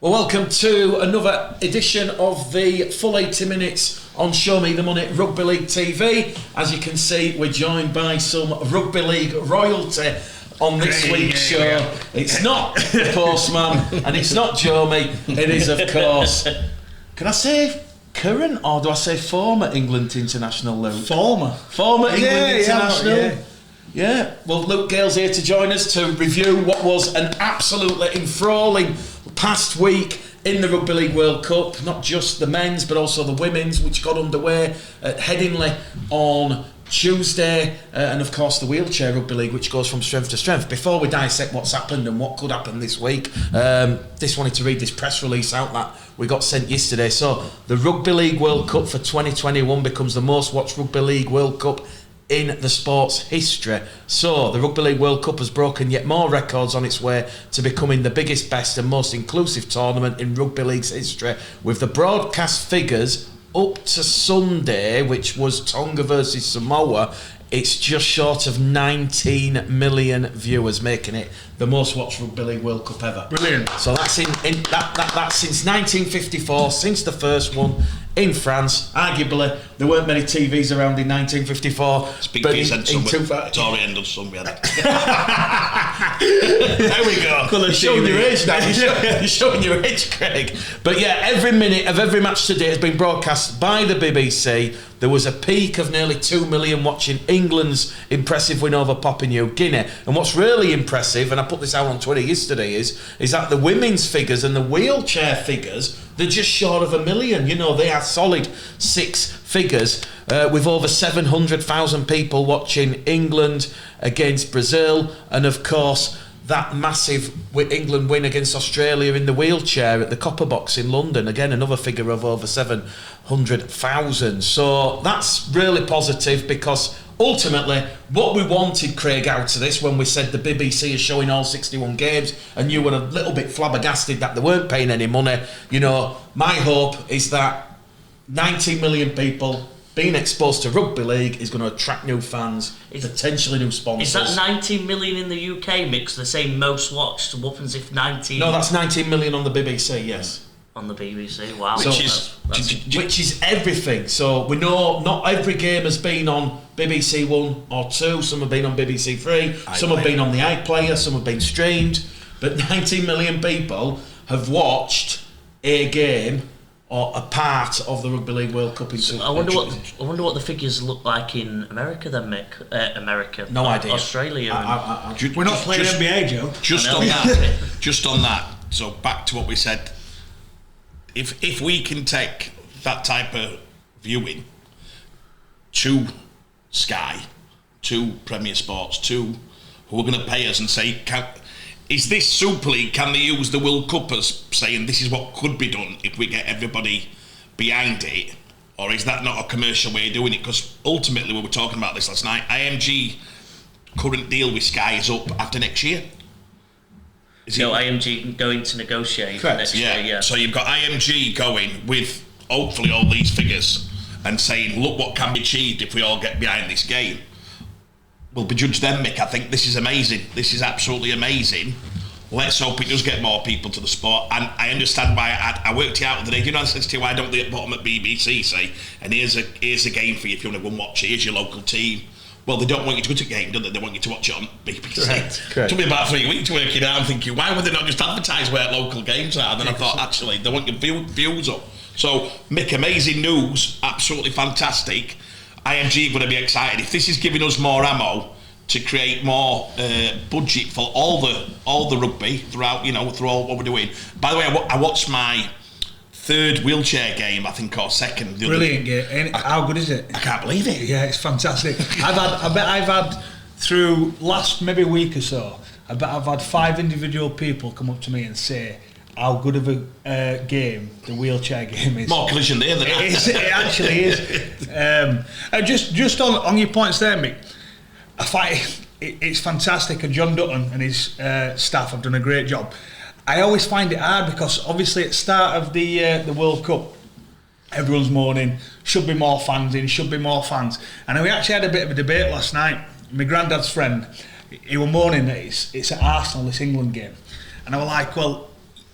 Well, welcome to another edition of the full 80 minutes on Show Me the Money Rugby League TV. As you can see, we're joined by some Rugby League royalty on this week's show. It's not the postman and it's not Jomi. It is, of course, can I say current or do I say former England international, Luke? Former England international. Yeah, well, Luke Gale's here to join us to review what was an absolutely enthralling past week in the Rugby League World Cup. Not just the men's, but also the women's, which got underway at Headingley on Tuesday, and of course the Wheelchair Rugby League, which goes from strength to strength. Before we dissect what's happened and what could happen this week, just wanted to read this press release out that we got sent yesterday. So, the Rugby League World Cup for 2021 becomes the most watched Rugby League World Cup in the sport's history. So, the Rugby League World Cup has broken yet more records on its way to becoming the biggest, best and most inclusive tournament in Rugby League's history, with the broadcast figures up to Sunday, which was Tonga versus Samoa. It's just short of 19 million viewers, making it the most watched Rugby League World Cup ever. Brilliant. So that's that's since 1954, since the first one in France. Arguably, there weren't many TVs around in 1954. Speak for yourself, Tory end of some, There we go. You're showing your age now. You're showing your age, Craig. But yeah, every minute of every match today has been broadcast by the BBC. There was a peak of nearly 2 million watching England's impressive win over Papua New Guinea. And what's really impressive, and I put this out on Twitter yesterday, is that the women's figures and the wheelchair figures, they're just short of 1 million. You know, they are solid six figures, with over 700,000 people watching England against Brazil, and of course that massive England win against Australia in the wheelchair at the Copper Box in London. Again, another figure of over 700,000. So that's really positive, because ultimately what we wanted, Craig, out of this, when we said the BBC is showing all 61 games and you were a little bit flabbergasted that they weren't paying any money, you know, my hope is that 19 million people being exposed to rugby league is going to attract new fans, potentially new sponsors. Is that 19 million in the UK mix the same most watched? What happens if 19? No, that's 19 million on the BBC, yes. On the BBC, wow. Which is everything. So we know not every game has been on BBC 1 or 2. Some have been on BBC 3. Some have been on the iPlayer. Some have been streamed. But 19 million people have watched a game or a part of the Rugby League World Cup. I wonder what the figures look like in America then, Mick. America. No idea. Australia. We're not playing NBA, Joe. Just on that. So back to what we said. If we can take that type of viewing to Sky, to Premier Sports, to who are going to pay us and say, is this Super League, can they use the World Cup as saying this is what could be done if we get everybody behind it? Or is that not a commercial way of doing it? Because ultimately, we were talking about this last night, IMG current deal with Sky is up after next year. IMG going to negotiate next year, yeah. So you've got IMG going with hopefully all these figures and saying, look what can be achieved if we all get behind this game. We'll be judged then, Mick. I think this is amazing. This is absolutely amazing. Let's hope it does get more people to the sport. And I understand why I worked it out the other day. Do you know the sense to why I don't do it bottom at BBC say, and here's a game for you if you want to go and watch it. Here's your local team. Well, they don't want you to go to a game, do they? They want you to watch it on BBC. Correct. It took me about 3 weeks working out. I'm thinking, why would they not just advertise where local games are? And then I thought, actually, they want your views up. So, Mick, amazing news, absolutely fantastic. IMG are going to be excited. If this is giving us more ammo to create more budget for all the rugby throughout, through all what we're doing. By the way, I watched my third wheelchair game, I think, or second. Brilliant game. How good is it? I can't believe it. Yeah, it's fantastic. I've had through last maybe week or so, I've had 5 individual people come up to me and say how good of a game the wheelchair game is. More collision there than that. It actually is. Just on your points there, Mick, I find it's fantastic, and John Dutton and his staff have done a great job. I always find it hard because obviously at the start of the World Cup, everyone's moaning, should be more fans in, should be more fans. And we actually had a bit of a debate last night. My granddad's friend, he was moaning that it's at Arsenal, this England game. And I was like, well,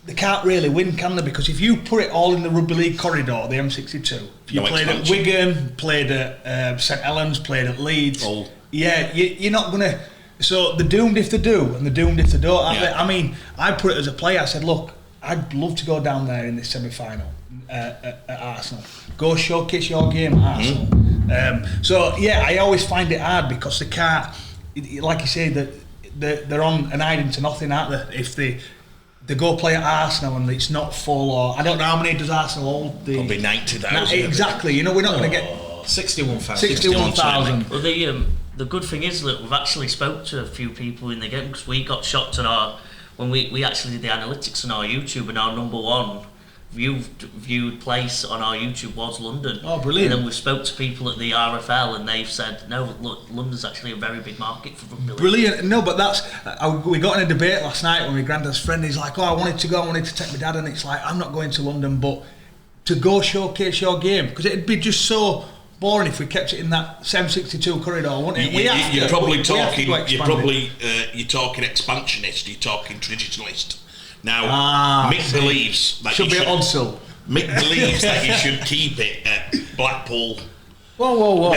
they can't really win, can they? Because if you put it all in the Rugby League corridor, the M62, if you played at Wigan, played at St Helens, played at Leeds, you're not going to... So they're doomed if they do, and they're doomed if they don't, aren't they? I mean, I put it as a player, I said, look, I'd love to go down there in this semi-final at Arsenal. Go showcase your game at Arsenal. I always find it hard because they can't, like you say, that they're on an hiding to nothing, aren't they? If they go play at Arsenal and it's not full, or I don't know how many does Arsenal hold. Probably 90,000. Exactly. You know, we're not going to get 61,000. 61,000. Well, the good thing is that we've actually spoke to a few people in the game, because we got shocked when we actually did the analytics on our YouTube, and our number one viewed place on our YouTube was London. Oh, brilliant. And then we spoke to people at the RFL, and they've said, no, look, London's actually a very big market for rugby league. Brilliant. No, but we got in a debate last night when my granddad's friend, he's like, I wanted to take my dad, and it's like, I'm not going to London, but to go showcase your game, because it'd be just so boring if we kept it in that 762 corridor, wouldn't it? You're talking expansionist, you're talking traditionalist. Now, Mick believes that should be at Odsall. Mick believes that you should keep it at Blackpool. Whoa.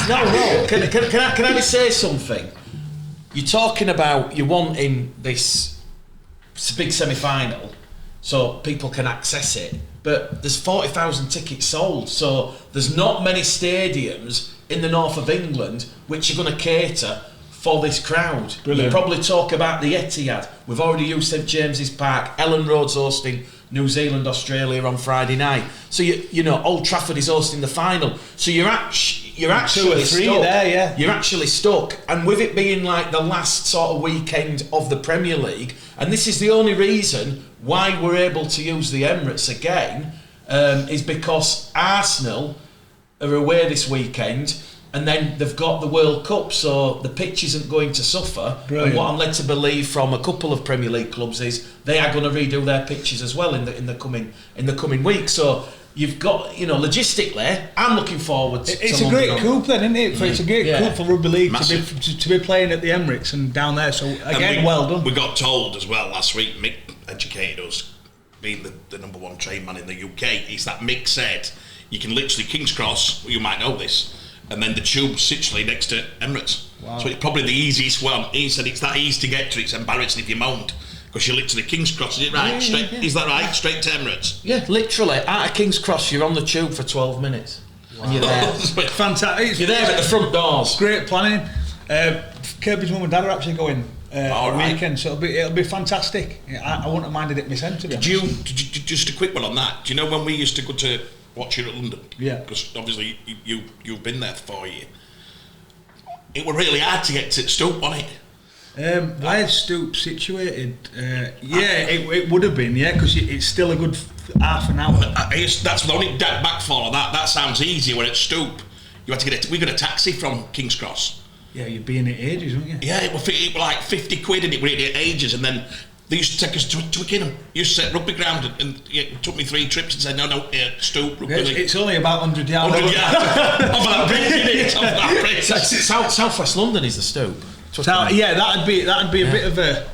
No. Can I just say something? You're talking about you wanting this big semi-final so people can access it, but there's 40,000 tickets sold, so there's not many stadiums in the north of England which are going to cater for this crowd. Brilliant. You probably talk about the Etihad. We've already used St James's Park. Elland Road's hosting New Zealand, Australia on Friday night. So you know Old Trafford is hosting the final. So you're actually stuck. You're actually stuck. And with it being like the last sort of weekend of the Premier League, and this is the only reason why we're able to use the Emirates again, is because Arsenal are away this weekend. And then they've got the World Cup, so the pitch isn't going to suffer. Brilliant. And what I'm led to believe from a couple of Premier League clubs is they are going to redo their pitches as well in the coming week. So you've got, logistically, I'm looking forward to it's a great coup then, isn't it? It's a great coup for rugby league to be playing at the Emirates and down there. So again, well done. We got told as well last week. Mick educated us, being the number one trained man in the UK. Is that Mick said you can literally King's Cross. You might know this. And then the tube's literally next to Emirates. Wow. So it's probably the easiest one. He said it's that easy to get to, it's embarrassing if you moaned. Because you're literally King's Cross, is it right? Yeah. Is that right? Straight to Emirates? Yeah, literally. Out of King's Cross, you're on the tube for 12 minutes. Wow. And you're there. Fantastic. You're there at the front doors. Great planning. Kirby's mum and dad are actually going weekend, so it'll be fantastic. I wouldn't have minded it myself, to be honest. Just a quick one on that. Do you know when we used to go to watch you at London? Yeah. Because obviously you've been there for 4 years. It was really hard to get to Stoke, wasn't it? Where's Stoke situated? It would have been, because it's still a good half an hour. That's the only backfall of that. That sounds easier when it's Stoke. You had to we got a taxi from King's Cross. Yeah, you'd be in it ages, wouldn't you? Yeah, it was like 50 quid and it went ages, and then they used to take us to Twickenham. Used to set rugby ground, and it took me 3 trips and said, no, Stoke, rugby league. It's only about 100 yards. 100 yards. Off that bridge, South West London is the Stoke. That'd be a bit of a...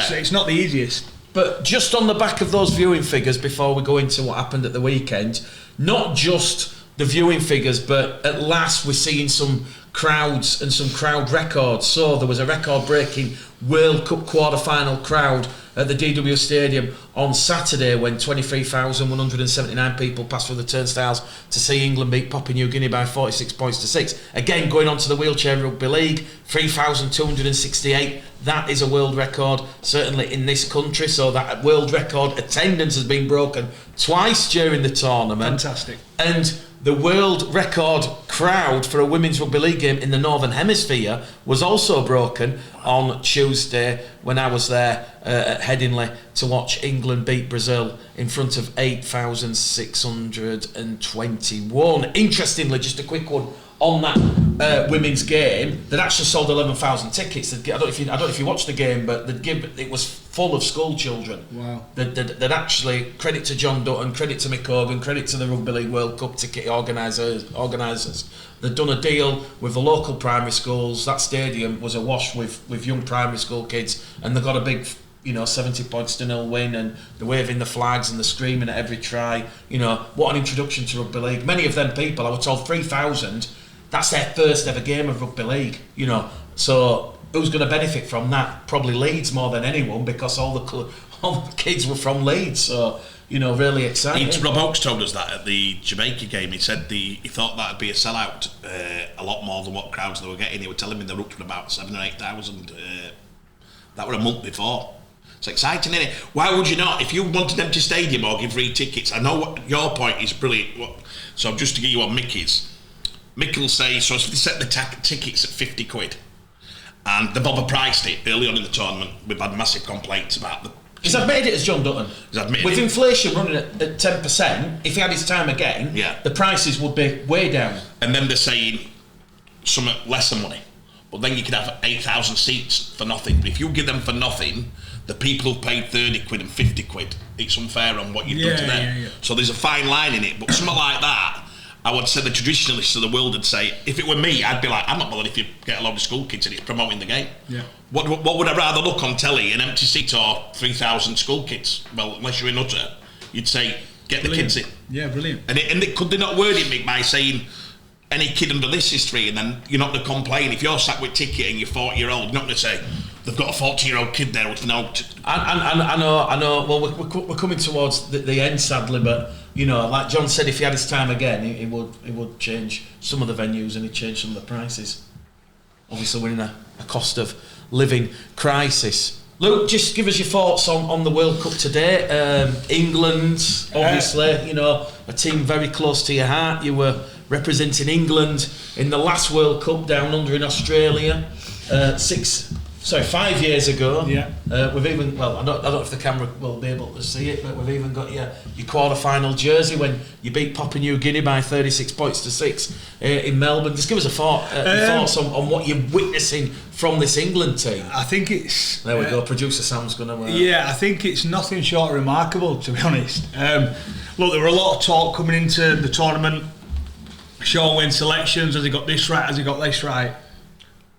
So it's not the easiest. But just on the back of those viewing figures, before we go into what happened at the weekend, not just the viewing figures, but at last we're seeing some crowds and some crowd records. So there was a record-breaking World Cup quarter-final crowd at the DW Stadium on Saturday when 23,179 people passed through the turnstiles to see England beat Papua New Guinea by 46 points to 6. Again, going on to the Wheelchair Rugby League, 3,268. That is a world record, certainly in this country. So that world record attendance has been broken twice during the tournament. Fantastic. And the world record crowd for a women's rugby league game in the Northern Hemisphere was also broken on Tuesday when I was there at Headingley to watch England beat Brazil in front of 8,621. Interestingly, just a quick one on that women's game, they'd actually sold 11,000 tickets. I don't know if you watched the game, but it was full of school children. Wow. They'd actually, credit to John Dutton, credit to Mick Hogan, credit to the Rugby League World Cup ticket organisers. They'd done a deal with the local primary schools. That stadium was awash with young primary school kids, and they got a big 70 points to 0 win, and the waving the flags and the screaming at every try. What an introduction to rugby league. Many of them people, I was told 3,000, that's their first ever game of rugby league. So who's going to benefit from that? Probably Leeds more than anyone, because all the kids were from Leeds. So really exciting. Rob Oakes told us that at the Jamaica game. He said he thought that'd be a sellout, a lot more than what crowds they were getting. He was telling me they're up to about 7,000 or 8,000. That were a month before. It's exciting, isn't it? Why would you not? If you wanted an empty stadium or give free tickets, I know what your point is brilliant. So just to give you on Mickey's, Mick will say, so if they set the tickets at 50 quid, and they've overpriced it early on in the tournament, we've had massive complaints about the... He's admitted it, as John Dutton. With inflation running at 10%, if he had his time again, the prices would be way down. And then they're saying something lesser money. But then you could have 8,000 seats for nothing. But if you give them for nothing, the people who paid 30 quid and 50 quid, it's unfair on what you've done to them. So there's a fine line in it. But something like that, I would say the traditionalists of the world would say, if it were me, I'd be like, I'm not bothered if you get a load of school kids and it's promoting the game. Yeah. What would I rather look on telly, an empty seat or 3,000 school kids? Well, unless you're in Utter, you'd say, get the kids in. Yeah, brilliant. And could they not word it by saying, any kid under this history, and then you're not going to complain. If you're sat with ticket and you're 40-year-old, you're not going to say, they've got a 40-year-old kid there with no... I know. Well, we're coming towards the end, sadly, but, like John said, if he had his time again, he would change some of the venues and he'd change some of the prices. Obviously, we're in a cost of living crisis. Luke, just give us your thoughts on the World Cup today. England, obviously, a team very close to your heart. You were representing England in the last World Cup down under in Australia 5 years ago. We've even, I don't know if the camera will be able to see it, but we've even got your quarter-final jersey when you beat Papua New Guinea by 36 points to 6 in Melbourne. Just give us thoughts on what you're witnessing from this England team. I think it's... There we go, producer Sam's going to... I think it's nothing short of remarkable, to be honest. Look, there were a lot of talk coming into the tournament. Sean Wane selections, has he got this right, has he got this right?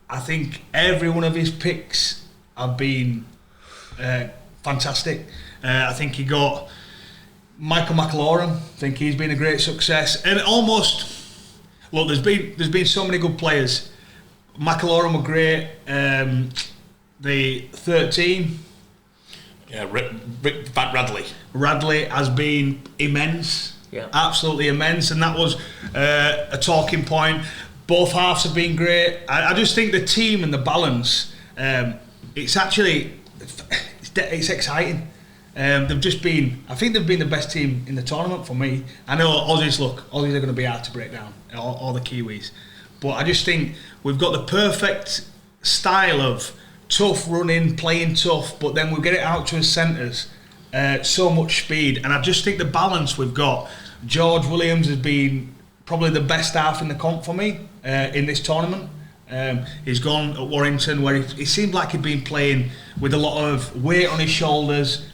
I think every one of his picks have been fantastic. I think he got Michael McIlroy. I think he's been a great success. And almost, look, there's been so many good players. McIlroy were great. The 13. Yeah, Rick Radley. Radley has been immense. Yeah. Absolutely immense, and that was a talking point. Both halves have been great. I just think the team and the balance, it's exciting. They've just been, I think they've been the best team in the tournament for me. I know Aussies are going to be hard to break down, all the Kiwis, but I just think we've got the perfect style of tough running, playing tough, but then we get it out to his centres. So much speed, and I just think the balance we've got. George Williams has been probably the best half in the comp for me in this tournament. He's gone at Warrington where he seemed like he'd been playing with a lot of weight on his shoulders.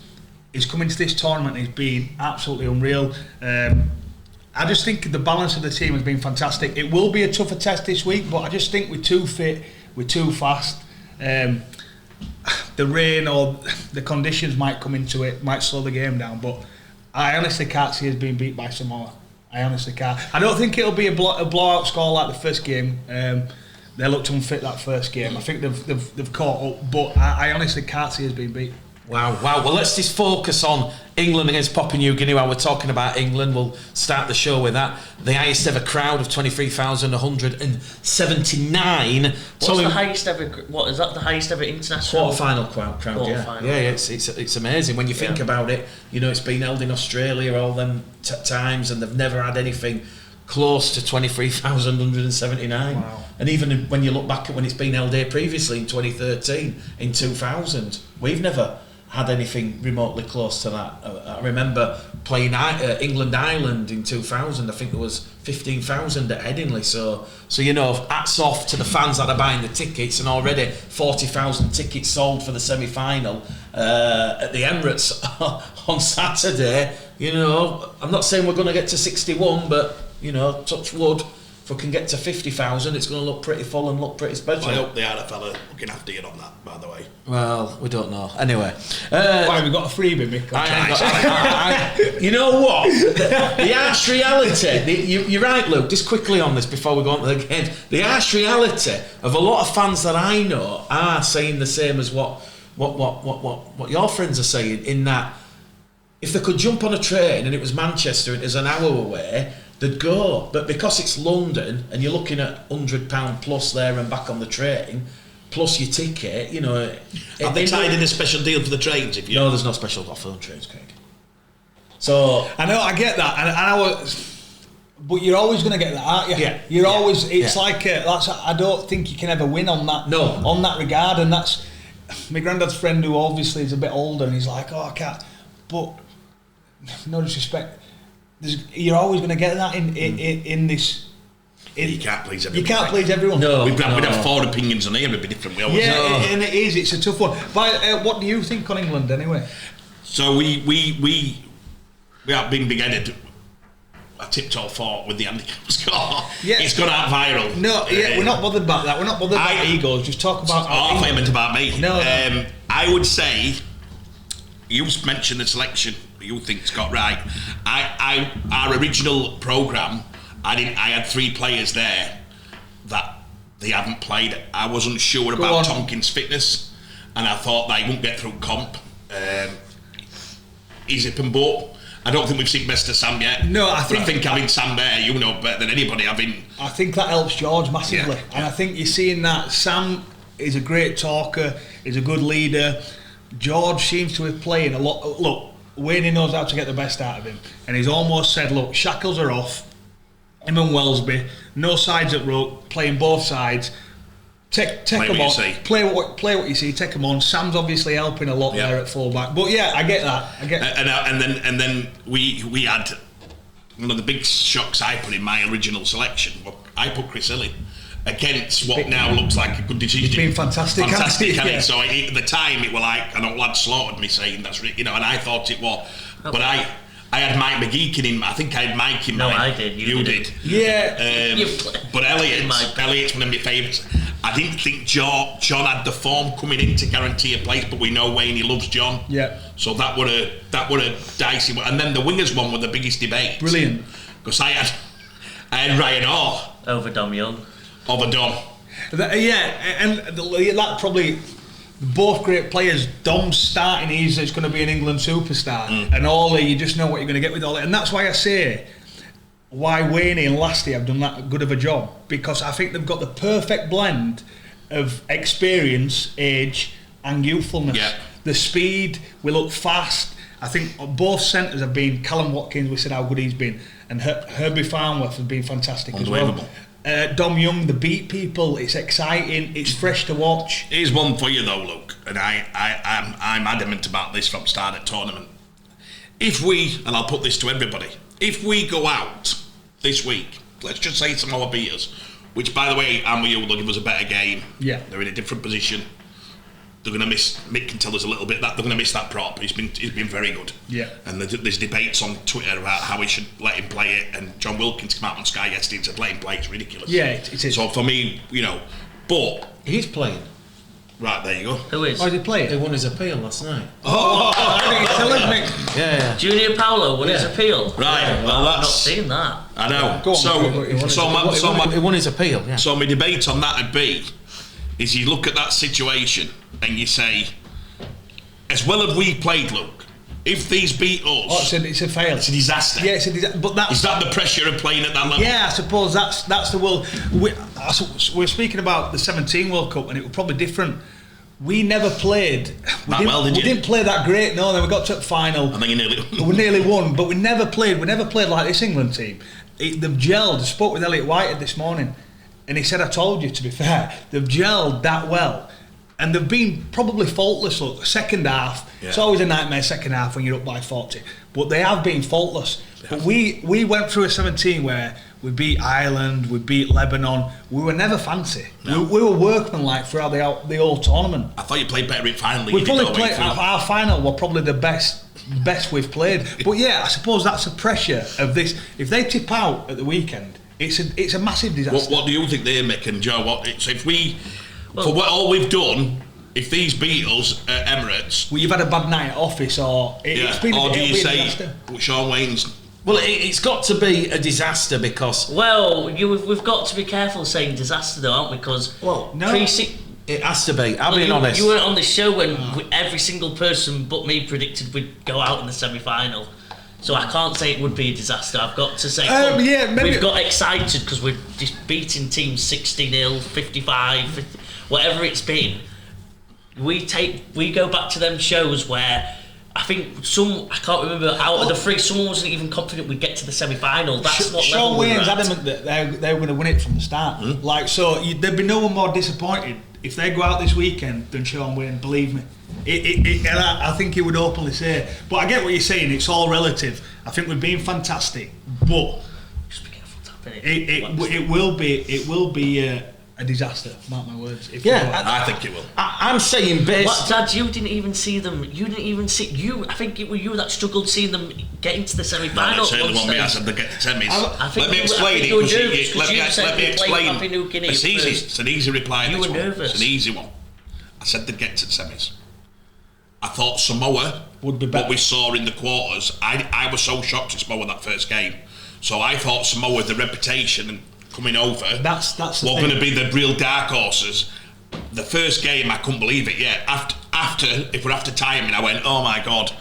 He's come into this tournament and he's been absolutely unreal. I just think the balance of the team has been fantastic. It will be a tougher test this week, but I just think we're too fit, we're too fast. The rain or the conditions might come into it, might slow the game down, but I honestly can't see us being beat by Samoa. I honestly can't. I don't think it'll be a blowout score like the first game. They looked unfit that first game. I think they've caught up, but I honestly can't see us being beat. Wow. Well, let's just focus on England against Papua New Guinea. While we're talking about England, we'll start the show with that. The highest ever crowd of 23,179. What's the highest ever? What is that? The highest ever international quarter-final crowd? Yeah. It's amazing when you think about it. It's been held in Australia all them times, and they've never had anything close to 23,179. Wow. And even when you look back at when it's been held here previously in 2013, in 2000, we've never had anything remotely close to that. I remember playing England-Ireland in 2000. I think there was 15,000 at Headingley. So hats off to the fans that are buying the tickets, and already 40,000 tickets sold for the semi-final at the Emirates on Saturday. I'm not saying we're going to get to 61, but touch wood, fucking get to 50,000, it's going to look pretty full and look pretty special. I hope they are a fella looking after you on that, by the way. Well, we don't know. Anyway. Why, we got a freebie, Mick? You know what? The harsh reality, you're right, Luke, just quickly on this before we go on to the game. The harsh reality of a lot of fans that I know are saying the same as what your friends are saying, in that if they could jump on a train and it was Manchester and it was an hour away, they'd go. But because it's London and you're looking at £100 plus there and back on the train, plus your ticket, you know. Have they tied in a special deal for the trains? No, there's no special offer on trains, Craig. So I know, I get that, and I was, but you're always going to get that, aren't you? Yeah. You're always. It's like that's. I don't think you can ever win on that. No. On that regard, and that's my granddad's friend who obviously is a bit older, and he's like, I can't. But no disrespect, you're always going to get that in this. You can't please everyone. You can't please everyone. No. We'd have 4 opinions on here, it'd be different. We always and it is. It's a tough one. But what do you think on England anyway? So we have been big-headed. I tipped all 4 with the handicap score. Yeah. It's gone out viral. No, we're not bothered about that. We're not bothered about egos. Just talk about. I thought you meant about me. No. I would say you mentioned the selection you think's got right. Our original programme, I had 3 players there that they haven't played. I wasn't sure about Tompkins' fitness, and I thought they wouldn't get through comp. Izip and Bo. I don't think we've seen best of Sam yet. No, I think having Sam there, you know better than anybody having. I think that helps George massively, Yeah. and I think you're seeing that Sam is a great talker, he's a good leader. George seems to be playing a lot. Look, Wane knows how to get the best out of him, and he's almost said, "Look, shackles are off. Him and Wellesby, no sides at rope, playing both sides. Take them on. Play what you see. Take them on." Sam's obviously helping a lot there at fullback, but yeah, I get that. And then we had one of the big shocks I put in my original selection. I put Chris Hilly against what now looks like a good decision. He's been fantastic, hasn't yeah. So at the time it was like, I know lads slaughtered me saying that's, you know, and I thought it was, but I had Mike McGeekin in. I think I had Mike in. No, mine. I did. You did. Yeah. But Elliott's one of my favourites. I didn't think John had the form coming in to guarantee a place, but we know Wayne, he loves John. Yeah. So that would have dicey. And then the wingers one was the biggest debate. Brilliant. Because I had Ryan Orr over Dom Young. Over Dom. And that probably. Both great players. Dom's starting, he's going to be an England superstar, and Ollie, you just know what you're going to get with Ollie, and that's why I say why Wane and Lasty have done that good of a job, because I think they've got the perfect blend of experience, age, and youthfulness. Yeah. The speed, we look fast. I think both centres have been. Callum Watkins, we said how good he's been, and Herbie Farnworth has been fantastic as well. Dom Young, the beat people, it's exciting, it's fresh to watch. Here's one for you though, Luke, and I'm adamant about this from start of tournament. If we, and I'll put this to everybody, if we go out this week, let's just say Samoa beat us, which by the way, I'm with you, they'll give us a better game. Yeah. They're in a different position. They're going to miss, Mick can tell us a little bit that they're going to miss that prop. He's been very good. Yeah. And there's debates on Twitter about how we should let him play it, and John Wilkins came out on Sky yesterday and said let him play, it's ridiculous. Yeah, it is. So for me, you know, but he's playing. Right, there you go. Who is? Oh, is he playing? He won his appeal last night. Yeah. Junior Paolo won his appeal. Right, well I've not seen that. I know. Go on, he won his appeal, yeah. So my debate on that would be, is you look at that situation and you say, as well as we played, Luke, if these beat us, it's a fail. It's a disaster. Yeah, it's a disaster. But that's, is that the pressure of playing at that level? Yeah, I suppose that's the world. We're speaking about the 17 World Cup, and it was probably different. We never played. We didn't play that great. No, then we got to the final. And then we nearly won, but we never played. We never played like this England team. They've gelled. I spoke with Elliot Whitehead this morning, and he said, "I told you." To be fair, they've gelled that well. And they've been probably faultless. Look, second half, It's always a nightmare second half when you're up by 40. But they have been faultless. But we went through a 17 where we beat Ireland, we beat Lebanon. We were never fancy. No. We were workmanlike throughout the whole tournament. I thought you played better in final. We probably played our final were probably the best we've played. But yeah, I suppose that's the pressure of this. If they tip out at the weekend, it's a massive disaster. What do you think there, Mick and Joe? For what all we've done, if these beat us at Emirates, well, you've had a bad night at office, or it's been. Or do you say disaster. Sean Wane's? Well, it's got to be a disaster because. Well, we've got to be careful saying disaster, though, aren't we? Because it has to be. I'm being honest. You weren't on the show when every single person but me predicted we'd go out in the semi-final. So I can't say it would be a disaster. I've got to say we've got excited because we're just beating teams 60-0, 55, 50, whatever it's been. We go back to them shows where I think I can't remember, out of the three, someone wasn't even confident we'd get to the semi-final. That's what Sean level we were Wane's at. adamant that they were going to win it from the start. There'd be no one more disappointed if they go out this weekend than Sean Wane, believe me. And I think he would openly say. But I get what you're saying, it's all relative. I think we've been fantastic, but Just be careful tapping it will be a disaster, mark my words. I think it will. I'm saying based. Dad, you didn't even see them. I think it was you that struggled seeing them get into the semi-final. No, certainly won't be. I said they get to semis. Let me explain it. Let me explain. It's easy. It's an easy reply. You were nervous. It's an easy one. I said they'd get to the semis. I thought Samoa would be better. What we saw in the quarters. I was so shocked at Samoa that first game. So I thought Samoa, the reputation and coming over, that's were going to be the real dark horses. The first game, I couldn't believe it yet. After timing, I went, oh my God,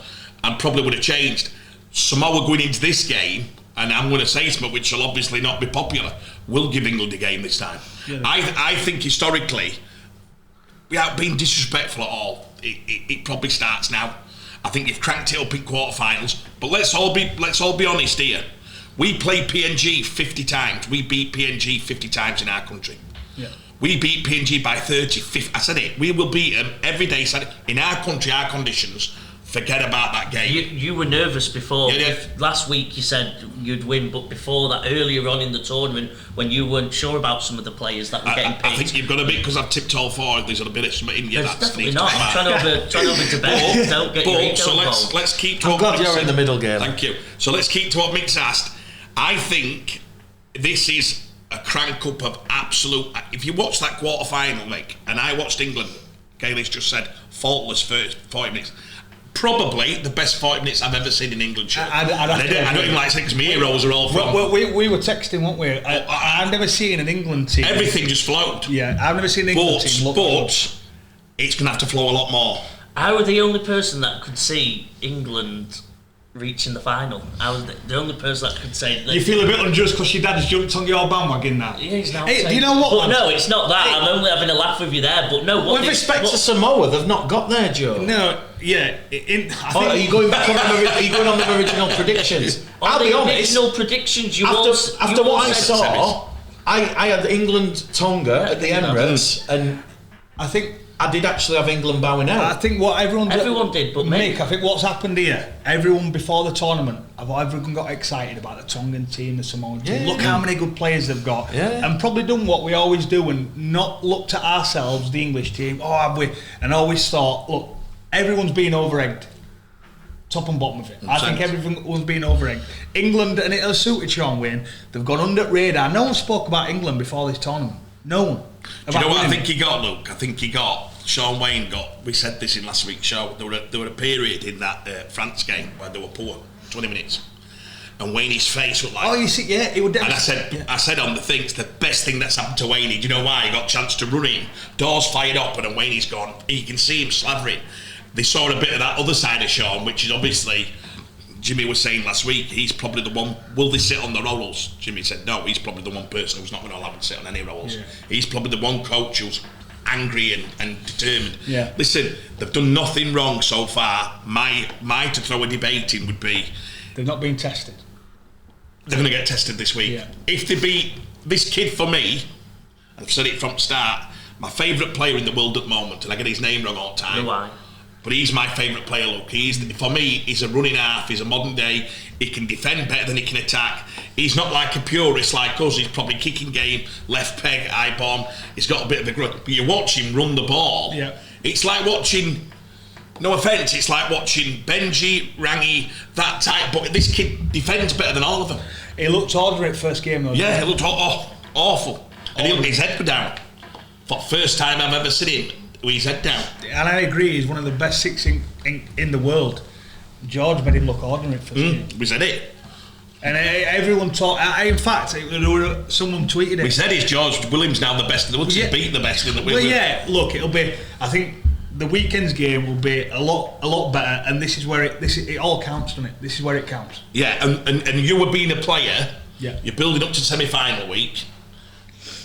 and probably would have changed. Samoa going into this game, and I'm going to say something which will obviously not be popular, will give England a game this time. Yeah. I think historically, without being disrespectful at all, it probably starts now. I think you've cranked it up in quarterfinals, but let's all be honest here. We played PNG 50 times. We beat PNG 50 times in our country. Yeah. We beat PNG by 30, 50. I said it. We will beat them every day. In our country, our conditions, forget about that game. You were nervous before. Yeah. Last week you said you'd win, but before that, earlier on in the tournament, when you weren't sure about some of the players that were getting picked. I think you've got to be, because I've tipped all four. There's a bit of something in you. There's definitely not. I'm trying to over debate. Don't get your ego involved. Let's keep to I'm glad you're in the middle, Gale. Thank you. So let's keep to what Mick's asked. I think this is a crank up of absolute. If you watch that quarter final, Mick, and I watched England, Gailey's just said faultless first 40 minutes. Probably the best 40 minutes I've ever seen in England. I don't even like saying because my heroes are all from. We were texting, weren't we? I've never seen an England team. Everything just flowed. Yeah, I've never seen an England team. But it's going to have to flow a lot more. I was the only person that could see England reaching the final. I was the only person that could say that. You feel a bit unjust because your dad's jumped on your bandwagon now. Yeah, he's now. Hey, do you know what? But no, it's not that. I'm only having a laugh with you there. But no, with respect to Samoa, they've not got there, Joe. No, yeah. Are you going back on the original predictions? I'll be honest. Original predictions. After what I saw, I had England Tonga at the Emirates, and I think I did actually have England bowing out. I think what everyone did, but Mick, I think what's happened here, everyone before the tournament, everyone got excited about the Tongan team, the Samoan team. Yeah, Look how many good players they've got, and probably done what we always do and not looked at ourselves, the English team. Oh, have we? And always thought, look, everyone's been over-egged, top and bottom of it. I think everyone's been over-egged. England, and it has suited Sean Wane. They've gone under radar. No one spoke about England before this tournament. No one. Do you know what I think he got, Luke? I think Sean Wane got, we said this in last week's show, there were a period in that France game where they were poor, 20 minutes, and Wane's face was like, oh, you see, yeah, it would definitely. And I said on the thing, it's the best thing that's happened to Wane. Do you know why? He got a chance to run in, doors fired up, and then Wane's gone, you can see him slavering. They saw a bit of that other side of Sean, which is obviously, Jimmy was saying last week, he's probably the one, will they sit on the roles? Jimmy said no, he's probably the one person who's not going to allow him to sit on any roles. Yeah. He's probably the one coach who's angry and determined. Yeah. Listen, they've done nothing wrong so far. My to throw a debate in would be, they've not been tested. They're going to get tested this week. Yeah. If they beat this kid, for me, I've said it from the start, my favourite player in the world at the moment, and I get his name wrong all the time. Why? But he's my favourite player, Luke. For me, he's a running half, he's a modern day, he can defend better than he can attack. He's not like a purist like us, he's probably kicking game, left peg, high bomb, he's got a bit of a grunt. But you watch him run the ball, it's like watching no offence, it's like watching Benji, Rangi, that type, but this kid defends better than all of them. He looked ordinary at first game though. Yeah, he looked awful. And he looked his head go down. For the first time I've ever seen him with his head down. And I agree, he's one of the best six in the world. George made him look ordinary at first game. We said it. And everyone talked. In fact, someone tweeted it. We said, is George Williams now the best in the world? He's beat the best in the world. Well, yeah. Look, it'll be. I think the weekend's game will be a lot better, and this is where it all counts, doesn't it? This is where it counts. Yeah, and you were being a player. Yeah. You're building up to semi-final week.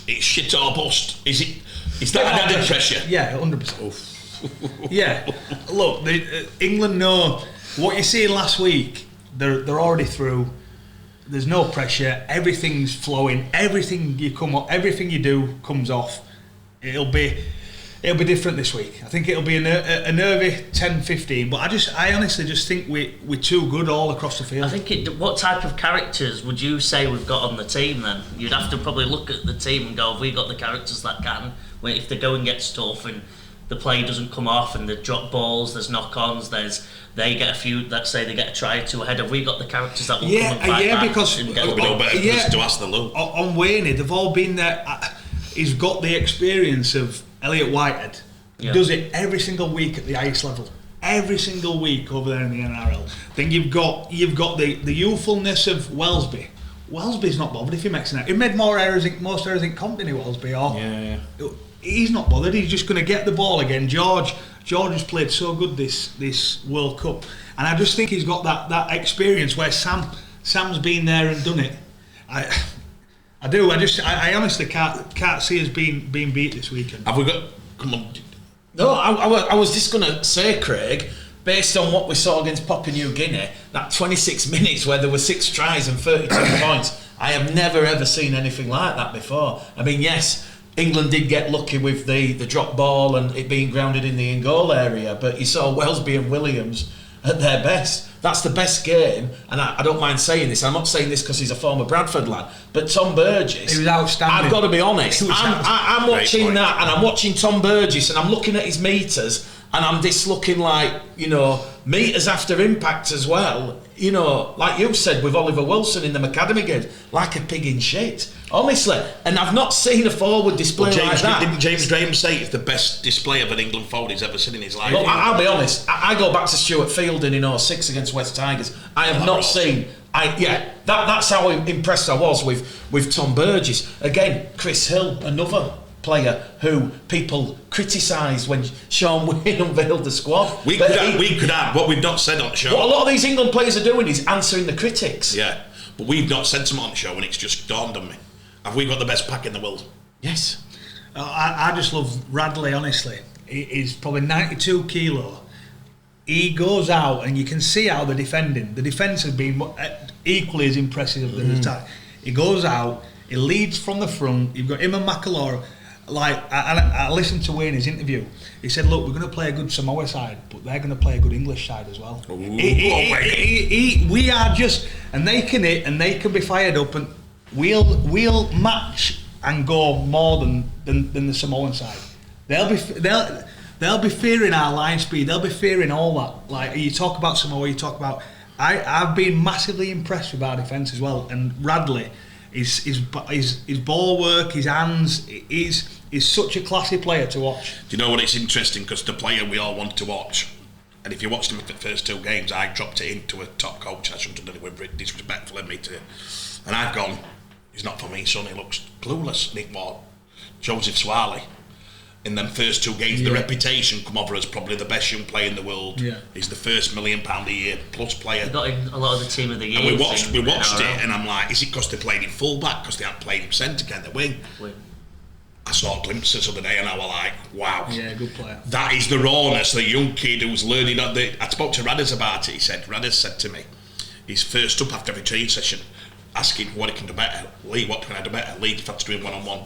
It's shit or bust. Is that an added pressure? Yeah, 100%. Yeah. Look, England know what you see last week. They're already through. There's no pressure. Everything's flowing. Everything you do comes off. It'll be different this week. I think it'll be a nervy 10-15. But I honestly just think we're too good all across the field. I think what type of characters would you say we've got on the team then? You'd have to probably look at the team and go, have we got the characters that can? If the going gets tough and the play doesn't come off and the drop balls, there's knock-ons, they get a few, let's say they get a try or two ahead, have we got the characters that will come and fight back because and get no better to ask the Luke. On Wane, they've all been there. He's got the experience of Elliot Whitehead. He does it every single week at the highest level. Every single week over there in the NRL. Then you've got the youthfulness of Wellesby. Wellesby's not bothered if he makes an error. He made most errors in comp, didn't he, Wellesby? He's not bothered. He's just going to get the ball again. George has played so good this World Cup, and I just think he's got that experience where Sam's been there and done it. I do. I honestly can't see us being beat this weekend. Have we got? Come on. No, I was just going to say, Craig, based on what we saw against Papua New Guinea, that 26 minutes where there were 6 tries and 32 points, I have never ever seen anything like that before. I mean, yes, England did get lucky with the drop ball and it being grounded in the in-goal area, but you saw Wellesby and Williams at their best. That's the best game, and I don't mind saying this. I'm not saying this because he's a former Bradford lad, but Tom Burgess, he was outstanding. I've got to be honest. I'm watching that, and I'm watching Tom Burgess, and I'm looking at his meters, and I'm just looking like, meters after impact as well. Like you said with Oliver Wilson in the academy game, like a pig in shit. Honestly, and I've not seen a forward display like that. Didn't James Graham say it's the best display of an England forward he's ever seen in his life? Well, I'll be honest. I go back to Stuart Fielding in 06 against West Tigers. I have not seen. That's how impressed I was with Tom Burgess. Again, Chris Hill, another player who people criticised when Sean Wayne unveiled the squad. We could add what we've not said on the show. What a lot of these England players are doing is answering the critics. Yeah, but we've not said something on the show, and it's just dawned on me. Have we got the best pack in the world? Yes. I just love Radley, honestly. He's probably 92 kilo. He goes out, and you can see how the defence has been equally as impressive as the attack. He goes out, he leads from the front. You've got him and McAlora. I listened to Wane's interview. He said, "Look, we're going to play a good Samoa side, but they're going to play a good English side as well." We are just, and they can hit, and they can be fired up, and we'll match and go more than the Samoan side. They'll be fearing our line speed. They'll be fearing all that. Like you talk about Samoa, you talk about. I've been massively impressed with our defence as well, and Radley. His ball work, his hands, he's such a classy player to watch. Do you know what? It's interesting because the player we all want to watch, and if you watched him at the first 2 games, I dropped it into a top coach. I shouldn't have done it with disrespectful of me to, and I've gone. He's not for me, son. He looks clueless. Nick Ward, Joseph Swally. In them first 2 games, the reputation come over as probably the best young player in the world. Yeah. He's the first £1 million a year plus player. He got in a lot of the team of the year. And we watched it, and I'm like, is it because they played him full-back, because they hadn't played him centre, can they wing? I saw glimpses of the day, and I was like, wow. Yeah, good player. That is the rawness, the young kid who's learning. I spoke to Radders about it. Radders said to me, he's first up after every training session, asking what he can do better. Lee, what can I do better? Lee, if I had to do him one-on-one,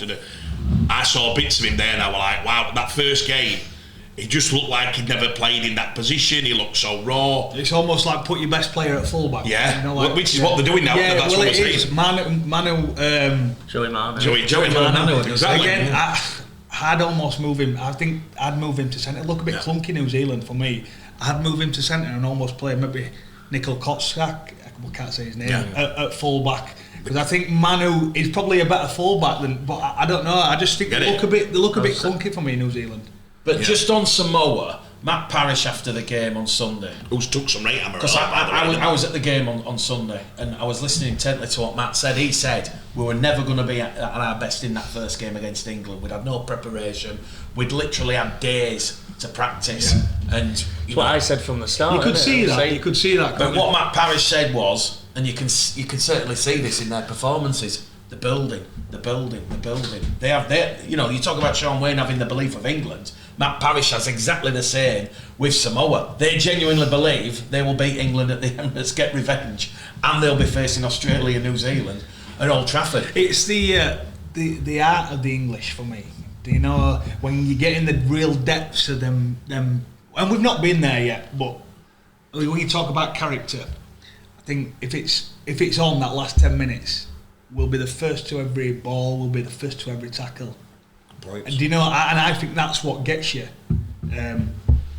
I saw bits of him there and I was like, wow, that first game, he just looked like he'd never played in that position. He looked so raw. It's almost like put your best player at fullback. Yeah, which is what they're doing now. Yeah, that's what it is. Joey Manu. Joey Manu. Exactly. Again, I'd almost move him. I think I'd move him to centre. Look a bit clunky New Zealand for me. I'd move him to centre and almost play maybe Nickel Kotsak, I can't say his name, at full-back. Because I think Manu is probably a better full-back than, but I don't know. I just think they look a bit clunky for me, New Zealand. But just on Samoa, Matt Parrish after the game on Sunday, who's took some right hammer. Because I was at the game on Sunday and I was listening intently to what Matt said. He said we were never going to be at our best in that first game against England. We'd had no preparation. We'd literally had days to practice. And that's what I said from the start. You could see that. You could see that. But what Matt Parrish said was, and you can certainly see this in their performances. The building. You talk about Sean Wane having the belief of England. Matt Parrish has exactly the same with Samoa. They genuinely believe they will beat England at the Emirates, get revenge, and they'll be facing Australia and New Zealand at Old Trafford. It's the art of the English for me. Do you know when you get in the real depths of them, and we've not been there yet. But when you talk about character, I think if it's on that last 10 minutes, we'll be the first to every ball. We'll be the first to every tackle. And do you know? And I think that's what gets you.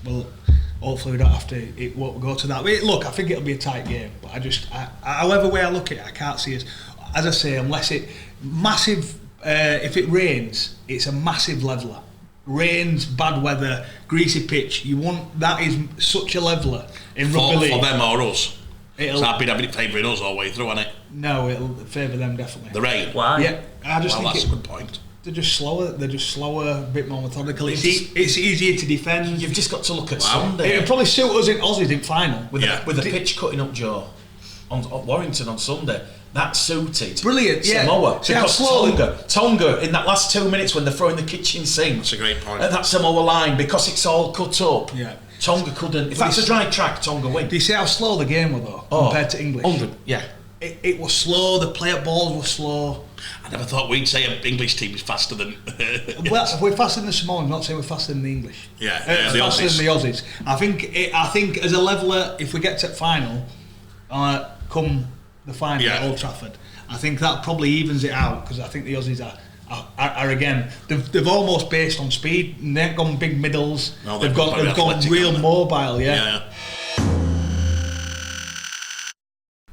Well, hopefully we don't have to. It won't go to that. Look, I think it'll be a tight game. But however way I look at it, I can't see it. As I say, unless it massive. If it rains, it's a massive leveller. Rains, bad weather, greasy pitch. That is such a leveller in rugby league. For them or us. It's not been favouring us all the way through, hasn't it? No, it'll favour them definitely. The rain. Why? Yeah, I just think that's a good point. They're just slower, a bit more methodical. It's easier to defend. You've just got to look at Sunday. It'll probably suit us in Aussies in final. With the pitch cutting up, Joe, on Warrington on Sunday. That suited brilliant, Samoa. Yeah. Tonga in that last 2 minutes when they're throwing the kitchen sink. That's a great point. At that Samoa line, because it's all cut up. Yeah. Tonga couldn't. If that's a dry track, Tonga win. Do you see how slow the game was though compared to English? Yeah. It was slow. The play-up balls were slow. I never thought we'd say an English team is faster than. Well, we're faster than the Samoans. I'm not saying we're faster than the English. Yeah, faster than the Aussies. I think as a leveller, if we get to the final, come the final at Old Trafford, I think that probably evens it out because I think the Aussies are again they've almost based on speed. They've gone big middles. No, they've gone real mobile. Yeah.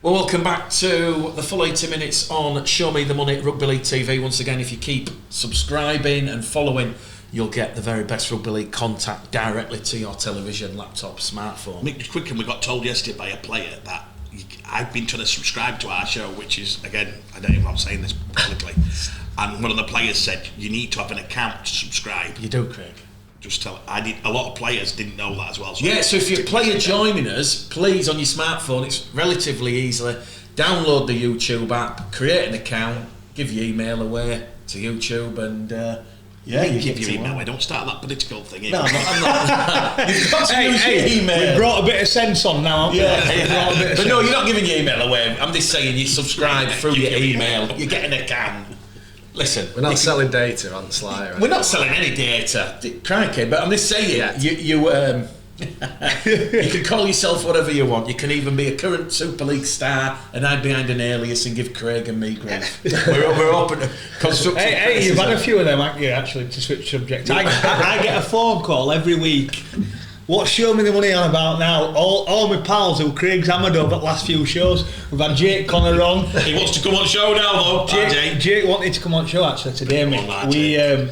Well, welcome back to the full 80 minutes on Show Me the Money Rugby League TV. Once again, if you keep subscribing and following, you'll get the very best rugby league contact directly to your television, laptop, smartphone. Mick Quicken, we got told yesterday by a player that I've been trying to subscribe to our show, which is, again, I don't even know if I'm saying this publicly, and one of the players said, you need to have an account to subscribe. You do, Craig. A lot of players didn't know that as well. So if you're a player joining us, please, on your smartphone, it's relatively easily, download the YouTube app, create an account, give your email away to YouTube, and you give your email away. Don't start that political thing. No, I'm not. You've got to use your email. We've brought a bit of sense on now, haven't we? But no, you're not giving your email away. I'm just saying you subscribe through your email. You get an account. Listen, we're not selling data on Sly. We're not selling any data, crikey. But I'm just saying, you can call yourself whatever you want. You can even be a current Super League star and hide behind an alias and give Craig and me grief. we're open to constructive Hey, you've had a few of them, haven't you? Actually, to switch subject, I get a phone call every week. What's Show Me the Money on about now? All my pals who Craig's hammered over the last few shows. We've had Jake Connor on. He wants to come on show now, though. Jake wanted to come on show actually today, mate.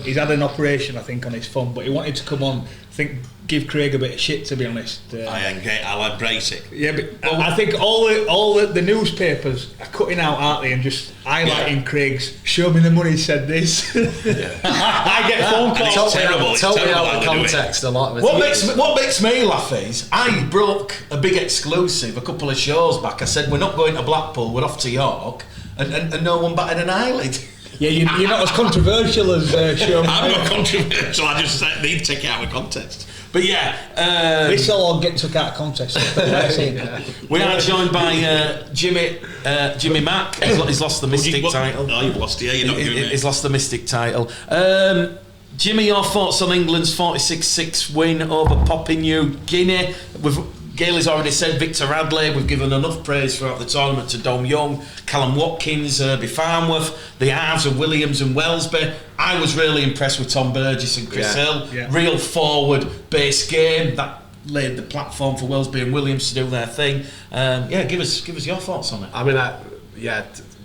He's had an operation, I think, on his thumb, but he wanted to come on. I think give Craig a bit of shit, to be honest. I'll embrace it. Yeah, but I think all the newspapers are cutting out, aren't they, and just highlighting Craig's Show Me the Money said this. I get phone calls. It's terrible. Totally out of context. A lot of it. What makes me laugh is I broke a big exclusive a couple of shows back. I said we're not going to Blackpool, we're off to York, and no one batted an eyelid. Yeah, you're not as controversial as Show Me. I'm not controversial. I just need to take it out of context. But yeah, this will all get took out of context. We are joined by Jimmy Mack. He's lost the Mystic title. No, you've lost it. You're not doing it. He's lost the Mystic title. Jimmy, your thoughts on England's 46-6 win over Papua New Guinea? Gale has already said Victor Radley. We've given enough praise throughout the tournament to Dom Young, Callum Watkins, Herbie Farnworth, the halves of Williams and Wellesby. I was really impressed with Tom Burgess and Chris Hill. Yeah. Real forward-based game. That laid the platform for Wellesby and Williams to do their thing. Give us your thoughts on it. I mean,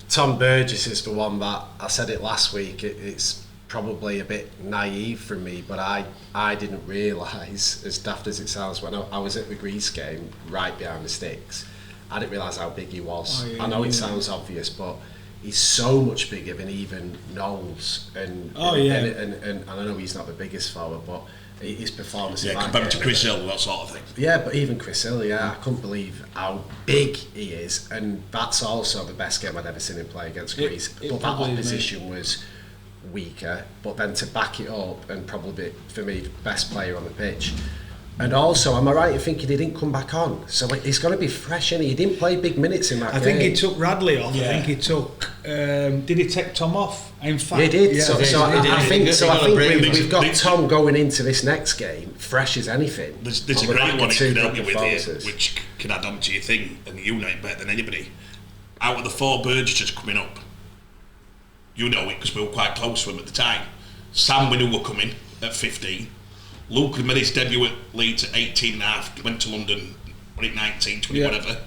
Tom Burgess is the one that I said it last week. It's probably a bit naive from me, but I didn't realise, as daft as it sounds, when I was at the Greece game, right behind the sticks, I didn't realise how big he was. I know it sounds obvious, but he's so much bigger than even Knowles, and I know he's not the biggest forward, but his performance. Compared to Chris Hill, that sort of thing. Yeah, but even Chris Hill, I couldn't believe how big he is, and that's also the best game I'd ever seen him play against Greece. But that opposition was weaker, but then to back it up and probably for me best player on the pitch. And also, am I right in thinking he didn't come back on? So he's going to be fresh, and he didn't play big minutes in that game. I think he took Radley off. I think he took. Did he take Tom off? In fact, he did. I think we've got this, Tom going into this next game fresh as anything. There's a great one he can help you with here, which can add on to your thing, and you know it better than anybody. Out of the 4 Burgesses coming up, you know it because we were quite close to him at the time. Sam, we knew were coming at 15. Luke made his debut at Leeds at 18 and a half, went to London at 19, 20, whatever.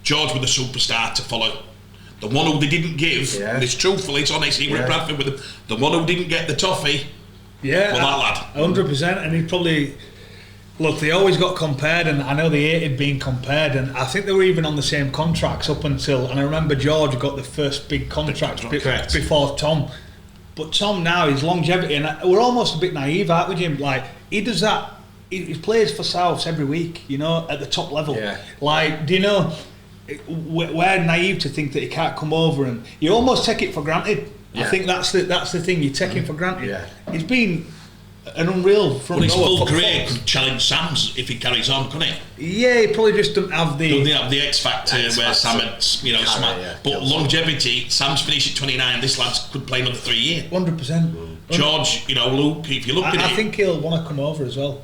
George was the superstar to follow. The one who they didn't give, and it's truthful, it's honest, he went at Bradford with him. The one who didn't get the toffee, that lad. 100%, and he probably... Look, they always got compared, and I know they hated being compared, and I think they were even on the same contracts up until... And I remember George got the first big contract before Tom. But Tom now, his longevity, and we're almost a bit naive, aren't we, Jim? Like, he does that, he plays for Souths every week, you know, at the top level. Yeah. Like, do you know, we're naive to think that he can't come over, and you almost take it for granted. Yeah. I think that's the thing, you take him for granted. Yeah. He's been an unreal front rower. But his full career could challenge Sam's if he carries on, couldn't he? Yeah, he probably just doesn't have the X factor where Sam had, but longevity. Sam's finished at 29. This lad could play another 3 years. 100%. George, Luke. If you look at it, I think he'll want to come over as well.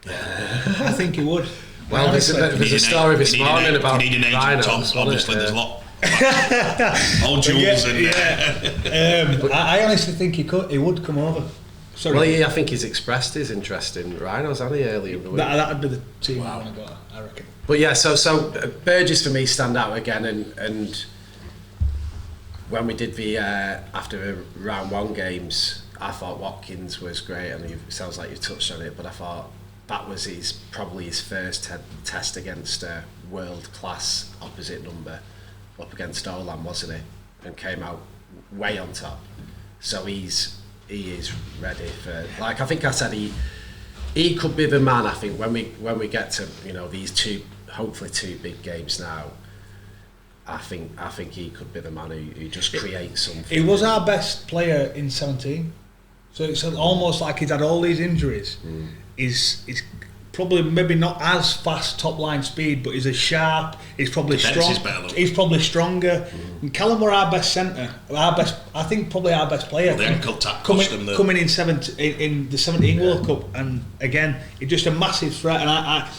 I think he would. Well, there's a story this morning about you need an agent, Tom. Obviously, there's a lot. Old Jules I honestly think he would come over. Sorry. Well, I think he's expressed his interest in Rhinos, hasn't he, earlier in the week? That'd be the team I want to go, I reckon. But yeah, so Burgess for me stand out again, and when we did the after the round 1 games, I thought Watkins was great, and it sounds like you touched on it, but I thought that was probably his first test against a world class opposite number up against Elland, wasn't it? And came out way on top. So he is ready for, like I think I said, he could be the man. I think when we get to these hopefully two big games now, I think he could be the man who just creates something. He was our best player in 17, so it's almost like he's had all these injuries. He's probably maybe not as fast top line speed, but he's as sharp. He's probably strong. He's probably stronger. And Callum were our best centre, I think probably our best player. Well, the ankle tap coming in the 17 World Cup, and again, he's just a massive threat. And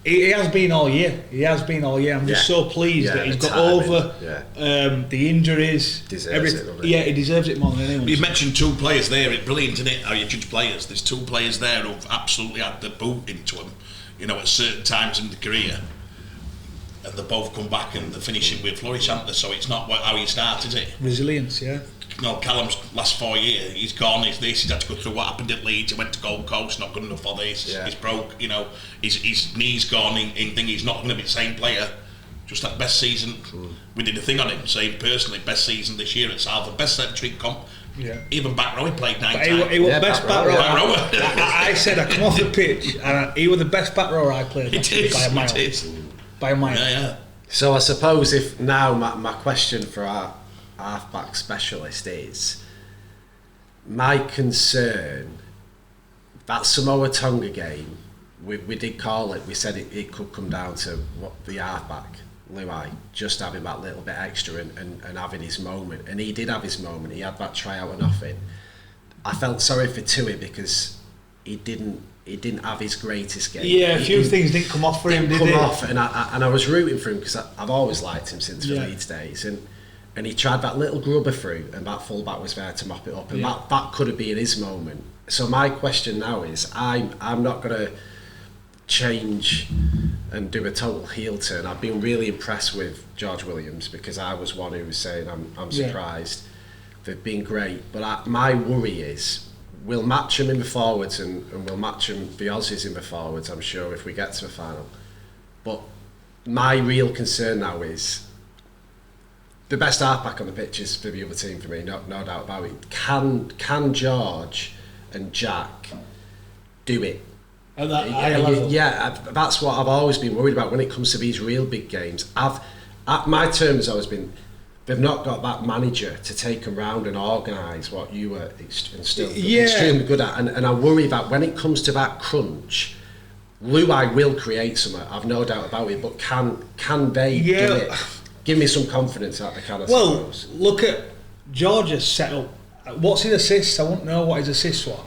he has been all year. I'm just so pleased that he's got over the injuries. He deserves it more than anyone. You mentioned 2 players there. It's brilliant, isn't it, how you judge players? There's 2 players there who've absolutely had the boot into them, at certain times in the career, and they both come back and they're finishing with flourish, haven't they? So it's not how you start, is it? Resilience, yeah. Callum's last 4 years, he's gone, he's had to go through what happened at Leeds, he went to Gold Coast, not good enough for this, he's broke, his knee's gone, in thing, he's not going to be the same player. Just that best season, we did a thing on him, saying personally, best season this year at South, the best century comp. Yeah. Even back row, he played 9 times. He was best back rower. I said I come off the pitch, and he was the best back rower I played by a mile. By a mile. Yeah. So I suppose if now my question for our half-back specialist is, my concern, that Samoa Tonga game, we did call it, we said it could come down to what the half-back, Luai, just having that little bit extra and having his moment, and he did have his moment. He had that tryout and nothing. I felt sorry for Tui because he didn't have his greatest game. Yeah, a few things didn't come off for him, did they? And I was rooting for him because I've always liked him since the Leeds days, and he tried that little grubber through, and that fullback was there to mop it up, and that could have been his moment. So my question now is, I'm not going to change and do a total heel turn. I've been really impressed with George Williams, because I was one who was saying I'm surprised. They've been great, but my worry is we'll match them in the forwards and we'll match them, the Aussies in the forwards, I'm sure, if we get to the final. But my real concern now is the best halfback on the pitch is for the other team for me, no doubt about it. Can George and Jack do it? At that higher level? Yeah, that's what I've always been worried about when it comes to these real big games. My term has always been, they've not got that manager to take them round and organise what you were extremely good at. And I worry that when it comes to that crunch, Luai will create something, I've no doubt about it, but can they do it? Give me some confidence that they can, I suppose. Look at Georgia's set up. What's his assists? I won't know what his assists were.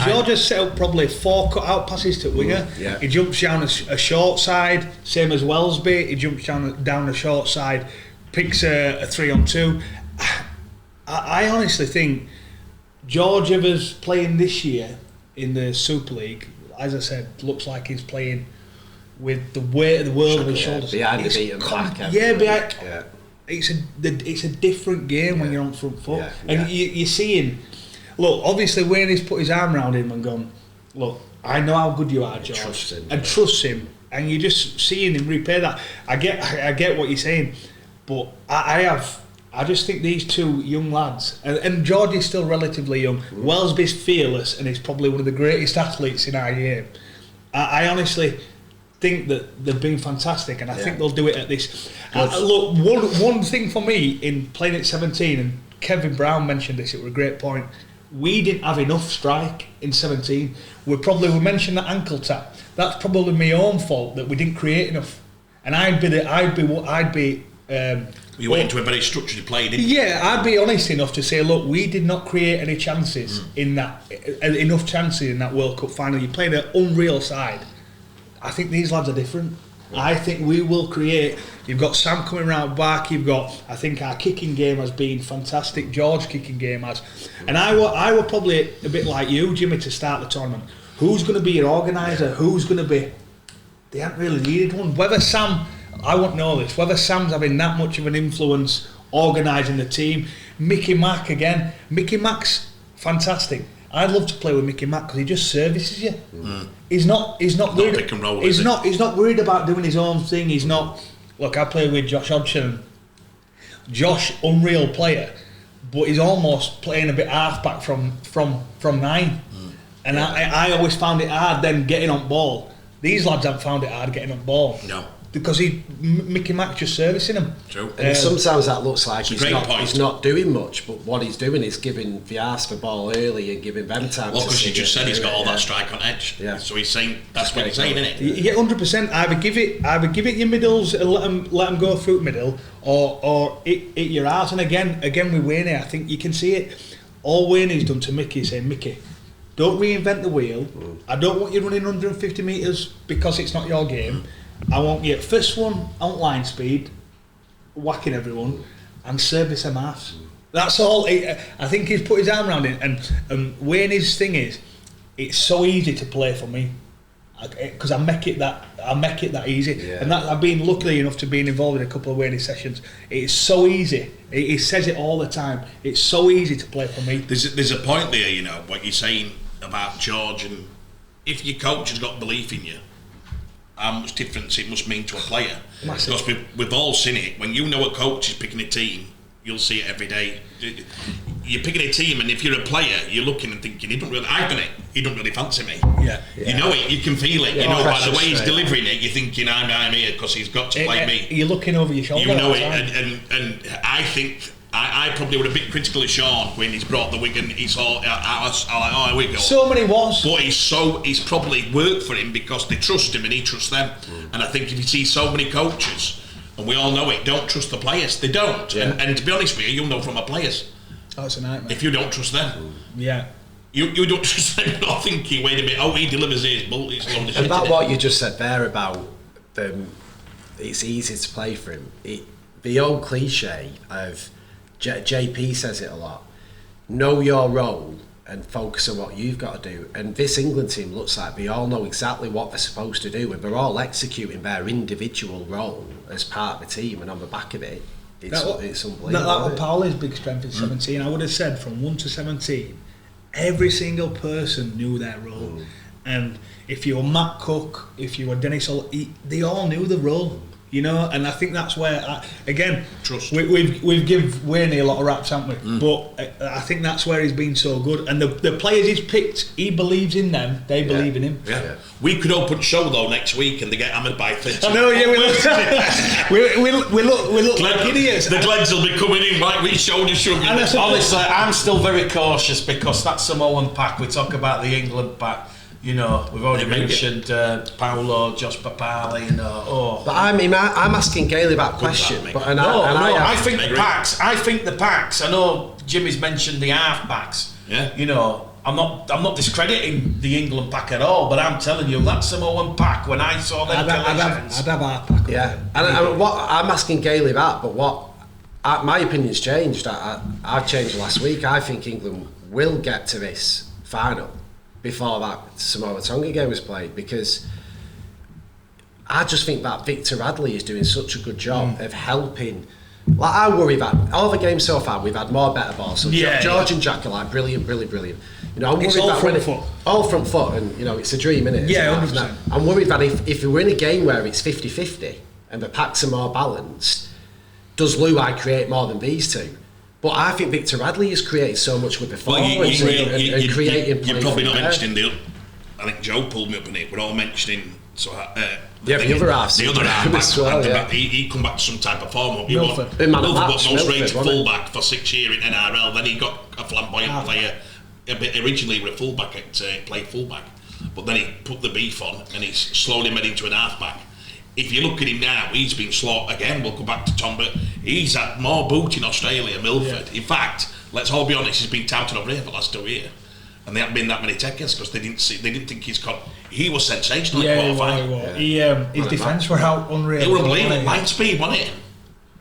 Georgia's set up probably 4 cut-out passes to winger. Yeah. He jumps down a short side, same as Wellesby. He jumps down a short side, picks a 3-on-2. I honestly think George Evers playing this year in the Super League, as I said, looks like he's playing with the weight of the world on his shoulders. Behind the beaten back. It's a different game when you're on front foot. And you're seeing, look, obviously Wane's put his arm around him and gone, look, I know how good you are, George. Trust him. And you're just seeing him repay that. I get what you're saying, but I just think these two young lads, and George is still relatively young. Wellesby's fearless and he's probably one of the greatest athletes in our game. I honestly think that they've been fantastic, and I think they'll do it at this. Look, one thing for me in playing at 17, and Kevin Brown mentioned this, it was a great point. We didn't have enough strike in 17. We mentioned that ankle tap. That's probably my own fault that we didn't create enough. And you went into a very structured play, didn't you? Yeah, I'd be honest enough to say, look, we did not create any chances in that, enough chances in that World Cup final. You played an unreal side. I think these lads are different. I think we will create. You've got Sam coming round back. You've got, I think our kicking game has been fantastic. George's kicking game has. And I were probably a bit like you, Jimmy, to start the tournament. Who's going to be your organiser? Who's going to be... They haven't really needed one. Whether Sam... I won't know this. Whether Sam's having that much of an influence organising the team. Mickey Mack again. Mickey Mack's fantastic. I'd love to play with Mickey Mack because he just services you. He's not worried. Pick and roll, he's not worried about doing his own thing. He's not. Look, I play with Josh Hodgson. Josh, unreal player, but he's almost playing a bit halfback from 9. And I always found it hard then getting on ball. These lads haven't found it hard getting on ball. No. Because Mickey Mack just servicing him. True. And sometimes that looks like he's not doing much, but what he's doing is giving the arse the ball early and giving them time. Well, because you just said he's got all that strike on edge. Yeah. So he's saying that's what he's saying, isn't it? Yeah, 100%. Either give it your middles and let them go through middle, or hit your arse. And again with Wane, I think you can see it. All Wane's done to Mickey is saying, Mickey, don't reinvent the wheel. I don't want you running 150 metres because it's not your game. I want you first one on line speed, whacking everyone, and service them halves. That's all. I think he's put his arm around it, and Wane's thing is, it's so easy to play for me, because I make it that easy. Yeah. And that I've been lucky enough to be involved in a couple of Wane sessions. It's so easy. He says it all the time. It's so easy to play for me. There's a point there, you know, what you're saying about George, and if your coach has got belief in you, how much difference it must mean to a player. Massive. Because we've all seen it. When you know a coach is picking a team, you'll see it every day. You're picking a team, and if you're a player, you're looking and thinking, I've done it, he don't really fancy me. Yeah. You know it, you can feel it. You know, by the way he's delivering it, you're thinking, I'm here because he's got to play me. You're looking over your shoulder. You know it, and I think I probably would have been critical of Sean when he's brought the Wigan. He's all, I was like, oh, here we go. So many was. But he's probably worked for him because they trust him and he trusts them. And I think if you see so many coaches, and we all know it, don't trust the players. They don't. Yeah. And to be honest with you, you'll know from our players. Oh, it's a nightmare. If you don't trust them. Yeah. You don't trust them. You're not thinking, wait a minute, he delivers his bull. It's and about what you just said there about it's easy to play for him. The old cliche of JP says it a lot. Know your role and focus on what you've got to do. And this England team looks like they all know exactly what they're supposed to do, and they're all executing their individual role as part of the team, and on the back of it, it's unbelievable. That was Paoli's big strength in 17. I would have said from 1 to 17, every single person knew their role. And if you were Matt Cook, if you were Dennis Hull, they all knew the role. You know, and I think that's where, again, trust. We've give Wane a lot of raps, haven't we? But I think that's where he's been so good. And the players he's picked, he believes in them, they believe in him. Yeah. We could open show though next week and they get hammered by 50. I know, we look like idiots. The Glens will be coming in like we showed you sugar. Honestly, I'm still very cautious because that Samoan pack, we talk about the England pack. You know, we've already mentioned Paolo, Josh Papali, But I'm asking Gailey that question. I think the packs. I know Jimmy's mentioned the half backs. Yeah. You know, I'm not discrediting the England pack at all, but I'm telling you that Samoan pack when I saw them collisions. I'd have our pack. Yeah, and what I'm asking Gailey that, but my opinion's changed. I've changed last week. I think England will get to this final before that Samoa Tonga game was played, because I just think that Victor Radley is doing such a good job of helping. Like, I worry that all the games so far we've had more better balls. So George and Jack are like brilliant. You know, I'm worried all front foot, and you know it's a dream, isn't it? Yeah, 100%. I'm worried that if we're in a game where it's 50-50 and the packs are more balanced, does Luai create more than these two? But I think Victor Radley has created so much with the forwards and creating play. You're probably not mentioning I think Joe pulled me up in it. We're all mentioning the other half. The other half. He come back to some type of form. Milford. Milford was most rated fullback for 6 years in NRL. Then he got a flamboyant player. Originally, he was a fullback played fullback, but then he put the beef on and he's slowly made into an halfback. If you look at him now, he's been slaughtered again. We'll go back to Tom, but he's had more boot in Australia, Milford. In fact, let's all be honest, he's been touted over here for the last 2 years, and there haven't been that many takers because they didn't think he was sensational in qualifying. His defence were out unreal. They were unbelievable. Line speed, wasn't it?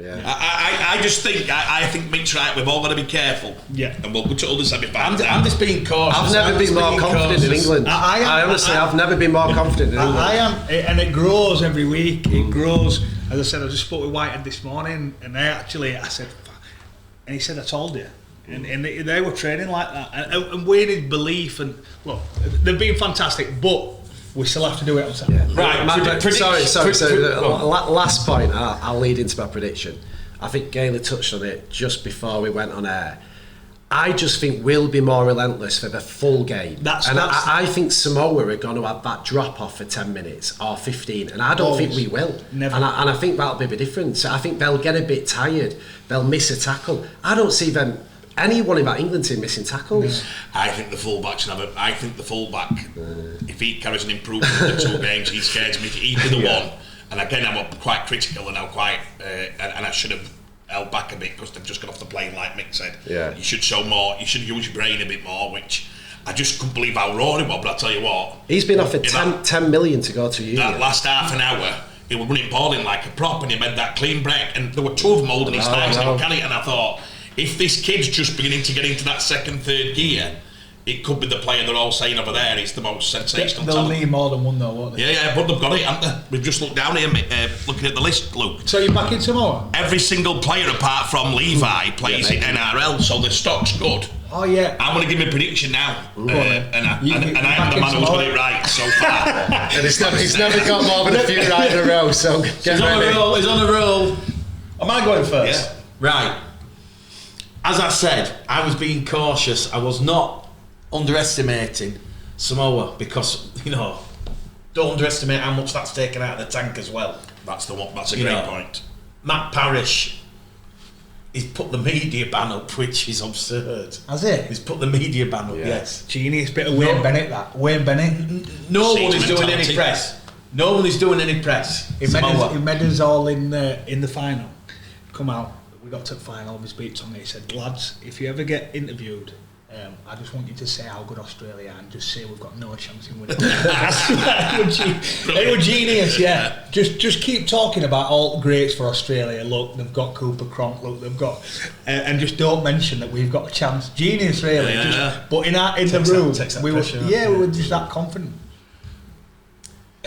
Yeah. I just think I think Mick's right. We've all got to be careful. Yeah. And we'll go to other semi-finals. I'm just being cautious. I've never been more confident in England. I've never been more confident in England. I am, and it grows every week. It grows. As I said, I just spoke with Whitehead this morning, and I said, and he said, I told you. And they were training like that. And Wane's belief, and look, they've been fantastic, but we still have to do it on Saturday. Yeah. Right. Last point, I'll lead into my prediction. I think Gailey touched on it just before we went on air. I just think we'll be more relentless for the full game. I think Samoa are going to have that drop off for 10 minutes or 15, and I don't think we will. Never. And I think that'll be the difference. I think they'll get a bit tired. They'll miss a tackle. I don't see anyone in that England team missing tackles. I think the fullback's if he carries an improvement in the 2 games, he scares me. He'd be the one. And again, I'm quite critical, and I'm quite, and I should have held back a bit because they've just got off the plane, like Mick said. Yeah. You should show more. You should use your brain a bit more, which I just couldn't believe how raw he was. But I tell you what, he's been offered 10 million to go to Union. That last half an hour, he was running balling like a prop, and he made that clean break, and there were 2 of them holding his thighs and carrying it, and I thought, if this kid's just beginning to get into that second, third gear, it could be the player they're all saying over there. It's the most sensational They'll talent. need more than one though, won't they? Yeah, but they've got it, haven't they? We've just looked down here, looking at the list, Luke. So you're back in Samoa? Every single player apart from Levi plays in NRL, so the stock's good. Oh yeah. I'm going to give me a prediction now, and I am the man who's got it right so far. And he's never got more than a few right in a row, so He's on a roll. Am I going first? Yeah. Right. As I said, I was being cautious. I was not underestimating Samoa because, don't underestimate how much that's taken out of the tank as well. That's a great point. Matt Parrish, he's put the media ban up, which is absurd. Has he? He's put the media ban up, yes. Genius bit of Wayne Bennett, that. Wayne Bennett. No one is doing any press. No one is doing any press. He made us all in the final. Come out. We got to the final, we beat Tonga. He said, lads, if you ever get interviewed I just want you to say how good Australia are and just say we've got no chance in winning. It was genius, yeah. Just keep talking about all the greats for Australia. Look, they've got Cooper Cronk. Look, they've got, and just don't mention that we've got a chance. Genius, really. But in the room, we were just that confident.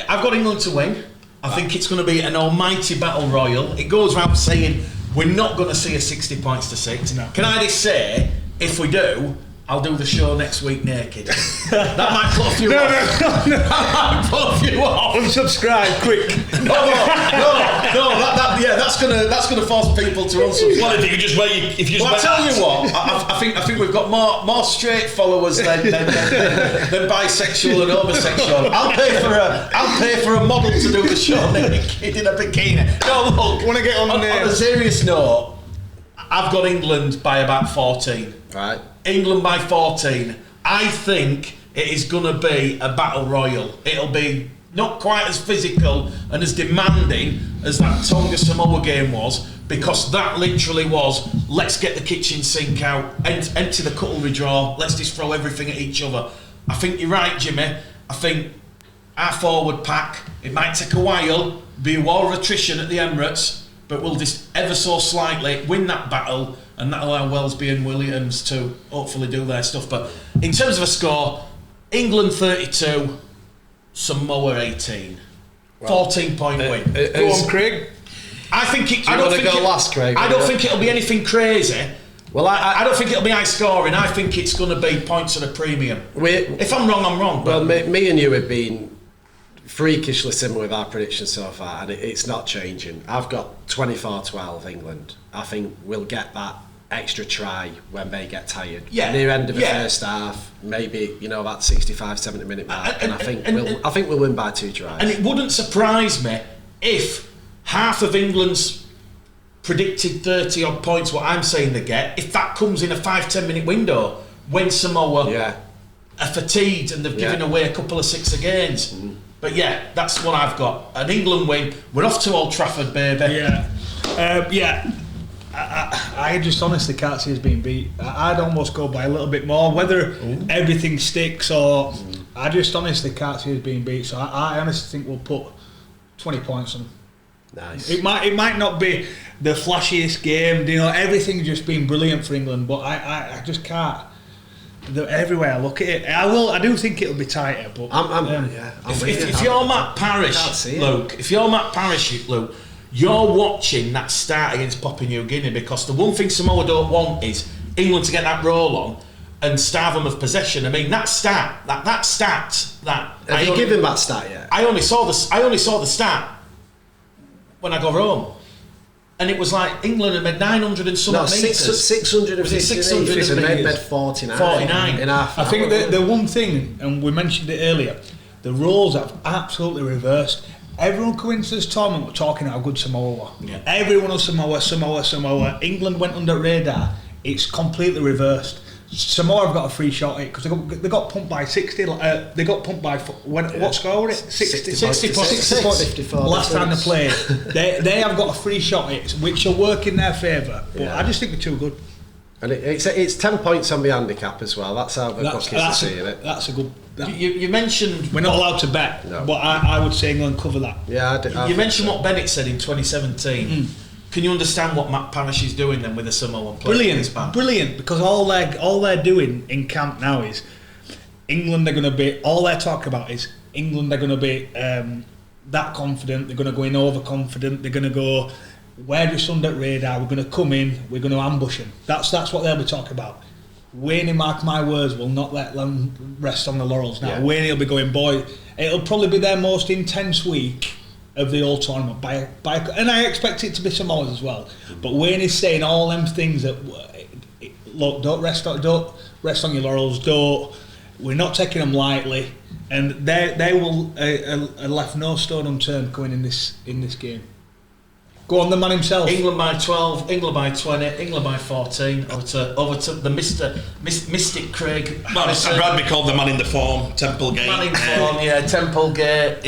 I've got England to win. I think it's going to be an almighty battle royal. It goes without saying we're not going to see a 60 points to 6. No. Can I just say, if we do, I'll do the show next week naked. That might put a few off. No. That might put a few off. Unsubscribe, quick. No. That's gonna force people to unsubscribe. Well, if you just wait, I tell you what, I think we've got more straight followers than bisexual and homosexual. I'll pay for a model to do the show naked in a bikini. No, look. Want to get on a serious note, I've got England by about 14. Right. England by 14. I think it is going to be a battle royal. It'll be not quite as physical and as demanding as that Tonga Samoa game was, because that literally was, let's get the kitchen sink out, empty the cutlery drawer, let's just throw everything at each other. I think you're right, Jimmy. I think our forward pack, it might take a while, be a war of attrition at the Emirates, but we'll just ever so slightly win that battle, and that'll allow Wellesby and Williams to hopefully do their stuff. But in terms of a score, England 32, Samoa 18. 14-point win. Go on, Craig. I think it. I don't think go last, Craig. I don't think it'll be anything crazy. Well, I don't think it'll be high scoring. I think it's going to be points at a premium. If I'm wrong, I'm wrong. Well, me and you have been freakishly similar with our predictions so far, and it's not changing. I've got 24-12 England. I think we'll get that extra try when they get tired. Near end of the first half, maybe that 65-70 minute mark, and I think we'll win by 2 tries. And it wouldn't surprise me if half of England's predicted 30 odd points, what I'm saying they get, if that comes in a 5-10 minute window when Samoa are fatigued and they've given away a couple of 6 games. But that's what I've got. An England win. We're off to Old Trafford, baby. I just honestly can't see us being beat. I'd almost go by a little bit more, whether everything sticks or I just honestly can't see us being beat. So I honestly think we'll put 20 points on them. Nice. It might not be the flashiest game, everything's just been brilliant for England, but I just can't. Everywhere I look at it, I do think it'll be tighter. But if you're Matt Parrish, Luke, you're watching that start against Papua New Guinea, because the one thing Samoa don't want is England to get that roll on and starve them of possession. I mean, that stat. Have you given that stat yet? I only saw the stat when I got home. And it was like England had made 900 and some metres. 650 and they made 49 in half. I think the one thing, and we mentioned it earlier, the roles have absolutely reversed. Everyone coming into this tournament were talking how good Samoa were. Yeah. Everyone was Samoa. England went under radar. It's completely reversed. Samoa have got a free shot at it because they got pumped by 60. They got pumped by what score was it? 60.54. Last time they played, they have got a free shot at it, which will work in their favour. But I just think they're too good. And it's 10 points on the handicap as well. That's how the bookies are seeing it. That's a good. You mentioned we're not allowed to bet, but I would say England cover that. Yeah, you mentioned what Bennett said in 2017. Can you understand what Matt Parrish is doing then with the Samoan players? Brilliant, because all they're doing in camp now is England are going to be, all they're talking about is England are going to be that confident, they're going to go in overconfident, they're going to go, we're just under radar, we're going to come in, we're going to ambush them. That's what they'll be talking about. Wane, mark my words, will not let them rest on the laurels now. Yeah. Wane will be going, boy, it'll probably be their most intense week of the whole tournament, and I expect it to be Samoa's as well. But Wane is saying all them things that, look, don't rest on your laurels. We're not taking them lightly, and they will left no stone unturned going in this game. Go on, the man himself. England by 12, England by 20, England by 14. Over to the Mystic Craig. Well, I'd rather be called the man in the form, Templegate. Man in form, Templegate.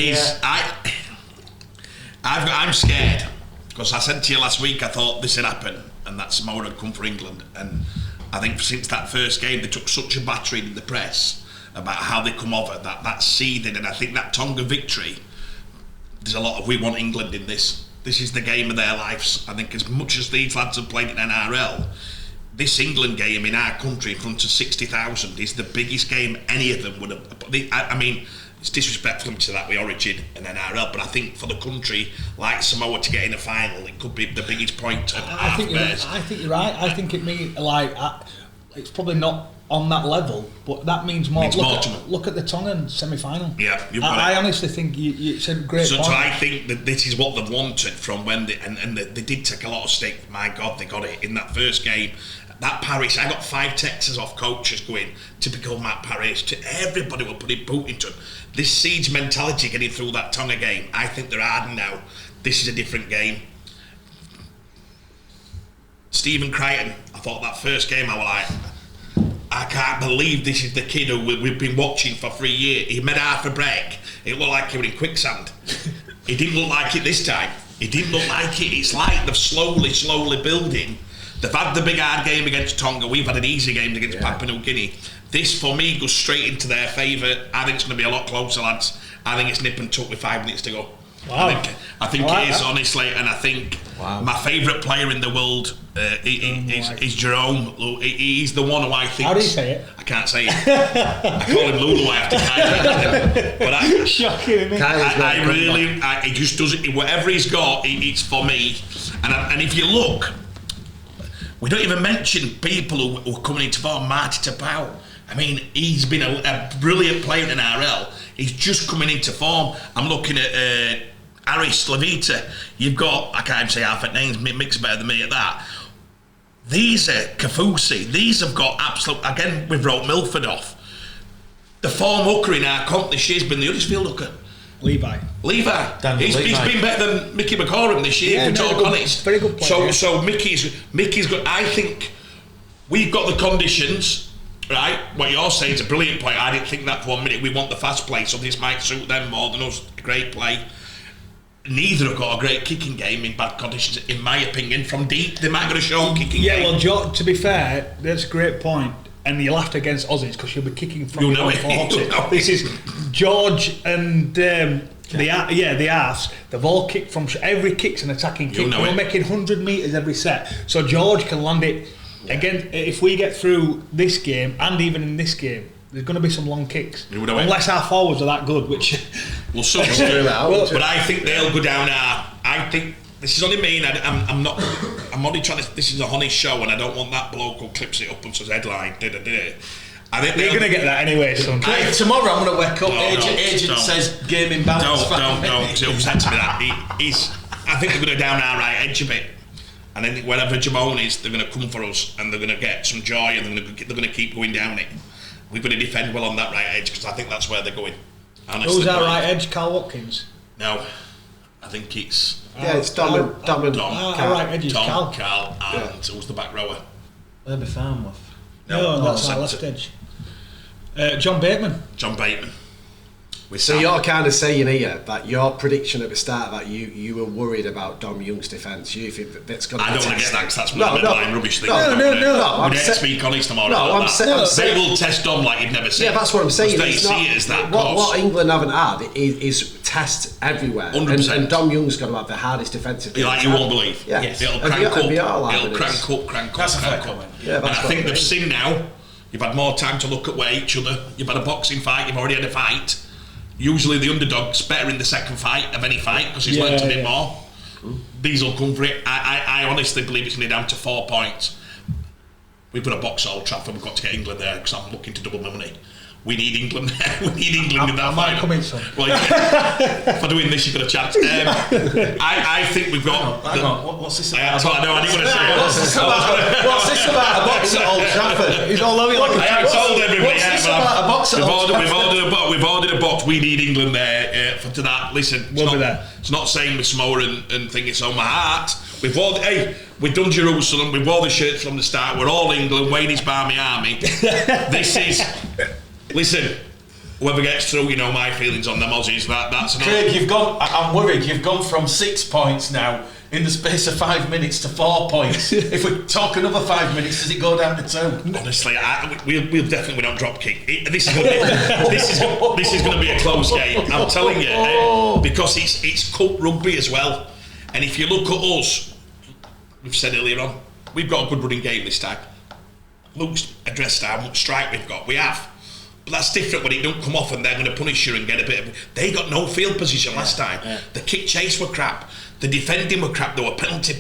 I'm scared, because I said to you last week I thought this would happen and that Samoa had come for England, and I think since that first game, they took such a battering in the press about how they come over, that seeding, and I think that Tonga victory, there's a lot of we want England in this. This is the game of their lives. I think as much as these lads have played in NRL, this England game in our country in front of 60,000 is the biggest game any of them would have. I mean, it's disrespectful to that with Origin and NRL, but I think for the country like Samoa to get in a final, it could be the biggest point. I think you're right. I think it means it's probably not on that level, but that means more. Look at the Tongan semi-final. Yeah, I honestly think you said a great point. So I think that this is what they wanted from when they did take a lot of stake. My God, they got it in that first game. That Paris, I got 5 texts off coaches going, typical Matt Paris, to everybody will put it boot into him. This siege mentality getting through that Tonga game, I think they're hardened now. This is a different game. Stephen Crichton, I thought that first game, I was like, I can't believe this is the kid who we've been watching for 3 years. He made half a break. It looked like he was in quicksand. It didn't look like it this time. It didn't look like it. It's like they're slowly building. They've had the big hard game against Tonga. We've had an easy game against Papua New Guinea. This, for me, goes straight into their favour. I think it's going to be a lot closer, lads. I think it's nip and tuck with 5 minutes to go. Wow. I think it is, honestly, and I think my favourite player in the world is Jerome. He's the one who I think... How do you say it? I can't say it. I call him Lulu, I have to Kylie. But shocking, isn't it? he just does it. Whatever he's got, it's for me. And if you look... We don't even mention people who are coming into form. Marty Tapau. I mean, he's been a brilliant player in RL. He's just coming into form. I'm looking at Aris Levita. You've got, I can't even say half at names, Mick's better than me at that. These are Kafusi. These have got absolute, again, we've wrote Milford off. The form hooker in our comp this year has been the Huddersfield hooker. Levi. He's been better than Mickey McCorum this year, to talk honest. Very good player. So Mickey's good. I think we've got the conditions, right? What you're saying is a brilliant point. I didn't think that for 1 minute. We want the fast play, so this might suit them more than us. Great play. Neither have got a great kicking game in bad conditions, in my opinion. From deep, they might get a show kicking game. Yeah, well, Joe, to be fair, that's a great point. And you laughed against Aussies because you'll be kicking from your own 40. This is George and the halves. They've all kicked from every kick's an attacking kick. We're making 100 metres every set, so George can land it. Again, if we get through this game and even in this game, there's going to be some long kicks. Unless our forwards are that good, which we'll sort of do that. But I think they'll go down. I think. This is only me, and I'm only trying to... This is a honest show, and I don't want that bloke who clips it up and says headline, I think you're going to get that anyway, son. Tomorrow I'm going to wake up, agent says game in balance. Don't, because it upsets me that. I think they're going to down our right edge a bit. And then wherever Jamone is, they're going to come for us, and they're going to get some joy, and they're going to keep going down it. We've got to defend well on that right edge, because I think that's where they're going. Honestly, who's our right edge? Carl Watkins? No, I think it's... it's Dom and Carl. Right edge is Carl. And who's the back rower? Herbie Farnworth. No, that's our left edge. John Bateman. So you're kind of saying here that your prediction at the start that you were worried about Dom Young's defence. You think that's going to... I don't want to get that because that's one of the blind rubbish things. No. We don't speak honest tomorrow. They will test Dom like you've never seen. Yeah, that's what I'm saying. What England haven't had is tests everywhere. 100%. And Dom Young's going to have the hardest defensive... Like you won't believe. Yeah. Yes. It'll crank up. That's a fair comment. And I think they've seen now, you've had more time to look at each other. You've had a boxing fight, you've already had a fight. Usually the underdog's better in the second fight of any fight because he's learnt a bit more. These will come for it. I honestly believe it's going to be down to 4 points. We've got a box at Old Trafford. We've got to get England there because I'm looking to double my money. We need England there. We need England in that final. Come in, son. Well, if I doing this, you've got a chance. I think we've got... Hang on. What's this about? I didn't want to say it. What's this about a box at Old Trafford? He's all over you like a... I haven't told everybody yet. What's this about a box at Old Trafford? We've ordered a box. We need England there for that. Listen, it's not saying with Samoa and thing. It's on my heart. We've done Jerusalem. We've worn the shirts from the start. We're all England. Wayne's Barmy Army. This is... Listen, whoever gets through, you know my feelings on them Aussies. That's enough. Craig, you've gone. I'm worried. You've gone from 6 points now in the space of 5 minutes to 4 points. If we talk another 5 minutes, does it go down to 2? Honestly, we'll definitely not drop kick. This is going to be a close game. I'm telling you, because it's cult rugby as well. And if you look at us, we've said earlier on, we've got a good running game this time. Luke's addressed how much strike we've got. We have. But that's different when it don't come off and they're going to punish you and get a bit of... They got no field position last time. Yeah. The kick chase were crap. The defending were crap. They were penalty.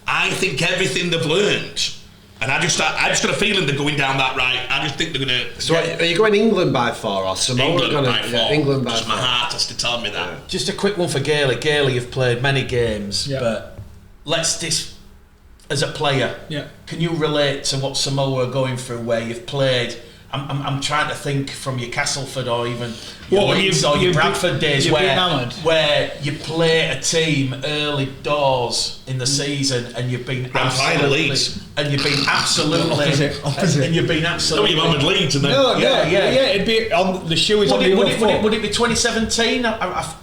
I think everything they've learned, and I just got a feeling they're going down that right. I just think they're going to... So are you going England by 4 or Samoa? England by 4. England by 4. Just my heart has to tell me that. Yeah. Just a quick one for Gale. Gale, you've played many games, but as a player, can you relate to what Samoa are going through where you've played? I'm trying to think from your Castleford or even your Bradford days where you play a team early doors in the season and you've been absolutely and you've been absolutely and you've been absolutely. No, you hammered Leeds and then it'd be on the shoe is on the other foot. Would it be 2017?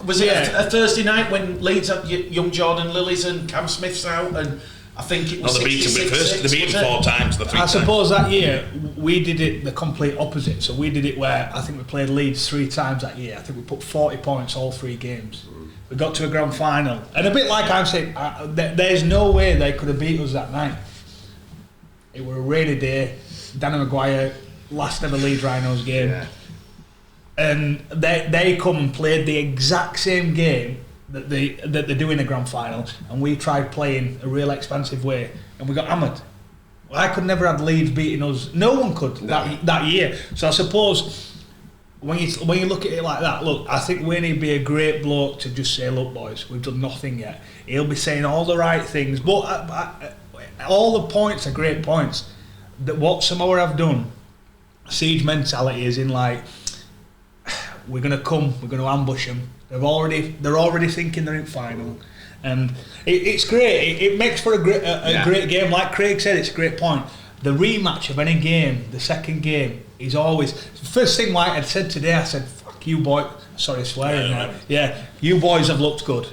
Was it a Thursday night when Leeds had young Jordan Lillies and Cam Smiths out and? I think it was. They beat him 4 times. I suppose that year we did it the complete opposite. So we did it where I think we played Leeds 3 times that year. I think we put 40 points all 3 games. We got to a grand final, and a bit like I'm saying, there's no way they could have beat us that night. It were a rainy day. Danny Maguire, last ever Leeds Rhinos game, and they come and played the exact same game that they're doing a grand final, and we tried playing a real expansive way and we got hammered. I could never have Leeds beating us. No one could that year. So I suppose when you look at it like that, look, I think Wane would be a great bloke to just say, look boys, we've done nothing yet. He'll be saying all the right things, but all the points are great points. That what Samoa have done, siege mentality is in like, we're going to ambush them. They're already thinking they're in final, and it's great. It makes for a great game. Like Craig said, it's a great point. The rematch of any game, the second game, is always first thing. Like I said today, I said, "Fuck you, boy." Sorry, swearing. You boys have looked good.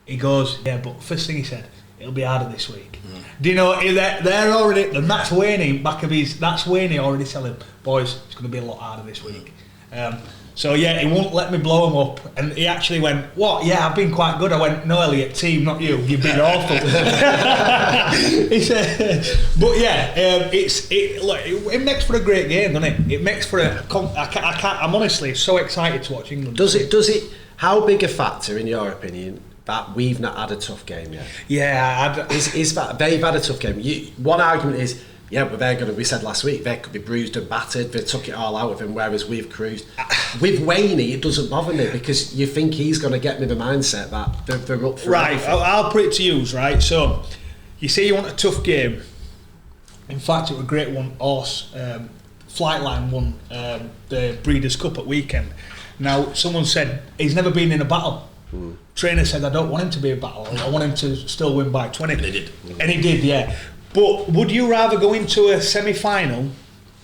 He goes, yeah, but first thing he said, it'll be harder this week. Do you know they're already? And that's Wane back of his. That's Wane already telling boys it's going to be a lot harder this week. So he won't let me blow him up, and he actually went, "What? Yeah, I've been quite good." I went, "No, Elliot, team, not you. You've been awful." He said, "But it makes for a great game, doesn't it? It makes for a. I'm honestly so excited to watch England. Does it? How big a factor, in your opinion, that we've not had a tough game yet? Yeah, is that they've had a tough game? One argument is. Yeah, but they're going to, we said last week, they could be bruised and battered, they took it all out of him, whereas we've cruised. With Wane, it doesn't bother me, because you think he's going to get me the mindset that they're up for right, everything. I'll put it to you, right? So, you say you want a tough game. In fact, it was a great one. Flightline won the Breeders' Cup at weekend. Now, someone said, he's never been in a battle. Trainer said, I don't want him to be a battle, I want him to still win by 20. And he did. And he did, yeah. But would you rather go into a semi-final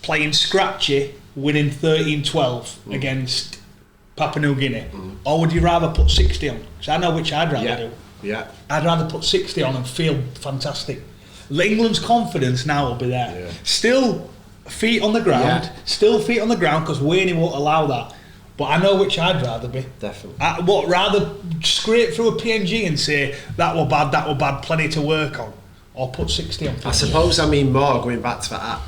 playing scratchy, winning 13-12 against Papua New Guinea, or would you rather put 60 on? Because I know which I'd rather do. Yeah. I'd rather put 60 on and feel fantastic. England's confidence now will be there. Yeah. Still feet on the ground, because Wane won't allow that. But I know which I'd rather be. Definitely. Rather scrape through a PNG and say, that were bad, plenty to work on. Or put 60 on. I suppose I mean more going back to that.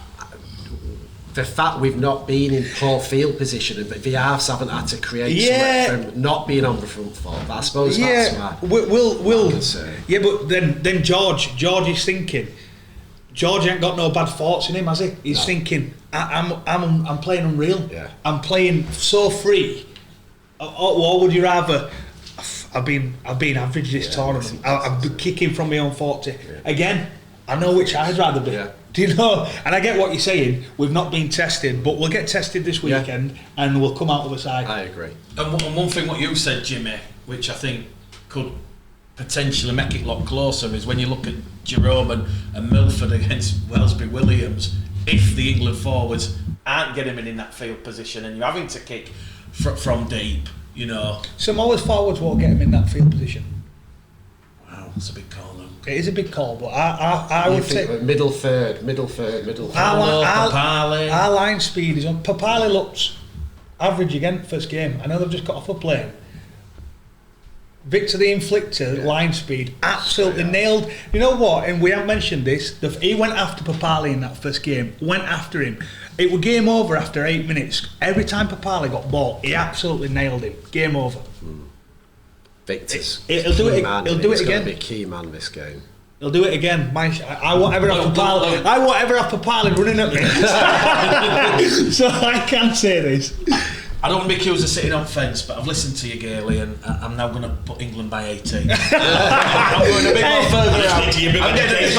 The fact we've not been in poor field position and the halves haven't had to create something from not being on the front foot. I suppose that's why. We'll yeah, but then George is thinking. George ain't got no bad thoughts in him, has he? He's thinking, I'm playing unreal. Yeah. I'm playing so free. Or would you rather? I've been average this tournament. I've been kicking from my own 40. Yeah. Again, I know which I'd rather be. Yeah. Do you know? And I get what you're saying. We've not been tested, but we'll get tested this weekend and we'll come out of the side. I agree. And one thing what you said, Jimmy, which I think could potentially make it a lot closer, is when you look at Jerome and Milford against Wellesby Williams, if the England forwards aren't getting in that field position and you're having to kick from deep, you know. Samoa's forwards won't get him in that field position. Wow. That's a big call, Luke. It is a big call, but I would say middle third. Our line speed is on. Papali looks average again first game. I know they've just got off a plane. Victor the Inflictor, line speed, absolutely nailed. You know what? And we haven't mentioned this. He went after Papali in that first game. Went after him. It was game over after 8 minutes. Every time Papali got ball, he absolutely nailed him. Game over. Victor's he'll do it. He'll do it again. He's going to be a key man this game. He'll do it again. I won't ever have Papali running at me. So I can't say this. I don't want to be accused of sitting on fence, but I've listened to you, Gailey, and I'm now going to put England by 18. I'm going a bit more further out. I'm getting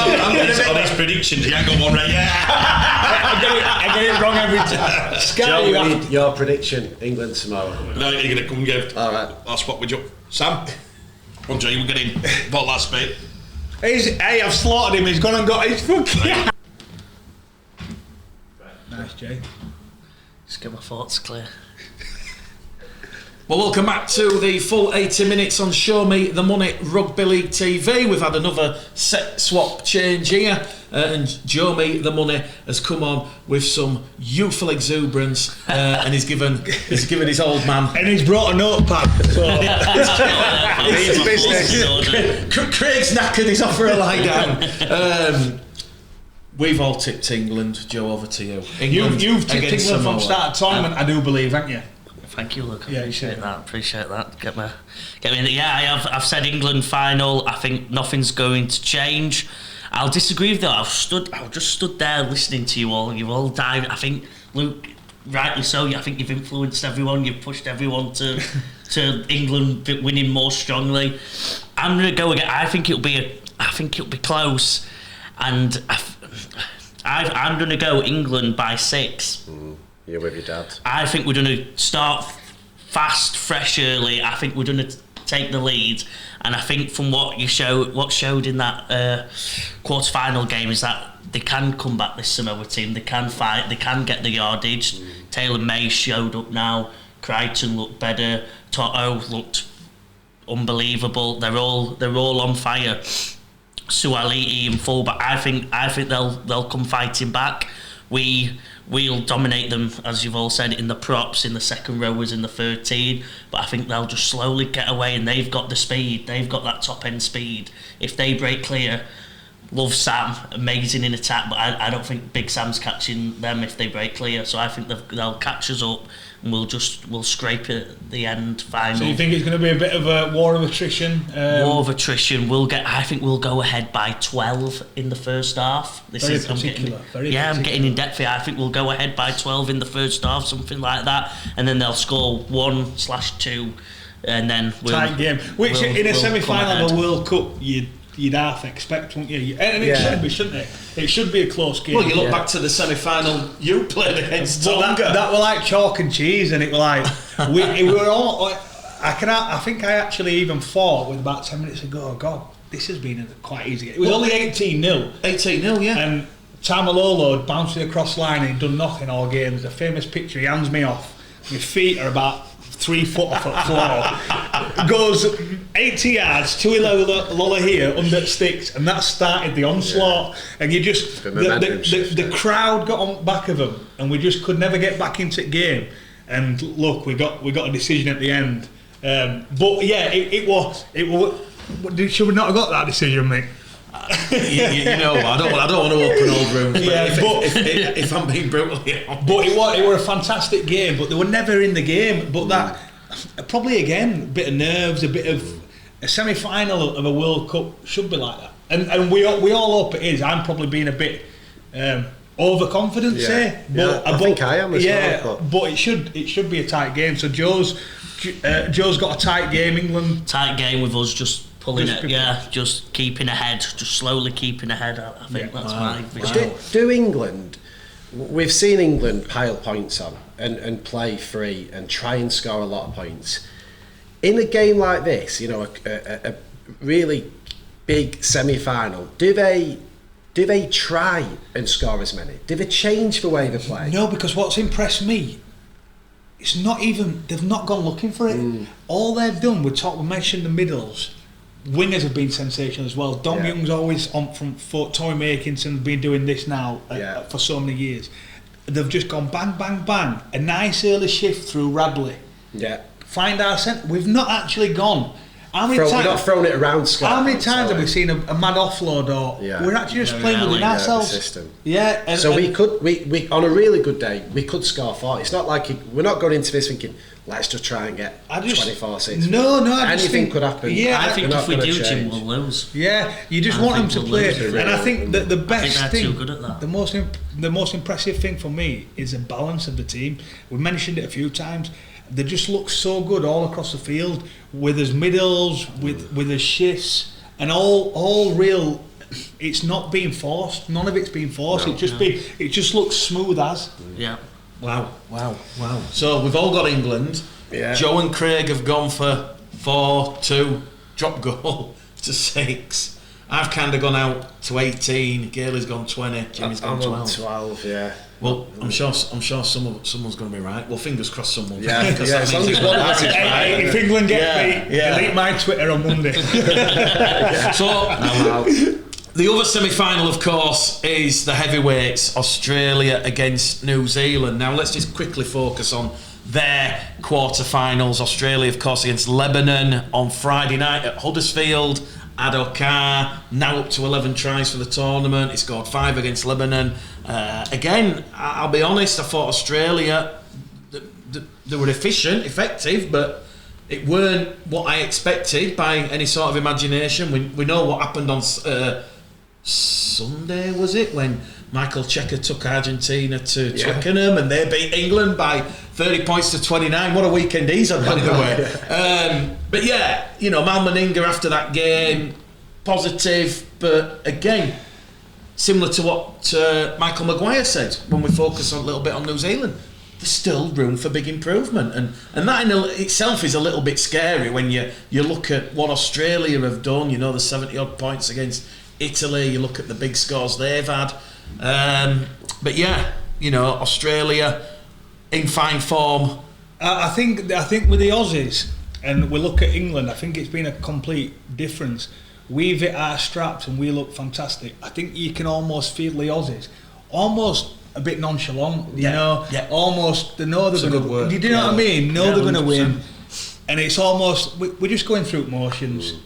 on his predictions. He ain't got one right yet. I get it wrong every time. Joe, we need your prediction. England, Samoa. No, you're going to come and give. All right. I'll swap with you. Sam? One, Joe, you were getting ball last bit. Hey, I've slaughtered him. He's gone and got his fucking... Nice, Jay. Just get my thoughts clear. Well, welcome back to the full 80 minutes on Show Me the Money Rugby League TV. We've had another set swap change here, and Show Me the Money has come on with some youthful exuberance, and he's given his old man. And he's brought a notepad. So it's business. Craig's knackered. He's off for a lie down. We've all tipped England. Joe, over to you. You've tipped England from start of tournament, I do believe, haven't you? Thank you, Luke. I appreciate that. Get me. Yeah, I've said England final. I think nothing's going to change. I'll disagree with that. I've just stood there listening to you all, and you've all dived. I think, Luke, rightly so. I think you've influenced everyone. You've pushed everyone to England winning more strongly. I'm going to go again. I think it'll be close, and I'm going to go England by 6. You're with your dad. I think we're going to start fast, fresh, early. I think we're going to take the lead, and I think from what showed in that quarter-final game is that they can come back, this Samoa team. They can fight. They can get the yardage. Taylor May showed up now. Crichton looked better. Toto looked unbelievable. They're all on fire. Suaalii in full, but I think they'll come fighting back. We'll dominate them, as you've all said, in the props, in the second rowers, in the 13. But I think they'll just slowly get away, and they've got the speed. They've got that top end speed. If they break clear, love Sam, amazing in attack, but I don't think Big Sam's catching them if they break clear. So I think they'll catch us up, and we'll scrape at the end final. So you think it's going to be a bit of a war of attrition? War of attrition. I think we'll go ahead by 12 in the first half. I'm getting in depth here. I think we'll go ahead by 12 in the first half, something like that, and then they'll score 1/2, and then tight game. Which in a semi-final of a World Cup, you'd half expect, wouldn't you? And it should be, shouldn't it? It should be a close game. Well, you look back to the semi-final you played against Tonga. That were like chalk and cheese, and it were like we were all. I think I actually even thought with about 10 minutes ago, God, this has been quite easy. It was only 18-0. 18-0, yeah. And Tamalolo bounced it across the line and he'd done nothing all game. There's a famous picture. He hands me off. My feet are about 3 foot off the floor. Goes 80 yards, 2 Lola here under sticks, and that started the onslaught. And you just the crowd got on back of them, and we just could never get back into the game. And look, we got a decision at the end. But yeah, it was. Should we not have got that decision, mate? you know, I don't want to open old rooms. But if I'm being brutally honest. But it was a fantastic game. But they were never in the game. But that probably again a bit of nerves, a bit of a semi-final of a World Cup should be like that. And we all hope it is. I'm probably being a bit overconfident, say. But I think I am as well. But it should be a tight game. So Joe's got a tight game. England tight game with us just pulling it, just keeping ahead, just slowly keeping ahead. I think that's my vision. Do England? We've seen England pile points on and play free and try and score a lot of points. In a game like this, you know, a really big semi-final, do they try and score as many? Do they change the way they play? No, because what's impressed me, it's not even, they've not gone looking for it. All they've done, we mentioned the middles, wingers have been sensational as well. Dom Young's always on front foot. Tommy Makinson's been doing this now for so many years. They've just gone bang, bang, bang. A nice early shift through Radley. Yeah. Find our centre. We've not actually gone. We've not thrown it around, Scott. How many times have we seen a mad offload, or we're actually just playing within ourselves? System. Yeah. And we could, we on a really good day, we could score 40. It's not like we're not going into this thinking, let's just try and get 24-6. No, anything could happen. Yeah, I think if we do, Jim, we'll lose. Yeah, you just want them to play, and I think that the best thing, too good at that. the most impressive thing for me is the balance of the team. We've mentioned it a few times. They just look so good all across the field, with his middles, with his shifts, and all real. It's not being forced. None of it's being forced. It just looks smooth as. Yeah. Wow. So we've all got England. Yeah. Joe and Craig have gone for 4-2, drop goal to 6. I've kind of gone out to 18. Gailey's gone 20. Jimmy's gone 12. 12, yeah. Well, I'm sure someone's going to be right. Well, fingers crossed someone. Yeah, as long as one of us is right. If England get beat, delete my Twitter on Monday. So, the other semi-final, of course, is the heavyweights, Australia against New Zealand. Now, let's just quickly focus on their quarter-finals. Australia, of course, against Lebanon on Friday night at Huddersfield. Ado Carr, now up to 11 tries for the tournament. He scored 5 against Lebanon. Again, I'll be honest, I thought Australia, they were efficient, effective, but it weren't what I expected by any sort of imagination. We know what happened on Sunday, was it, when Michael Cheika took Argentina to Twickenham and they beat England by 30 points to 29. What a weekend he's had, by the way. But yeah, Mal Meninga after that game, positive, but again, similar to what Michael Maguire said when we focus a little bit on New Zealand, there's still room for big improvement, and that in itself is a little bit scary when you look at what Australia have done. The 70 odd points against Italy, you look at the big scores they've had, but yeah, Australia in fine form. I think with the Aussies, and we look at England, I think it's been a complete difference. We've hit our straps and we look fantastic. I think you can almost feel the Aussies almost a bit nonchalant, almost they know they're going to win. Do you know what I mean? They're going to win, and it's almost we're just going through motions.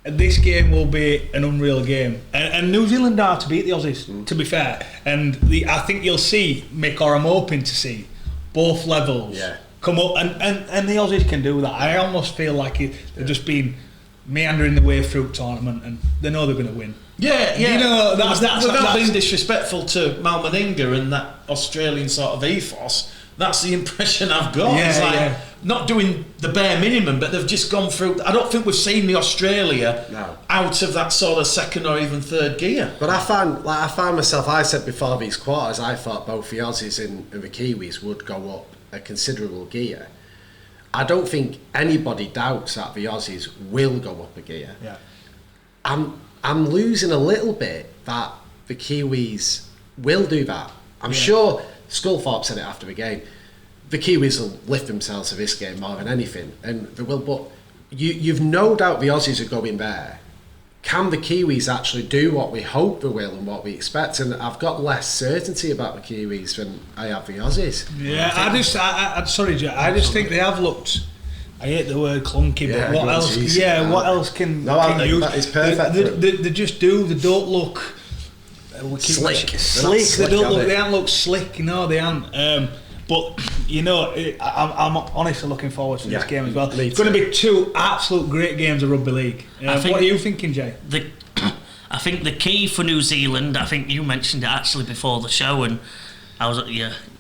And this game will be an unreal game, and New Zealand are to beat the Aussies, to be fair. And I think you'll see, Mick, or I'm hoping to see, both levels come up, and the Aussies can do that. I almost feel like they've just been meandering the way through the tournament, and they know they're going to win. Yeah. That's without being disrespectful to Mal Meninga and that Australian sort of ethos, that's the impression I've got. It's not doing the bare minimum, but they've just gone through. I don't think we've seen the Australia out of that sort of second or even third gear. But I found myself, I said before these quarters, I thought both the Aussies and the Kiwis would go up a considerable gear. I don't think anybody doubts that the Aussies will go up a gear. Yeah. I'm losing a little bit that the Kiwis will do that. I'm sure Sculthorpe said it after the game. The Kiwis will lift themselves to this game more than anything, and they will. But you've no doubt the Aussies are going there. Can the Kiwis actually do what we hope they will and what we expect? And I've got less certainty about the Kiwis than I have the Aussies. Yeah, I'm sorry, Joe. I just think they have looked. I hate the word clunky, but what else? What else can use? That is perfect. They just do. They don't look slick. They don't look. They aren't look slick. They aren't. But I'm honestly looking forward to this game as well. It's going to be 2 absolute great games of rugby league. What are you thinking, Jay? I think the key for New Zealand, I think you mentioned it actually before the show, and I was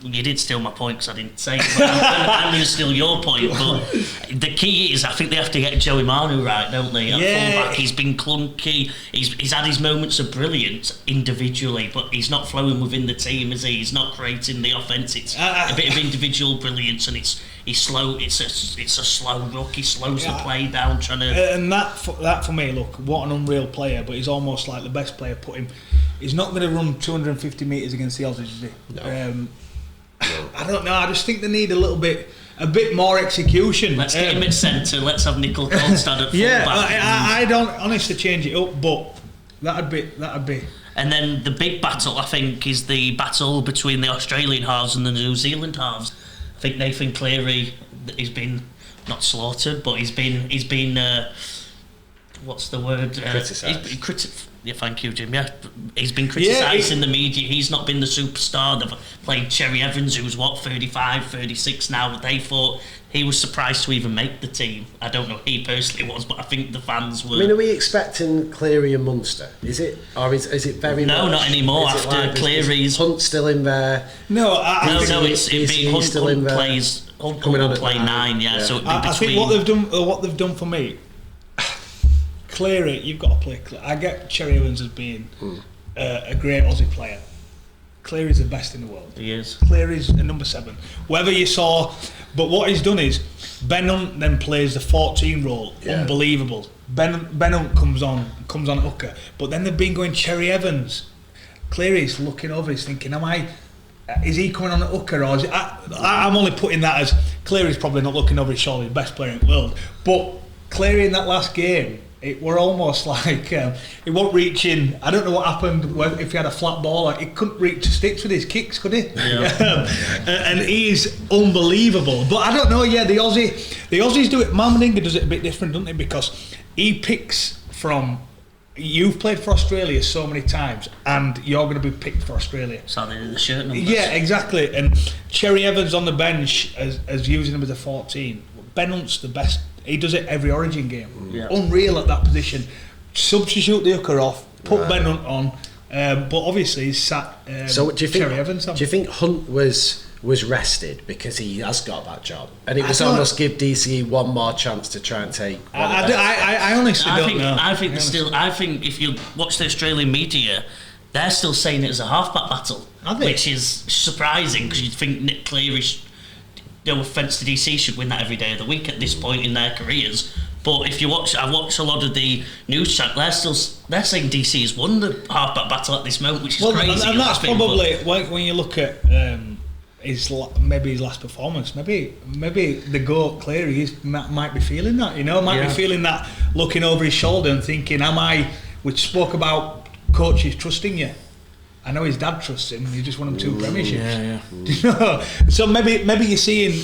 you did steal my point because I didn't say it, but I'm going to steal your point. But the key is, I think they have to get Joey Manu right, don't they? At fullback, he's been clunky. He's had his moments of brilliance individually, but he's not flowing within the team, is he? He's not creating the offence. It's a bit of individual brilliance, and he's slow. It's a slow ruck. He slows the play down, trying to. And that for me, look, what an unreal player. But he's almost like the best player. Put him. He's not going to run 250 metres against the Aussies, is he? No. I don't know. I just think they need a little bit a bit more execution. Let's get him at centre. Let's have Nickel Colstad at full Yeah, back. I don't honestly change it up, but that'd be. And then the big battle, I think, is the battle between the Australian halves and the New Zealand halves. I think Nathan Cleary, he's been not slaughtered, but he's been what's the word? Criticised. Yeah, thank you, Jim. Yeah, he's been criticised in the media. He's not been the superstar. They've played Cherry Evans, who's 35, 36 now. They thought he was surprised to even make the team. I don't know he personally was, but I think the fans were. I mean, are we expecting Cleary and Munster? Is it, or is it very? No, much? not anymore. Is it After Cleary's Hunt still in there? No, it's being Hunt still in there. plays. Hunt Coming on will at play 9. Yeah, so it'd be I think what they've done for me. Cleary, you've got to play. I get Cherry Evans as being a great Aussie player. Cleary's the best in the world. He is. Cleary's a number 7. Whether you saw, but what he's done is Ben Hunt then plays the 14 role. Yeah. Unbelievable. Ben Hunt comes on at hooker, but then they've been going Cherry Evans. Cleary's looking over, he's thinking, is he coming on at hooker, or is it? I'm only putting that as Cleary's probably not looking over his shoulder, the best player in the world. But Cleary in that last game, it were almost like he wasn't reaching. I don't know what happened if he had a flat ball. He couldn't reach sticks with his kicks, could he? Yeah. And he's unbelievable. But I don't know. Yeah, the Aussies do it. Mamdinga does it a bit different, doesn't he? Because he picks from. You've played for Australia so many times, and you're going to be picked for Australia. Something in the shirt numbers. Yeah, exactly. And Cherry Evans on the bench as using him as a 14. Ben Hunt's the best. He does it every Origin game. Yeah. Unreal at that position. Substitute the hooker off, put Ben Hunt on, but obviously he's sat So do you think? Cherry Evans on. Do you think Hunt was rested because he has got that job, and it was I don't- almost give DCE one more chance to try and take? I honestly don't know. I think if you watch the Australian media, they're still saying it as a halfback battle, Are they? which is surprising because you'd think Nick Cleary, no offence to DC, should win that every day of the week at this point in their careers. But if you watch, I watch a lot of the news chat. They're saying DC has won the halfback battle at this moment, which is crazy. And that's probably when you look at his last performance. Maybe the GOAT Cleary might be feeling that. Might be feeling that, looking over his shoulder and thinking, we spoke about coaches trusting you. I know his dad trusts him. He just won him 2 premierships. Yeah. So maybe you're seeing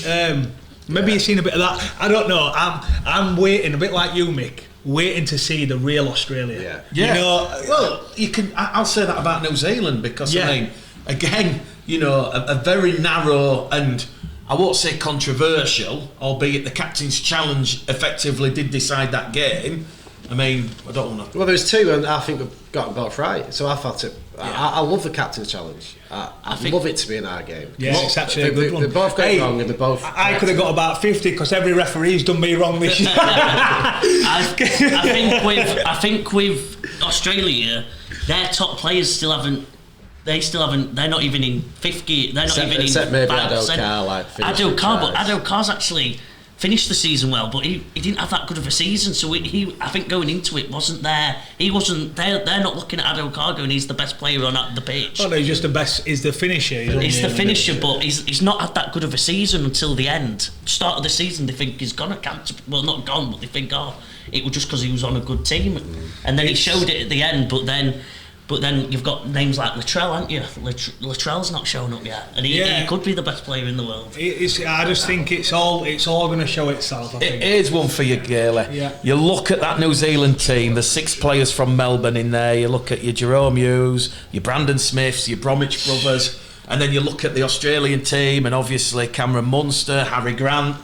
you're seeing a bit of that. I don't know. I'm waiting, a bit like you, Mick, waiting to see the real Australia. Yeah. Well, you can. I'll say that about New Zealand because I mean, again, a very narrow and I won't say controversial, albeit the captain's challenge effectively did decide that game. I mean, I don't want to. Well, there's 2, and I think we've got them both right. So I thought it. I love the captain's challenge. I love it to be in our game. Yeah, it's actually a good one. They both got it wrong, and they both. I could have got about 50 because every referee's done me wrong this year. I think with Australia, their top players still haven't. They're not even in 5th gear. They're not even in. Except maybe 5%. Addo Carr, but Addo Carr's actually finished the season well, but he didn't have that good of a season. So I think going into it wasn't there. He wasn't. They're not looking at Addo Carr going, he's the best player on the pitch. Oh no, he's just the best. He's the finisher. He's the finisher, but he's not had that good of a season until the end. Start of the season, they think he's gone. Well, not gone, but they think it was just because he was on a good team, and then he showed it at the end. But then you've got names like Latrell, haven't you? Latrell's not shown up yet, and he could be the best player in the world. I just think it's all going to show itself. I think. Here's one for you, Gale. Yeah. You look at that New Zealand team. There's 6 players from Melbourne in there. You look at your Jerome Hughes, your Brandon Smiths, your Bromwich brothers, and then you look at the Australian team, and obviously Cameron Munster, Harry Grant.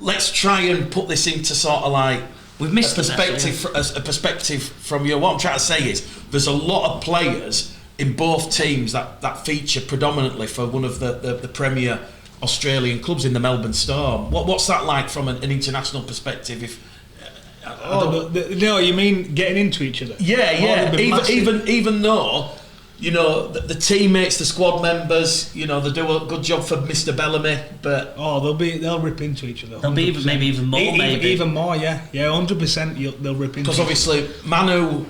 Let's try and put this into sort of like. We've missed a perspective from you. What I'm trying to say is there's a lot of players in both teams that feature predominantly for one of the premier Australian clubs in the Melbourne Storm. What's that like from an international perspective? No, you mean getting into each other? Yeah. Even though the teammates, the squad members, they do a good job for Mr. Bellamy, but they'll rip into each other. They'll be maybe even more. Even more, yeah, 100%. They'll rip into. Because obviously Manu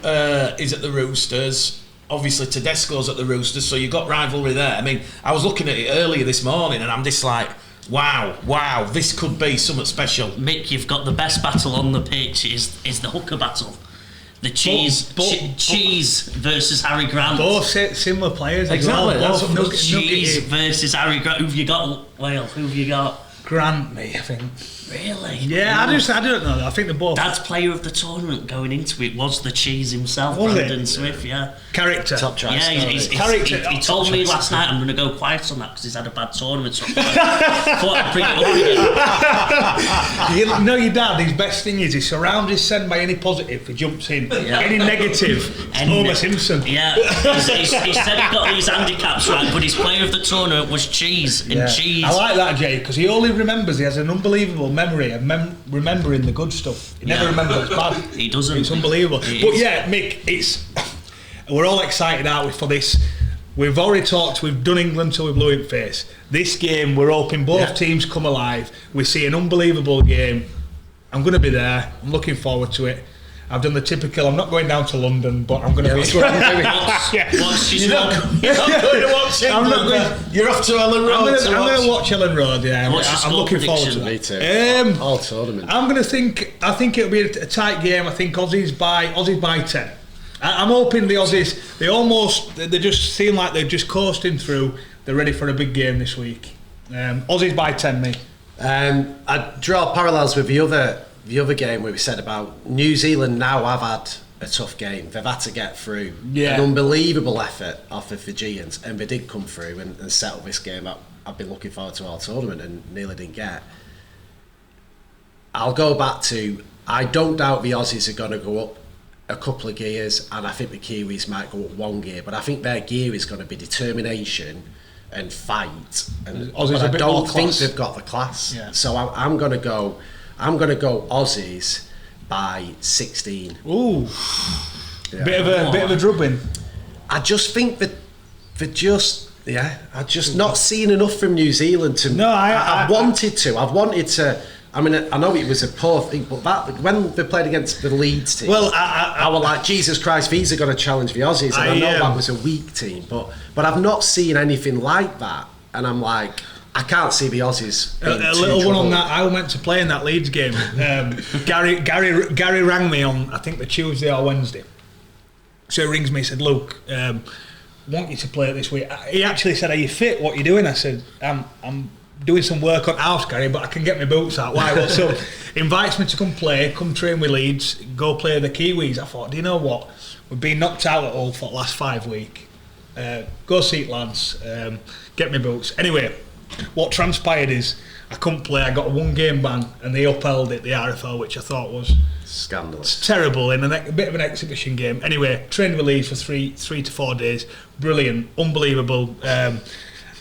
is at the Roosters. Obviously Tedesco's at the Roosters, so you've got rivalry there. I mean, I was looking at it earlier this morning, and I'm just like, Wow, this could be something special. Mick, you've got the best battle on the pitch is the hooker battle. The Cheese versus Harry Grant. Both similar players. Exactly. Both Cheese versus Harry Grant. Who've you got, Wale? Who've you got? Grant, me, I think. Really? Yeah, I don't know. I think they're both. Dad's player of the tournament going into it was the Cheese himself, Was Brandon it? Smith. Yeah. Character. Top try. Yeah, he told me last night I'm going to go quiet on that because he's had a bad tournament. So I thought I'd bring it up again. You know your dad, his best thing is he surrounds his son by any positive, he jumps in. Any negative, Homer Simpson. Yeah, he said he got these handicaps right, but his player of the tournament was Cheese. And Cheese. I like that, Jay, because he only remembers, he has an unbelievable memory of remembering the good stuff. He never remembers bad. He doesn't. It's unbelievable. Yeah, Mick, we're all excited, aren't we, for this? We've already talked, we've done England till we blew in face. This game, we're hoping both teams come alive. We see an unbelievable game. I'm going to be there. I'm looking forward to it. I've done the typical, I'm not going down to London, but I'm going to be... That's what I'm doing. You're not going to watch England. You're off to Elland Road. I'm going to watch Elland Road, yeah. I'm looking forward to prediction? that. Me too. All tournament. I'm going to think, I think it'll be a tight game. I think Aussies by 10. I'm hoping the Aussies, they just seem like they're just coasting through. They're ready for a big game this week. Aussies by 10, me. I draw parallels with the other game where we said about New Zealand now have had a tough game. They've had to get through an unbelievable effort off the Fijians, and they did come through and settle this game that I've been looking forward to all tournament and nearly didn't get. I'll go back to, I don't doubt the Aussies are going to go up a couple of gears, and I think the Kiwis might go up one gear, but I think their gear is going to be determination and fight, and I don't think they've got the class. So I'm going to go Aussies by 16. Ooh, bit of a drubbing. I just think that I've just not seen enough from New Zealand to. No, I've wanted to. I mean, I know it was a poor thing, but when they played against the Leeds team, well, I was like, Jesus Christ, these are going to challenge the Aussies, and I know that was a weak team, but I've not seen anything like that, and I'm like, I can't see the Aussies. A little one on that. I went to play in that Leeds game. Gary rang me on, I think, the Tuesday or Wednesday. So he rings me and said, Luke, want you to play it this week. He actually said, are you fit? What are you doing? I said, I'm doing some work on house, Gary, but I can get my boots out. Why? Well, so invites me to come train with Leeds, go play the Kiwis. I thought, do you know what? We've been knocked out at all for the last 5 weeks. Go see it, lads. Get my boots. Anyway, what transpired is I couldn't play. I got a 1 game ban, and they upheld it, the RFL, which I thought was scandalous. It's terrible in a bit of an exhibition game. Anyway, trained with Leeds for 3 to 4 days. Brilliant, unbelievable.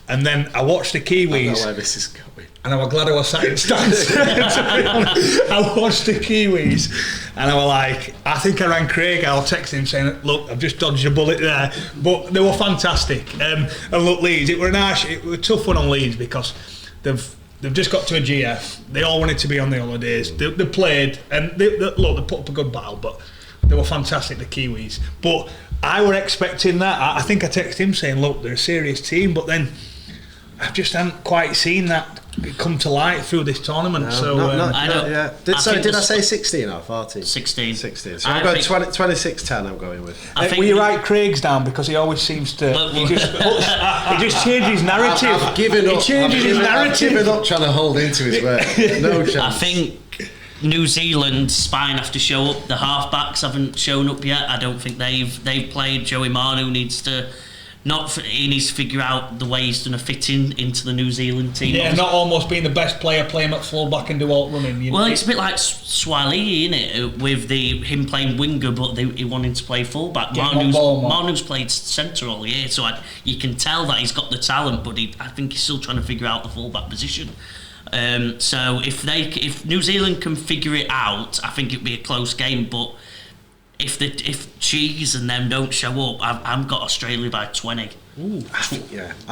And then I watched the Kiwis. I know where this is going. And I was glad I was sat in stands. I watched the Kiwis, and I was like, I think I rang Craig. I'll text him saying, look, I've just dodged a bullet there. But they were fantastic. And look, Leeds, it was a tough one on Leeds because they've just got to a GF. They all wanted to be on the holidays. They played, and they put up a good battle, but they were fantastic, the Kiwis. But I were expecting that. I think I texted him saying, look, they're a serious team, but then I just hadn't quite seen that come to light through this tournament. Did I say 16 or 14? 16. So I'm going 26-10 I'm going with. Will you write Craig's down, because he always seems to he just changes narrative. I've given up. He changes his narrative. I've given up trying to hold into his word. No chance. I think New Zealand's spine have to show up. The halfbacks haven't shown up yet. I don't think they've played. Joey Manu needs to figure out the way he's going to fit into the New Zealand team. Yeah, not almost being the best player, playing at full-back and do alt running. Well, it's a bit like Swiley, isn't it? With him playing winger, but he wanted to play full-back. Manu's played centre all year, so you can tell that he's got the talent, but I think he's still trying to figure out the full-back position. So if New Zealand can figure it out, I think it'd be a close game, but if Cheese and them don't show up, I've got Australia by 20. Ooh, I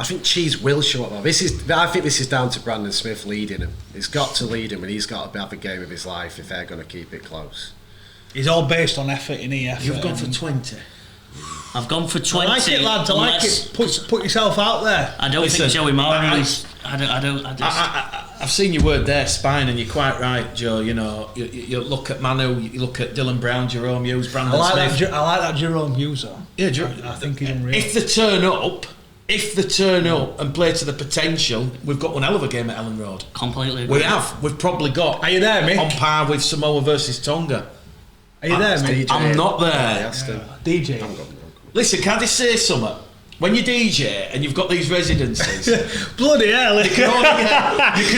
think Cheese will show up. I think this is down to Brandon Smith leading him. He's got to lead him, and he's got to have a game of his life if they're going to keep it close. It's all based on effort, You've gone for 20. I've gone for 20. I like it, lads. I like it. Put yourself out there. I don't think Joey Manu is. I don't. I've seen your word there, spine, and you're quite right, Joe. You know, you look at Manu, you look at Dylan Brown, Jerome Hughes, Brandon Smith. I like that Jerome Hughes though. Yeah, I think he's unreal. If they turn up and play to the potential, we've got one hell of a game at Elland Road. Completely agree. We have. We've probably got. Are you there, Mick? On par with Samoa versus Tonga. Are you there, Mick? I'm not there. DJ. Listen, Listen, can I just say something? When you DJ and you've got these residencies, bloody hell! you can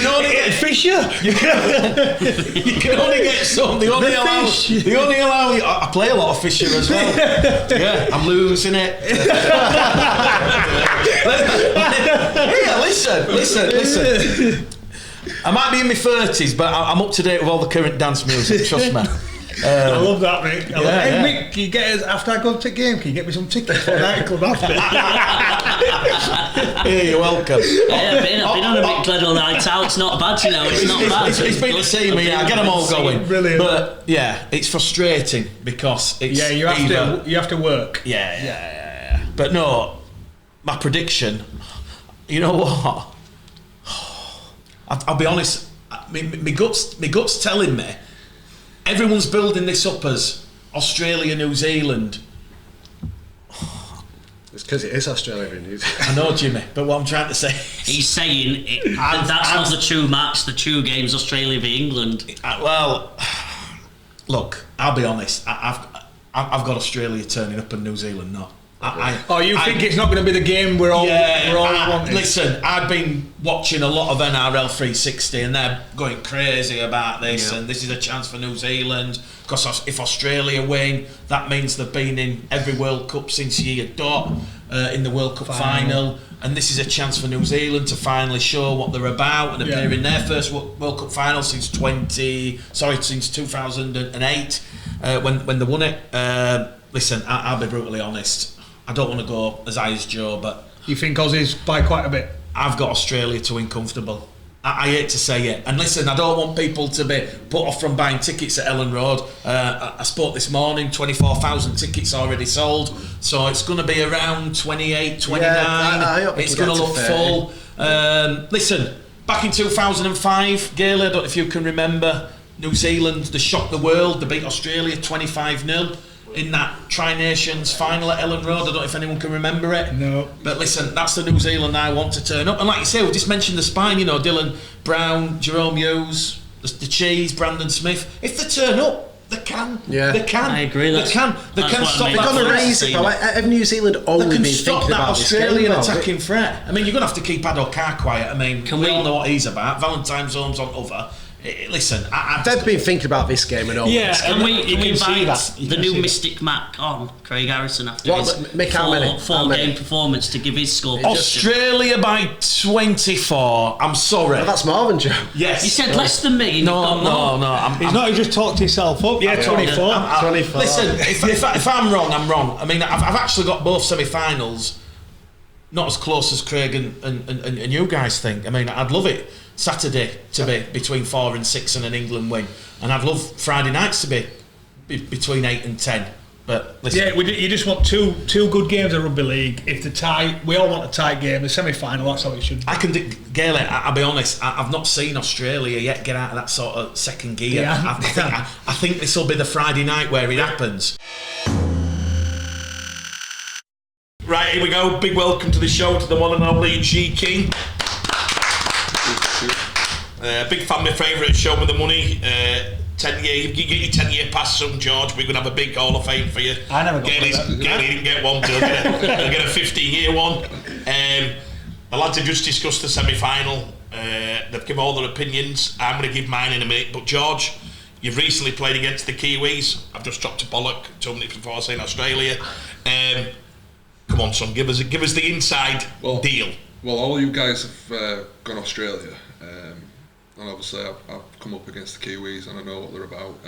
only get Fisher. You can only get some. They only allow. I play a lot of Fisher as well. Yeah, I'm losing it. Yeah, listen. I might be in my 30s, but I'm up to date with all the current dance music. Trust me. I love that, Mick. Hey, yeah. Mick, can you get us after I go to the game? Can you get me some tickets for the nightclub after? Yeah, you're welcome. I've been on a Mick Gledall night out. It's not bad, you know. It's not bad. It's been to see me. I get them all going. Brilliant. But yeah, it's frustrating because it's you have to work. Yeah. But no, my prediction. You know what? I'll be honest. My gut's telling me. Everyone's building this up as Australia, New Zealand. It's because it is Australia and New Zealand. I know, Jimmy, but what I'm trying to say... He's saying that's not the true match, the true game's Australia v England. Well, look, I'll be honest. I've got Australia turning up and New Zealand not. You think it's not going to be the game we're all wanting? Listen, I've been watching a lot of NRL 360 and they're going crazy about this, and this is a chance for New Zealand because if Australia win, that means they've been in every World Cup since year dot, in the World Cup final, and this is a chance for New Zealand to finally show what they're about and appear in their first World Cup final since 2008, when they won it. Listen, I'll be brutally honest. I don't want to go as high as Joe, but... You think Aussies by quite a bit? I've got Australia to win comfortable. I hate to say it. And listen, I don't want people to be put off from buying tickets at Elland Road. I spoke this morning, 24,000 tickets already sold. So it's going to be around 28, 29. Yeah, it's going to look full. Listen, back in 2005, Gale, I don't know if you can remember, New Zealand, they shocked the world. They beat Australia 25-0. In that Tri-Nations final at Elland Road. I don't know if anyone can remember it. No. But listen, that's the New Zealand I want to turn up. And like you say, we just mentioned the spine, you know, Dylan Brown, Jerome Hughes, the Cheese, Brandon Smith. If they turn up, they can. Yeah. They can. I agree. They can stop They're that. going to raise it. Have New Zealand only They can been stop thinking that about Australian this game, attacking threat. I mean, you're going to have to keep Adokar quiet. I mean, we all know what he's about. Valentine's home's on other. Listen, they've been thinking about this game and all. Yeah, Can we invite You the can new see Mystic Mac on, Craig Harrison, after What, his Mick, how many? four-game performance to give his score? Australia by 24. I'm sorry. Well, that's Marvin, Joe. Yes. You said less than me. No. He's not just talked himself up. Yeah, 24. 24. Listen, if I'm wrong, I'm wrong. I mean, I've actually got both semi-finals not as close as Craig and you guys think. I mean, I'd love it Saturday to be between 4 and 6 and an England win, and I'd love Friday nights to be between 8 and 10. But listen, you just want two good games of rugby league. If the tie, we all want a tight game. The semi-final, that's how it should be. I can, Gale, I'll be honest. I've not seen Australia yet get out of that sort of second gear. Yeah. I think this will be the Friday night where it happens. Right, here we go. Big welcome to the show to the one and only G King. Big family favourite, show me the money. 10 year, you get your 10-year pass soon, George. We're going to have a big Hall of Fame for you. I never got He didn't get one, but he'll get a 15-year one. The lads have just discussed the semi-final. They've given all their opinions. I'm going to give mine in a minute. But George, you've recently played against the Kiwis. I've just dropped a bollock 2 minutes before saying Australia. Come on, son, give us the inside deal. Well, all you guys have gone Australia, and obviously I've come up against the Kiwis and I know what they're about.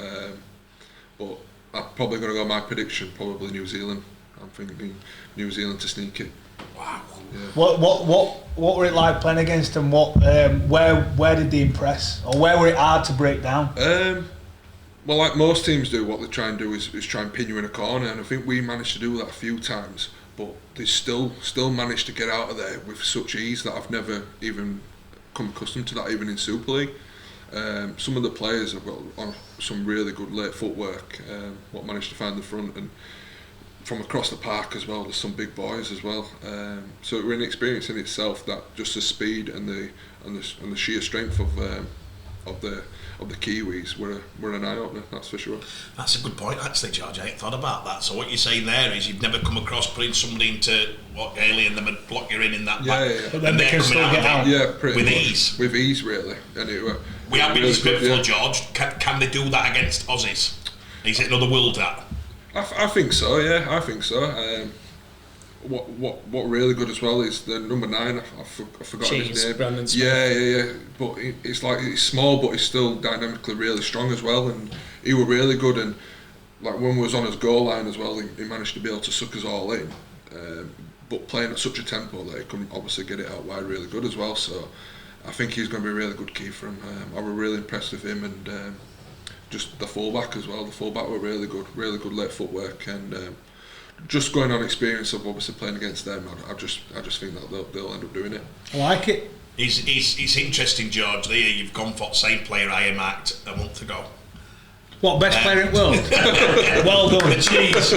But I'm probably going to go my prediction, probably New Zealand. I'm thinking New Zealand to sneak it. Wow. Yeah. What were it like playing against them? Where did they impress, or where were it hard to break down? Well, like most teams do, what they try and do is try and pin you in a corner, and I think we managed to do that a few times. But they still managed to get out of there with such ease that I've never even become accustomed to that even in Super League. Some of the players have got on some really good late footwork, what managed to find the front, and from across the park as well. There's some big boys as well. So it was an experience in itself, that just the speed and the sheer strength of the Kiwis were an eye opener. That's for sure. That's a good point, actually, George. I ain't thought about that. So what you're saying there is you've never come across putting somebody into what alien them and block you in that back. Yeah. But then they can still get out. Yeah, pretty with much. ease. With ease, really. And we have been really respectful, good, George. Can they do that against Aussies? Is it another world that? I think so. Yeah, I think so. What really good as well is the number 9. I forgot his name. Brandon Smith. Yeah. But it's small, but he's still dynamically really strong as well, and he were really good. And like when we was on his goal line as well, he managed to be able to suck us all in. But playing at such a tempo that he couldn't obviously get it out wide really good as well. So I think he's going to be a really good key for him. I was really impressed with him, and just the fullback as well. The fullback were really good late footwork, and just going on experience of obviously playing against them. I just think that they'll end up doing it. I like it. It's interesting, George. There you've gone for the same player I earmarked a month ago. What, best player in the world? Well done. The cheese.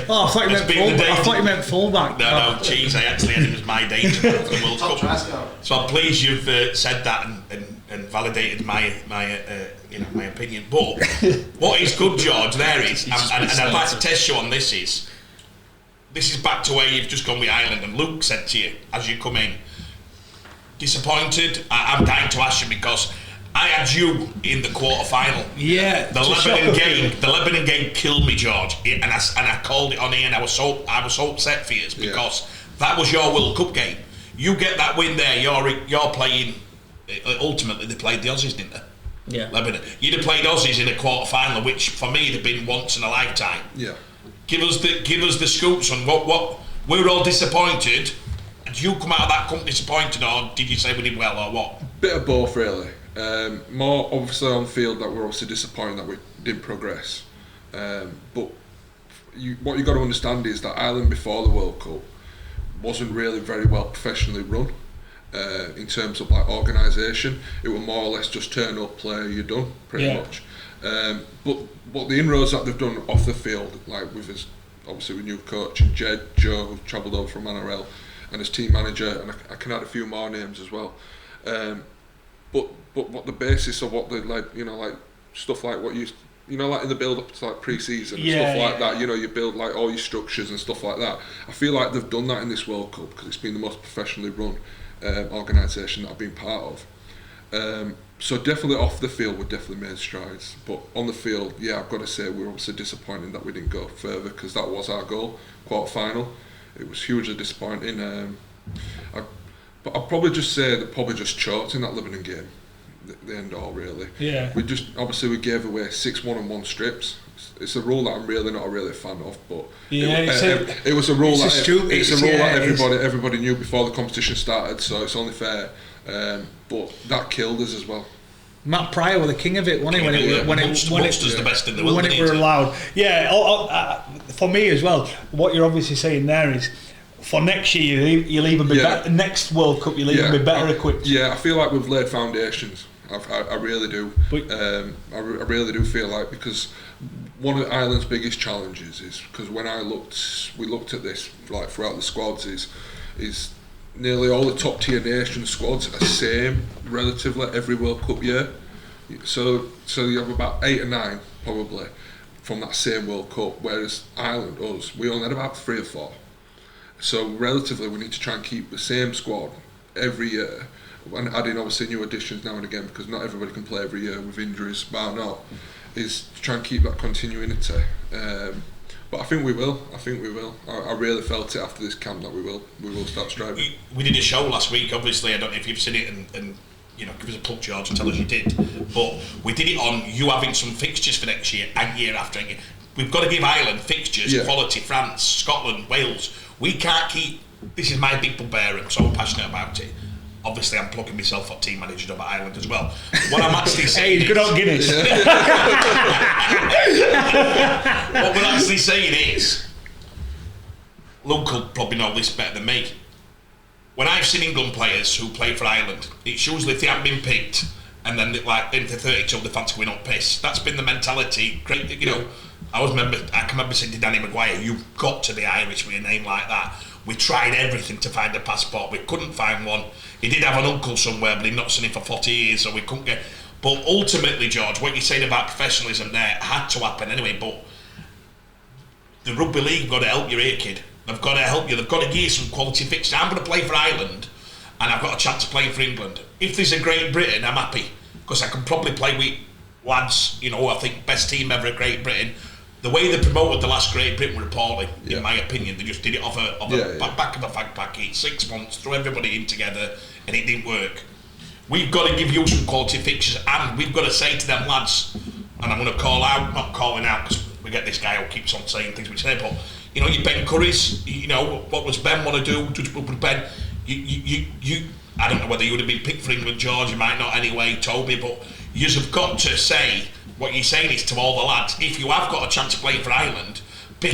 I thought you meant fullback. No, cheese. I actually had him as my danger for the World Cup. So I'm pleased you've said that and validated my opinion. But what is good, George, there is, and I'd like to test you on this is back to where you've just gone with Ireland, and Luke said to you as you come in, disappointed? I'm dying to ask you because I had you in the quarter-final. Yeah. The Lebanon game killed me, George, and I called it on here, and I was so upset for you because that was your World Cup game. You get that win there. You're playing. Ultimately, they played the Aussies, didn't they? Yeah. Lebanon. You'd have played Aussies in a quarter-final, which for me would have been once in a lifetime. Yeah. Give us the scoops on what we were all disappointed. Did you come out of that cup disappointed, or did you say we did well, or what? Bit of both, really. More obviously on field that we're obviously disappointed that we didn't progress. But what you got to understand is that Ireland before the World Cup wasn't really very well professionally run. In terms of like organisation, it was more or less just turn up, play, you're done, pretty much. But the inroads that they've done off the field, like with his obviously with new coach Joe, who travelled over from NRL, and his team manager, and I can add a few more names as well. But what the basis of what they like stuff like what like in the build up to like pre-season and stuff like that, you build like all your structures and stuff like that. I feel like they've done that in this World Cup because it's been the most professionally run organisation that I've been part of. So definitely off the field we definitely made strides, but on the field, I've got to say we're obviously disappointed that we didn't go further because that was our goal, quarter-final. It was hugely disappointing. But I'd probably just say that probably just choked in that Lebanon game, the end all really. Yeah. We gave away 6 1-on-1 strips. It's a rule that I'm really not a fan of, but it was a rule that everybody knew before the competition started, so it's only fair. But that killed us as well. Matt Pryor was the king of it, wasn't he? When it was the best in the world. When it were allowed. Yeah. For me as well, what you're obviously saying there is, for next year you'll even be better. Next World Cup you'll even be better equipped. Yeah, I feel like we've laid foundations. I really do. I really do feel like, because one of Ireland's biggest challenges is because when we looked at this like throughout the squads is nearly all the top tier nation squads are the same relatively every World Cup year. So you have about 8 or 9 probably from that same World Cup, whereas Ireland, we only had about 3 or 4. So relatively we need to try and keep the same squad every year, and adding obviously new additions now and again because not everybody can play every year with injuries, bar not, is to try and keep that continuity. But I think we will. I really felt it after this camp that we will start striving. We did a show last week, obviously. I don't know if you've seen it, and give us a plug, George, and tell us you did. But we did it on you having some fixtures for next year and year after year. We've got to give Ireland fixtures, quality, France, Scotland, Wales. We can't keep... This is my big bugbear, and so I'm passionate about it. Obviously, I'm plugging myself for team manager job at Ireland as well. What I'm actually saying he's good on Guinness. What we're actually saying is, Luke will probably know this better than me. when I've seen England players who play for Ireland, it's usually if they haven't been picked and then like into 32 they fancy going on piss. That's been the mentality. Great, you know. I can remember saying to Danny Maguire, "You've got to be Irish with a name like that." We tried everything to find a passport. We couldn't find one. He did have an uncle somewhere, but he'd not seen him for 40 years, so we couldn't get. But ultimately, George, what you're saying about professionalism there had to happen anyway. But the Rugby League have got to help you here, kid. They've got to help you. They've got to give you some quality fixture. I'm going to play for Ireland, and I've got a chance of playing for England. If there's a Great Britain, I'm happy because I can probably play with lads. You know, I think best team ever at Great Britain. The way they promoted the last Great Britain were appalling, in my opinion. They just did it off a back of a fag packet, 6 months, threw everybody in together, and it didn't work. We've got to give you some quality fixtures, and we've got to say to them lads, and I'm going to call out, not calling out because we get this guy who keeps on saying things we say, but you know, your Ben Currys, you know, what was Ben want to do? With Ben, you I don't know whether you would have been picked for England, George, you might not anyway, Toby, but you have got to say. What you're saying is to all the lads, if you have got a chance of playing for Ireland, but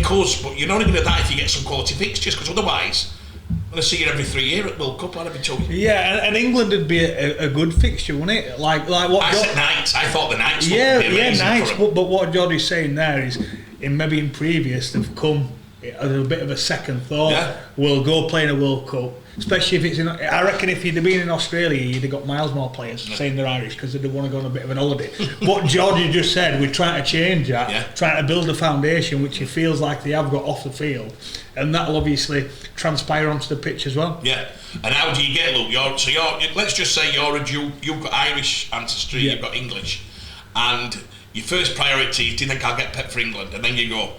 you're not even at that if you get some quality fixtures, because otherwise, I'm going to see you every 3 years at World Cup, I'd be told. Yeah, and England would be a good fixture, wouldn't it? Like what? I said Knights. I thought the Knights would be amazing. Knights. But what George is saying there is, in previous, they've come as a bit of a second thought. Yeah. We'll go play in a World Cup. Especially if it's in, I reckon if you'd have been in Australia, you'd have got miles more players saying they're Irish because they'd want to go on a bit of an holiday. What Georgie just said, we're trying to change that, trying to build a foundation which he feels like they have got off the field, and that'll obviously transpire onto the pitch as well. Yeah, and how do you get, Luke? Let's just say you've got Irish ancestry, you've got English, and your first priority is, do you think I'll get picked for England? And then you go,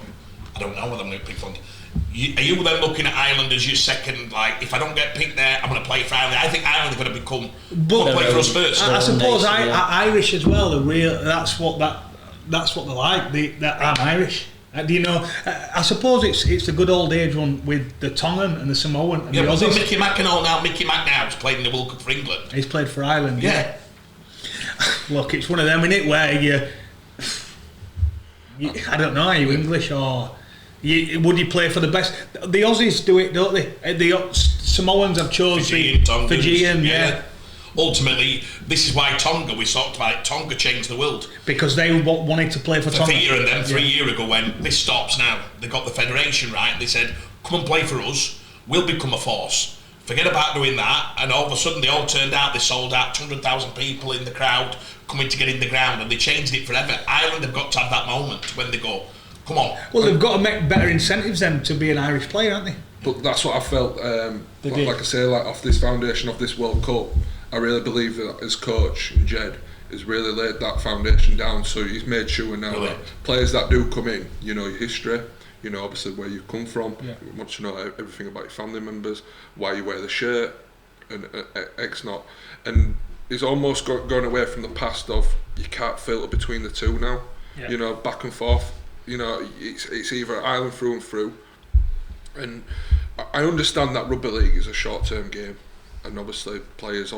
I don't know whether I'm going to pick for England. Are you then looking at Ireland as your second, like, if I don't get picked there, I'm going to play for Ireland? I think Ireland are going to play for us first. I suppose Irish as well, that's what they're like, I'm Irish. Do you know, I suppose it's the good old age one with the Tongan and the Samoan and the Aussies. Mickey Mac now's played in the World Cup for England. He's played for Ireland, yeah. Look, it's one of them, innit, where you I don't know, are you English or... would you play for the best? The Aussies do it, don't they? The Samoans have chosen Fijian, yeah. Ultimately, this is why Tonga, we talked about it, Tonga changed the world. Because they wanted to play for Tonga. And then 3 years ago when this stops now, they got the federation right, they said, come and play for us, we'll become a force. Forget about doing that, and all of a sudden they all turned out, they sold out 200,000 people in the crowd coming to get in the ground, and they changed it forever. Ireland have got to have that moment when they go, come on. Well, they've got to make better incentives then to be an Irish player, haven't they? But that's what I felt, like I say, like off this foundation of this World Cup, I really believe that his coach, Jed, has really laid that foundation down, so he's made sure now that players that do come in, you know, your history, you know, obviously where you come from, you want to know everything about your family members, why you wear the shirt, and X not. And he's almost gone away from the past of, you can't filter between the two now, you know, back and forth. You know, it's either Ireland through and through, and I understand that rugby league is a short-term game, and obviously players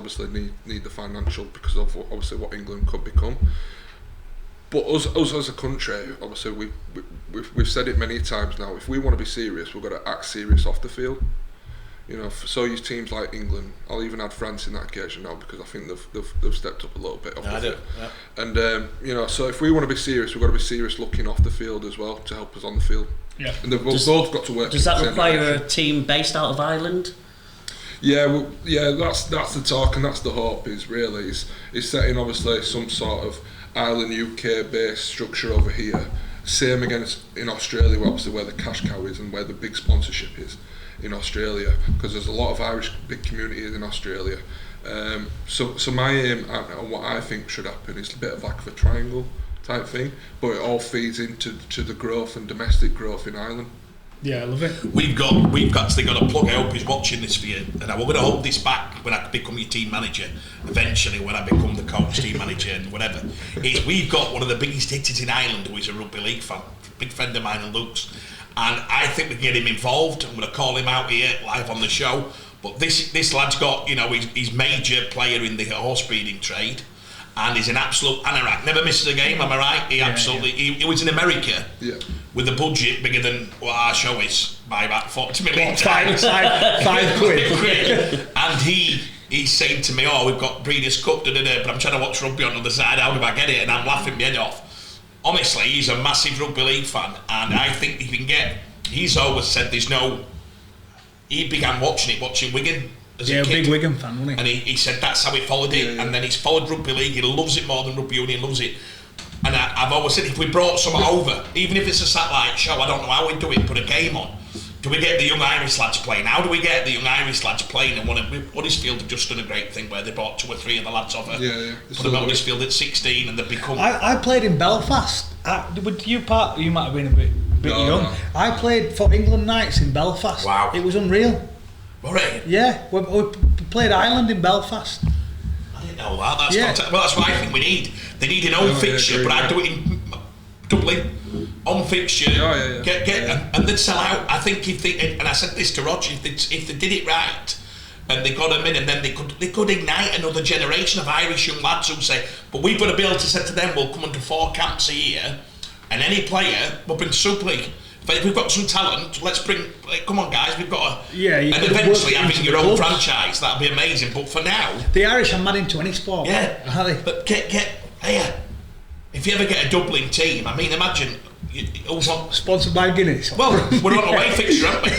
need the financial because of obviously what England could become. But us as a country, obviously we've said it many times now. If we want to be serious, we've got to act serious off the field. You know, so use teams like England. I'll even add France in that occasion now because I think they've stepped up a little bit off the field. And you know, so if we want to be serious, we've got to be serious looking off the field as well to help us on the field. Yeah. And they've both got to work. Does that require a team based out of Ireland? Yeah, well, that's the talk and that's the hope. Is setting obviously some sort of Ireland UK based structure over here. Same against in Australia, obviously where the cash cow is and where the big sponsorship is. In Australia, because there's a lot of Irish big communities in Australia. So my aim and what I think should happen is a bit of like of a triangle type thing, but it all feeds into the growth and domestic growth in Ireland. Yeah, I love it. We've got a plug. I hope he's watching this for you, and we're going to hold this back when I become your team manager. Eventually, when I become the coach, team manager, and whatever, is we've got one of the biggest hitters in Ireland who is a rugby league fan, big friend of mine, and Luke's. And I think we can get him involved. I'm going to call him out here live on the show. But this lad's got, you know, he's major player in the horse breeding trade, and he's an absolute anorak. Never misses a game. Am I right? He absolutely. He was in America with a budget bigger than what our show is. by about 40 million Five times. quid. And he's saying to me, oh, we've got Breeders' Cup, but I'm trying to watch rugby on the other side, how do I get it? And I'm laughing my head off. Honestly, he's a massive rugby league fan, and I think he can get, he's always said he began watching Wigan as a kid. Big Wigan fan, wasn't he? And he said that's how he followed it, and then he's followed rugby league, he loves it more than rugby union, loves it. And I've always said, if we brought someone over, even if it's a satellite show, I don't know how we do it, put a game on. Do we get the young Irish lads playing? How do we get the young Irish lads playing? And Huddersfield have just done a great thing where they brought 2 or 3 of the lads over. Put them at Huddersfield at 16 and they've become... I played in Belfast. You might have been a bit young. No. I played for England Knights in Belfast. Wow. It was unreal. Right. Yeah, we played Ireland in Belfast. I didn't know that. That's fantastic. Well, that's what I think we need. They need an home fixture, but I'd do it in Dublin. On fixture, get and they'd sell out. I think if they, and I said this to Roger, if they did it right, and they got them in, and then they could ignite another generation of Irish young lads who say, but we've got to be able to say to them, we'll come under 4 camps a year, and any player, we'll bring Super League. If we've got some talent, let's bring. Come on, guys, we've got to. And eventually having your own franchise, that'd be amazing. But for now, the Irish are mad into any sport. Yeah, are they? But get if you ever get a Dublin team, I mean, imagine. Sponsored by Guinea. Well, we're on away fixture, aren't we?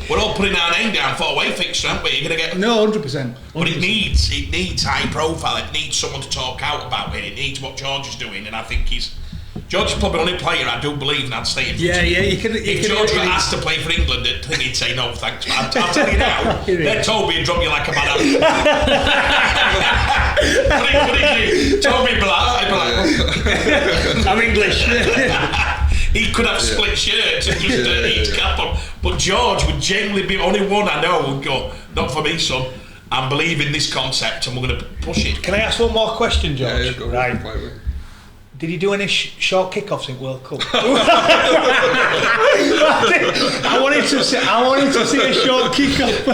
We're all putting our name down for away fixture, aren't we? You're gonna get 100%. But it needs high profile. It needs someone to talk out about it. It needs what George is doing, and I think George is probably the only player I do believe in I'd stay in. If George got asked to play for England, I think he'd say no thanks. I'll tell you now, they'd Toby and drop you like a bad apple. Toby would be like, I'm English. He could have split shirts and just eat cap on. But George would generally be only one I know would go, not for me, son. I believe in this concept and we're going to push it. Can I ask one more question, George? Yeah, go right. Did he do any short kickoffs in World Cup? I wanted to see a short kickoff.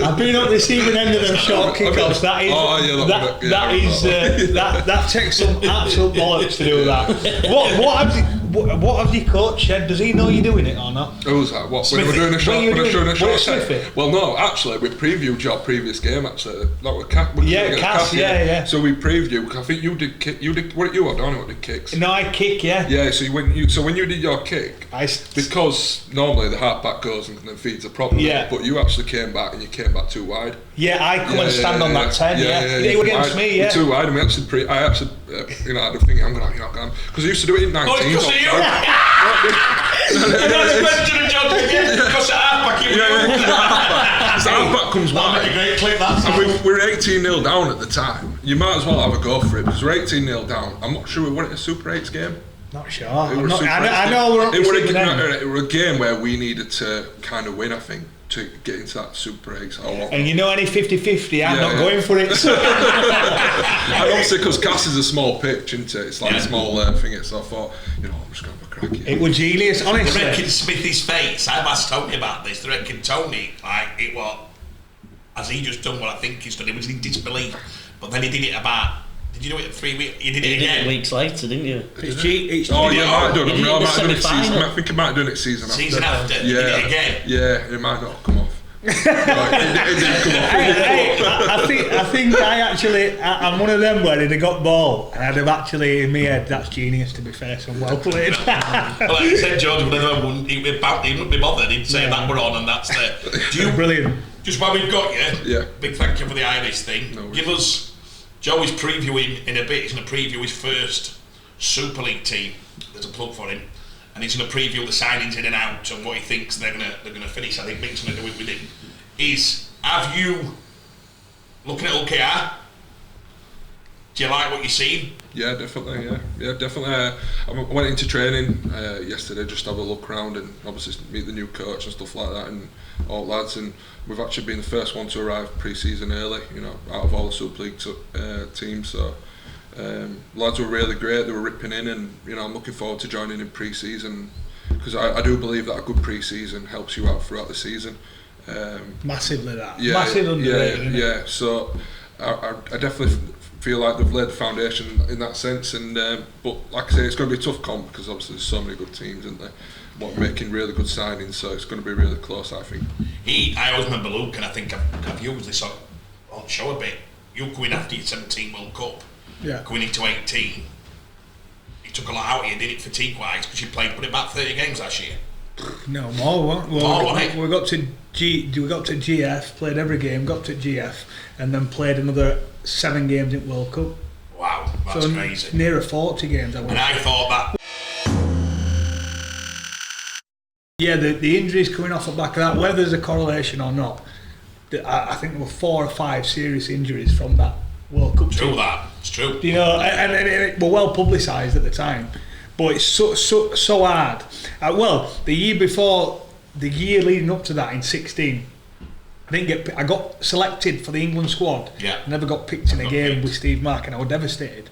I've been on the receiving end of them short kickoffs. That takes some absolute bollocks to do that. What have your coach said? Does he know you're doing it or not? Who's that? What? When we're doing a short set? Well, no, actually, we previewed your previous game. Actually, that was Cass. So we previewed. I think you did kick. You did. What you? I don't know what did kicks. No, I kick. Yeah. Yeah. So when you did your kick, because normally the halfback goes and then feeds a problem. Yeah. But you actually came back and you came back too wide. Yeah, I come and stand on that 10. Yeah. They were against me. Yeah. Too wide. And we actually, I actually, I had to think I'm gonna, because I used to do it in 19. Because of you. Another question of John because halfback you. Halfback comes wide. Make a great clip. That we were 18-0 down at the time. You might as well have a go for it because we're 18-0 down. I'm not sure we won it a Super 8s game. Not sure. I know we're. It was a game where we needed to kind of win. I think. To get into that Super 8s. And you know, any 50-50, I'm not going for it. So. And obviously, because Cass is a small pitch, isn't it? It's like a small thing. So I thought, I'm just going to have a crack. It was genius, honestly. They reckon Smithy's face. I've asked Tony about this. They reckon Tony, it was, has he just done what I think he's done? He was in disbelief. But then he did it about. Did you do it in 3 weeks? You did it again. 8 weeks later, didn't you? It's might have done it. I might do it season. I think it might do it season after. Season after. Yeah. You did it again. Yeah, it might not come off. It didn't come off. I think I'm one of them where they'd have got ball and I'd have actually in my head, that's genius to be fair, so well played. Well, like I said, George, he wouldn't be bothered. He'd say that we're on and that's there. Brilliant. Just while we've got you, yeah. Big thank you for the Irish thing. No Give us. Joe is previewing in a bit. He's going to preview his first Super League team. There's a plug for him, and he's going to preview the signings in and out and what he thinks they're going to finish. I think Mick's going to do it with him. Have you looking at OKR? Do you like what you're seeing? Yeah, definitely. Yeah, definitely. I went into training yesterday just to have a look around and obviously meet the new coach and stuff like that and all lads. And we've actually been the first one to arrive pre-season early. Out of all the Super League teams. So lads were really great. They were ripping in, and I'm looking forward to joining in pre-season because I do believe that a good pre-season helps you out throughout the season. Massively that. Yeah, Massive underrated. Yeah. So I definitely feel like they've laid the foundation in that sense. And but like I say, it's going to be a tough comp because obviously there's so many good teams, isn't there? Making really good signings, so it's going to be really close, I think. I always remember Luke, and I think I've used this on show a bit. You going after your 17 World Cup, going into 18. You took a lot out of you, did it fatigue-wise, because you played about 30 games last year. No, more. We got to GF, played every game, got to GF, and then played another 7 games in World Cup. Wow, that's so crazy. Nearer 40 games. And I thought that. Yeah, the injuries coming off the back of that, whether there's a correlation or not, I think there were 4 or 5 serious injuries from that World Cup. True, it's true. You know, and it were well publicised at the time, but it's so hard. Well, the year leading up to that in 16, I got selected for the England squad. Yeah. I never got picked in a game with Steve Mack, and I was devastated.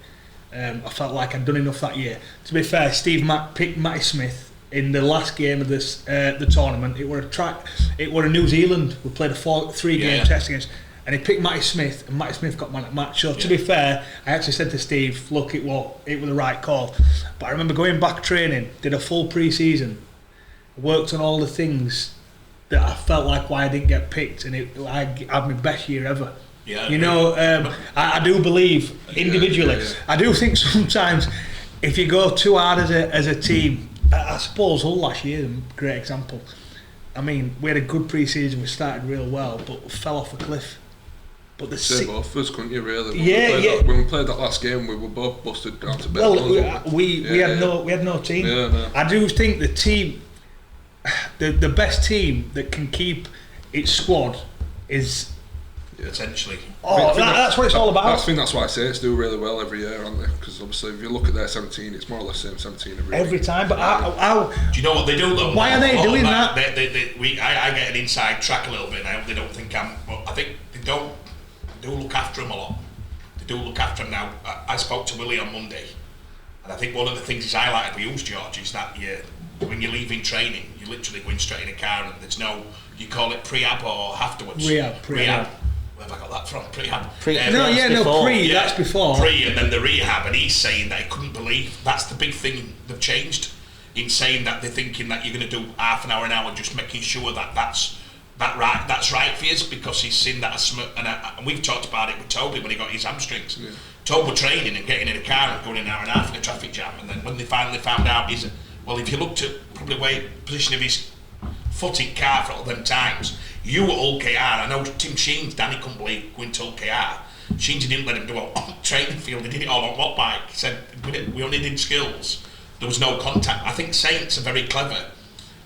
I felt like I'd done enough that year. To be fair, Steve Mack picked Matty Smith in the last game of this the tournament. It were a New Zealand. We played a 3-game test against, and he picked Matty Smith, and Matty Smith got man at match. So to be fair, I actually said to Steve, look, it was the right call. But I remember going back training, did a full pre-season, worked on all the things that I felt like why I didn't get picked, and I had my best year ever. Yeah, you know, I do believe individually. I do think sometimes if you go too hard as a team, I suppose Hull last year is a great example. I mean, we had a good pre-season, we started real well, but we fell off a cliff. But the both of us, couldn't you, really? When we played that last game, we were both busted down to bed. Well, we had no team. Yeah, no. I do think the team, the best team that can keep its squad is essentially. That's what it's all about. I think that's why I say it's do really well every year, aren't they? Because obviously, if you look at their 17, it's more or less the same 17 every time. But how? Do you know what they do though? Why are they doing that? I get an inside track a little bit now. They don't think but I think they do look after them a lot. They do look after them now. I spoke to Willie on Monday, and I think one of the things he's highlighted with you, George, is that when you're leaving training, you're literally going straight in a car, and there's no, you call it pre-ab or afterwards. Rehab. Where have I got that from? Pre-ab. That's before. Pre and then the rehab, and he's saying that he couldn't believe that's the big thing they've changed in saying that they're thinking that you're going to do half an hour, just making sure that's right for you, because he's seen that and we've talked about it with Toby when he got his hamstrings. Yeah. Toby training and getting in a car and going an hour and a half in a traffic jam, and then when they finally found out, if you looked at probably position of his foot in car for all them times. You at Hull KR, I know Tim Sheens, Danny couldn't believe going to Hull KR. Sheens didn't let him do it on training field, he did it all on what bike. He said, we only did skills, there was no contact. I think Saints are very clever.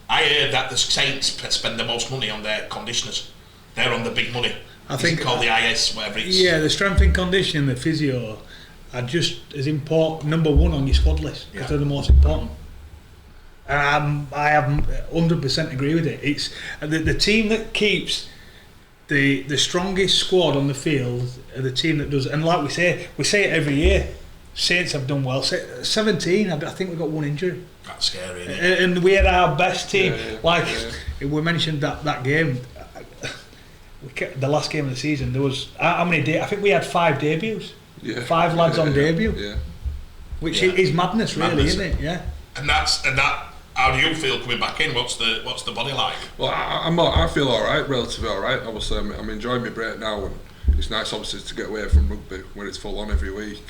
I heard that the Saints spend the most money on their conditioners. They're on the big money. I think called the IS, whatever it's. Yeah, the strength and conditioning, the physio are just as important, number one on your squad list, because they're the most important. I have 100% agree with it. It's the team that keeps the strongest squad on the field are the team that does, and like we say it every year. Saints have done well. 17, I think we got one injury. That's scary, isn't it? And we had our best team. We mentioned that game. The last game of the season, there was how many? I think we had 5 debuts. 5 lads on debut. Yeah. Which is madness, really, isn't it? Yeah. And that. How do you feel coming back in? What's the body like? Well, I feel all right, relatively all right. Obviously, I'm enjoying my break now, and it's nice, obviously, to get away from rugby where it's full on every week.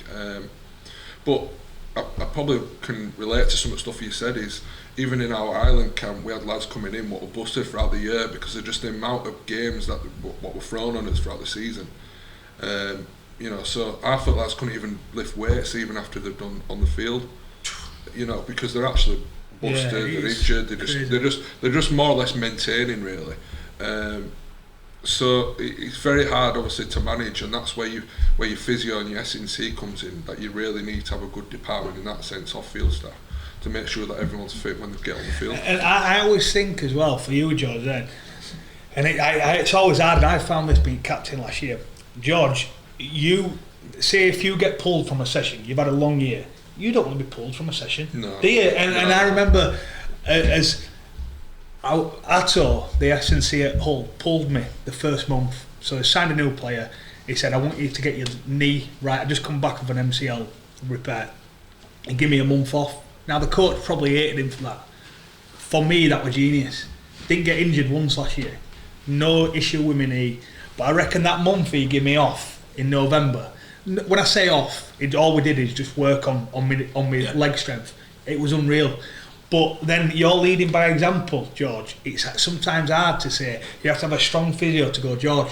But I probably can relate to some of the stuff you said. Is even in our island camp, we had lads coming in what were busted throughout the year because of just the amount of games that what were thrown on us throughout the season. So I felt lads couldn't even lift weights even after they've done on the field. Because they're actually busted, they're injured, they're just more or less maintaining, really. So it's very hard, obviously, to manage, and that's where your physio and your S&C comes in. That you really need to have a good department in that sense, off-field staff, to make sure that everyone's fit when they get on the field. And I always think as well for you, George, and it's always hard. And I found this being captain last year, George. You say if you get pulled from a session, you've had a long year. You don't want to be pulled from a session, do you? And I remember as Atto, the S&C at Hull, pulled me the first month. So I signed a new player. He said, I want you to get your knee right. I just come back of an MCL repair and give me a month off. Now the coach probably hated him for that. For me, that was genius. Didn't get injured once last year. No issue with my knee. But I reckon that month he gave me off in November. When I say off, all we did is just work on my leg strength. It was unreal. But then you're leading by example, George. It's sometimes hard to say. You have to have a strong physio to go, George,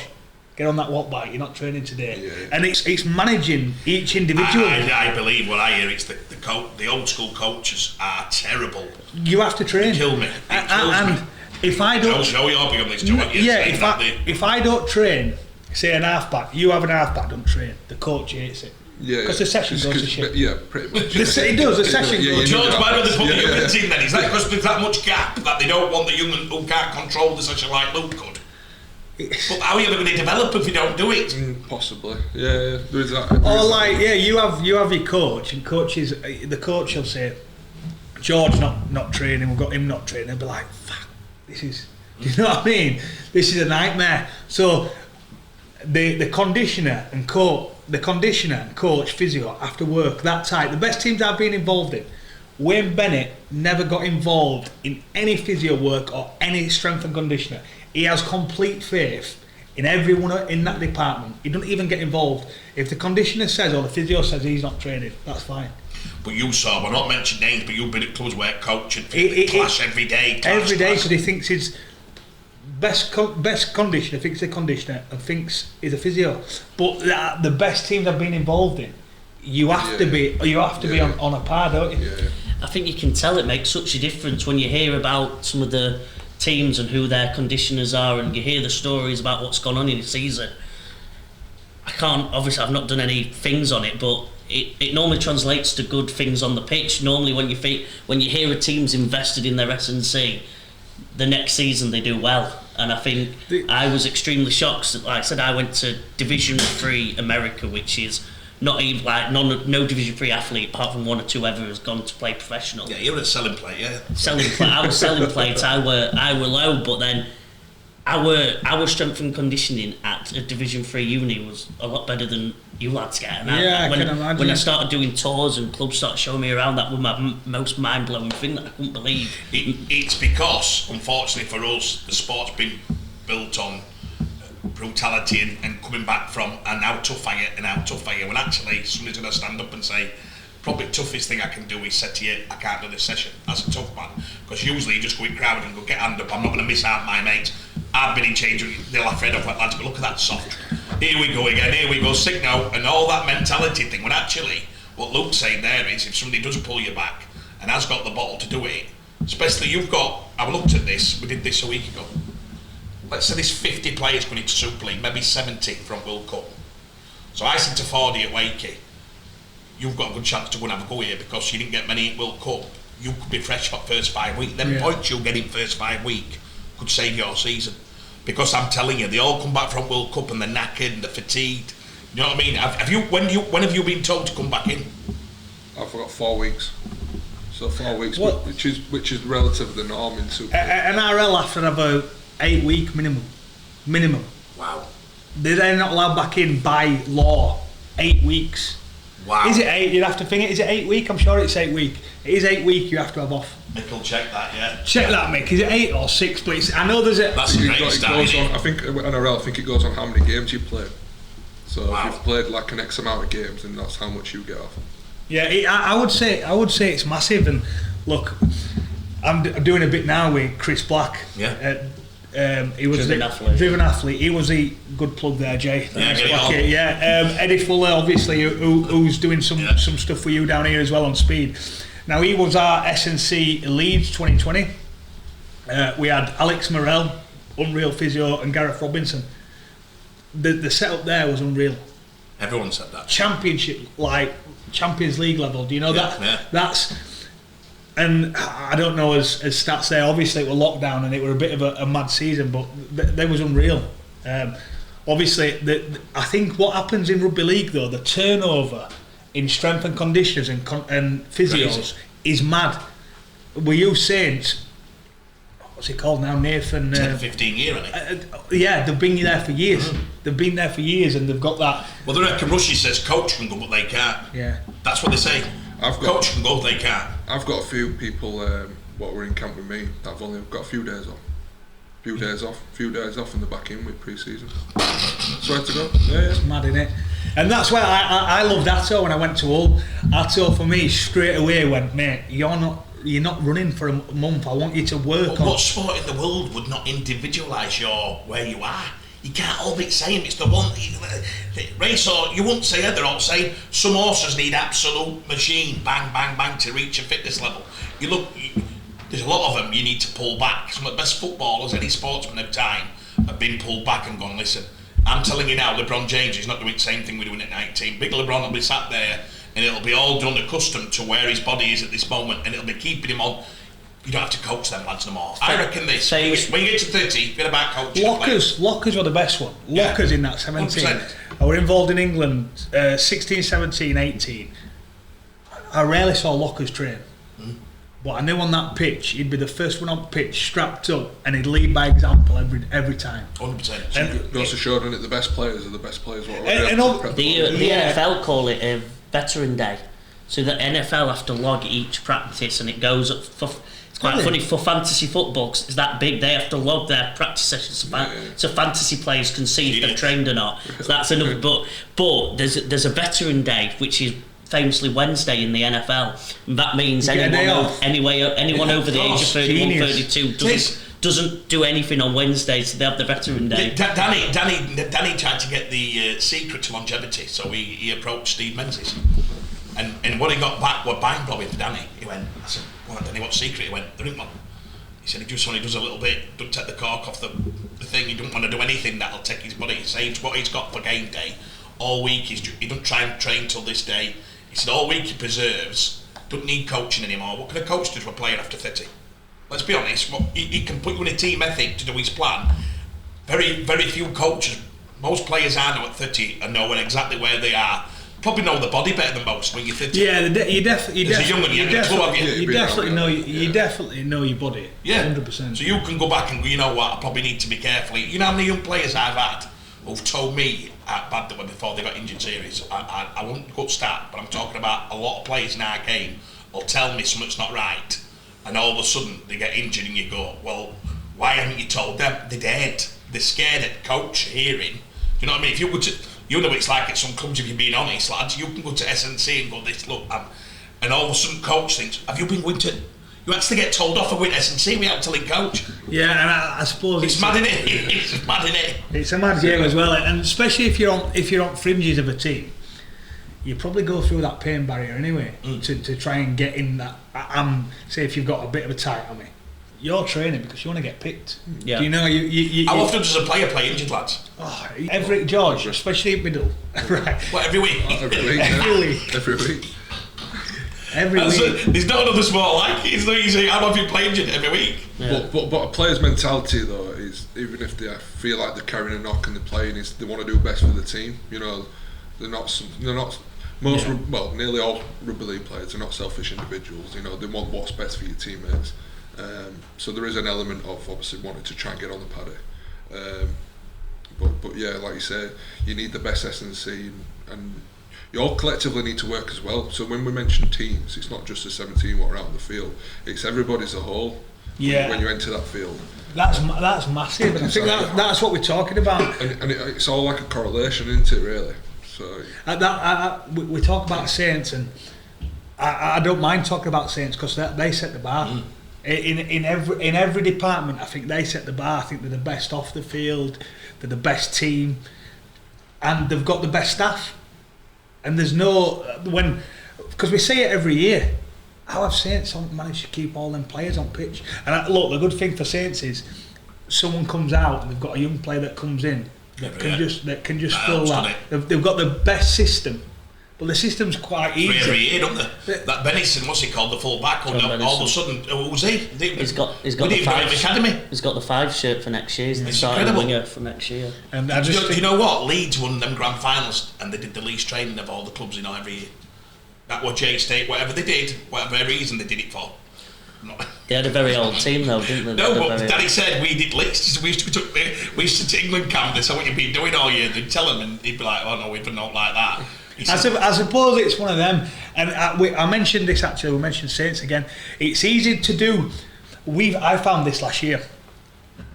get on that walk bike, you're not training today. Yeah. And it's managing each individual. I believe what I hear, it's the old school coaches are terrible. You have to train. They kill me. And if I don't... Joe, you're big on this, Joe. If I don't train, say an halfback, you have an halfback, don't train, the coach hates it. Yeah, because the session goes to shit. Yeah, pretty much. It does. The session goes. George, why don't they put the young team then? Is that because there's that much gap that they don't want the young who can't control the session like Luke could? But how are you ever going to develop if you don't do it? Possibly. Yeah, there is that. You have your coach, and the coach will say, George not training. We've got him not training. They'll be like, fuck, this is. Do you know what I mean? This is a nightmare. So the conditioner and coach, physio after work, that type. The best teams I've been involved in, Wayne Bennett never got involved in any physio work or any strength and conditioner. He has complete faith in everyone in that department. He doesn't even get involved. If the conditioner says or the physio says he's not training, that's fine. But you saw, we're not mentioning names, but you've been at clubs where coaching class every day. Every day, because he thinks his best conditioner thinks the conditioner and thinks he's a physio. But the best teams I've been involved in, you have to be on a par, don't you? Yeah. I think you can tell it makes such a difference when you hear about some of the teams and who their conditioners are, and you hear the stories about what's gone on in the season. Obviously I've not done any things on it, but it normally translates to good things on the pitch. Normally when you hear a team's invested in their S&C, the next season they do well. And I think I was extremely shocked. Like I said, I went to Division 3 America, which is not even like no Division 3 athlete apart from one or two ever has gone to play professional. Yeah, you were a selling plate, yeah. I was selling plates. I were low, but then our strength and conditioning at a Division 3 uni was a lot better than you lads get. And I can imagine. When I started doing tours and clubs started showing me around, that was my most mind-blowing thing that I couldn't believe. It's because, unfortunately for us, the sport's been built on brutality and coming back from and how tough are you, when actually somebody's going to stand up and say, probably the toughest thing I can do is say to you, I can't do this session. That's a tough man, because usually you just go in crowd and go, get hand up, I'm not going to miss out my mates. I've been in change with the afraid of lads, but look at that soft. Here we go again, here we go, sick now, and all that mentality thing, when actually what Luke's saying there is, if somebody does pull you back and has got the bottle to do it, especially I've looked at this, we did this a week ago, let's say there's 50 players going into Super League, maybe 70 from World Cup. So I said to Fordy at Wakey, you've got a good chance to go and have a go here because you didn't get many at World Cup. You could be fresh for first 5 weeks. Them points you'll get in first 5 weeks could save your season. Because I'm telling you, they all come back from World Cup and they're knackered and they're fatigued. You know what I mean? When have you been told to come back in? I've got 4 weeks. So 4 weeks, which is relatively the norm in Super League. NRL have to have a 8-week minimum. Wow. They're not allowed back in by law. 8 weeks. Wow. Is it 8? You'd have to think it. Is it 8 week? I'm sure it's 8 week. It is 8 week. You have to have off. Mick will check that, yeah. Check that, Mick. Is it 8 or 6? But I know there's a. That's a great start. I think NRL. I think it goes on how many games you play. So wow. if you've played like an X amount of games, then that's how much you get off. Yeah, I would say it's massive. And look, I'm doing a bit now with Chris Black. Yeah. He was driven athlete. He was the good plug there, Jay. Eddie Fuller, obviously, who's doing some stuff for you down here as well on speed. Now he was our S&C Leeds 2020. We had Alex Morell, unreal physio, and Gareth Robinson. The setup there was unreal. Everyone said that. Championship, like Champions League level. Do you know that? Yeah. That's. And I don't know as stats there. Obviously, it was lockdown and it was a bit of a mad season, but they was unreal. Obviously, I think what happens in rugby league though, the turnover in strength and conditioners and physios is mad. We use Saints. what's he called now, Nathan? 10-15 years, isn't it? Yeah, they've been there for years. They've been there for years, and they've got that. Well, the reckon Rushy says coach can go, but they can't. Yeah, that's what they say. Coach can go, they can't. I've got a few people what were in camp with me that have only got a few days off. Few days off, and they're back in with pre-season. Swear to God. Yeah. It's mad, innit? And that's why I loved Atto when I went to Hull. Atto for me straight away went, mate, you're not running for a month. I want you to work on. What sport in the world would not individualise where you are? You can't all be saying it's the one race, or you wouldn't say they're all saying some horses need absolute machine, bang, bang, bang to reach a fitness level. There's a lot of them you need to pull back. Some of the best footballers, any sportsman of time, have been pulled back and gone, listen, I'm telling you now, LeBron James is not doing the same thing we're doing at 19. Big LeBron will be sat there and it'll be all done accustomed to where his body is at this moment, and it'll be keeping him on. You don't have to coach them lads no more. I reckon this. When you get to 30, forget about coaching. Lockers were the best one. Lockers in that 17. 100%. I were involved in England 16, 17, 18. I rarely saw Lockers train. But I knew on that pitch, he'd be the first one on pitch, strapped up, and he'd lead by example every time. 100%. And goes to show, doesn't it, the best players are the best players. The NFL call it a veteran day. So the NFL have to log each practice, and it goes up for... It's quite funny, for fantasy football, because it's that big, they have to log their practice sessions so fantasy players can see if they've trained or not. So that's another... But there's a veteran day, which is famously Wednesday in the NFL, and that means anyone over the age of 31, 32 doesn't do anything on Wednesday, so they have the veteran day. Danny tried to get the secret to longevity, so he approached Steve Menzies, and what he got back were mind blowing for Danny. He went, I said, well, Danny, what secret? He went, there ain't one. He said he just only does a little bit, don't take the cork off the thing, he don't want to do anything that'll take his body. He saves what he's got for game day all week. He don't try and train till this day. He said all week he preserves, don't need coaching anymore. What can a coach do to a player after 30? Let's be honest, he can put you in a team ethic to do his plan. Very, very few coaches, most players I know at 30 and know exactly where they are. Probably know the body better than most when you're 30. Yeah, you definitely know your body. Yeah, 100%. So you can go back and go, you know what, I probably need to be careful. You know how many young players I've had who've told me how bad they were before they got injured serious. I won't go start, but I'm talking about a lot of players in our game will tell me something's not right, and all of a sudden they get injured and you go, well, why haven't you told them? They dared. They're scared at coach hearing. Do you know what I mean? If you go to, you know what it's like at some clubs, if you're being honest, lads, you can go to SNC and go, this, look, and all of a sudden coach thinks, have you been wintered? You actually get told off for winter SNC without telling coach. Yeah, and I suppose it's mad, innit? It's mad, innit? It's a mad game as well, and especially if you're on fringes of a team, you probably go through that pain barrier anyway to try and get in that. Say if you've got a bit of a tight on me, you're training because you want to get picked. Yeah. Do you know how often does a player play injured, lads? Oh, George, especially in middle. Right. What, every week? Every week. Every week. There's no other sport like it. It's not easy. How often you play injured every week? Yeah. But a player's mentality though is, even if they feel like they're carrying a knock and they're playing, is they want to do best for the team. You know, they're not nearly all rugby league players are not selfish individuals. You know, they want what's best for your teammates. So there is an element of obviously wanting to try and get on the paddock. But yeah, like you say, you need the best SNC, and you all collectively need to work as well. So when we mention teams, it's not just the 17 what are out on the field, it's everybody as a whole. Yeah. When you enter that field, that's massive, and I think that's what we're talking about. And it's all like a correlation, isn't it? Really. So we talk about Saints, and I don't mind talking about Saints because they set the bar. In every department, I think they set the bar. I think they're the best off the field, they're the best team, and they've got the best staff. And there's because we see it every year. How have Saints managed to keep all them players on pitch? And look, the good thing for Saints is someone comes out and they've got a young player that comes in that can just fill that. They've got the best system. But the system's quite easy. Every year, don't they? That Benison, what's he called, the full back? All of a sudden, who was he? He's got the 5 academy. He's got the 5 shirt for next year. He's the starting winger for next year. And do you know what? Leeds won them grand finals, and they did the least training of all the clubs in every year. That was J State, whatever they did, whatever reason they did it for. They had a very old team though, didn't they? No, but Daddy said we did lists. We used to to England camp. They said what you've been doing all year. They'd tell him, and he'd be like, "Oh no, we've not like that." I suppose it's one of them, and I mentioned this actually. We mentioned Saints again. It's easy to do. I found this last year.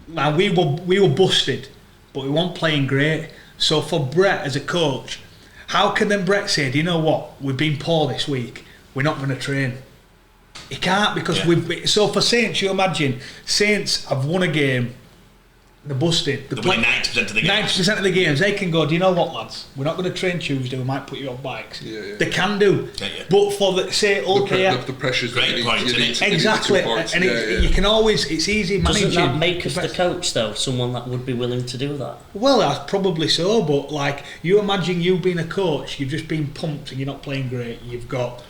Now we were busted, but we weren't playing great. So for Brett as a coach, how can then Brett say, "Do you know what? We've been poor this week. We're not going to train." He can't because so for Saints, you imagine Saints have won a game. They're busted. They're winning 90% of the games. 90% of the games, they can go, do you know what, lads? We're not going to train Tuesday, we might put you on bikes. Yeah. They can do. Yeah. But for the the pressure's great point, exactly. And you can always, it's easy managing. Doesn't that make of the coach, though, someone that would be willing to do that? Well, that's probably so, but like, you imagine you being a coach, you've just been pumped and you're not playing great. You've got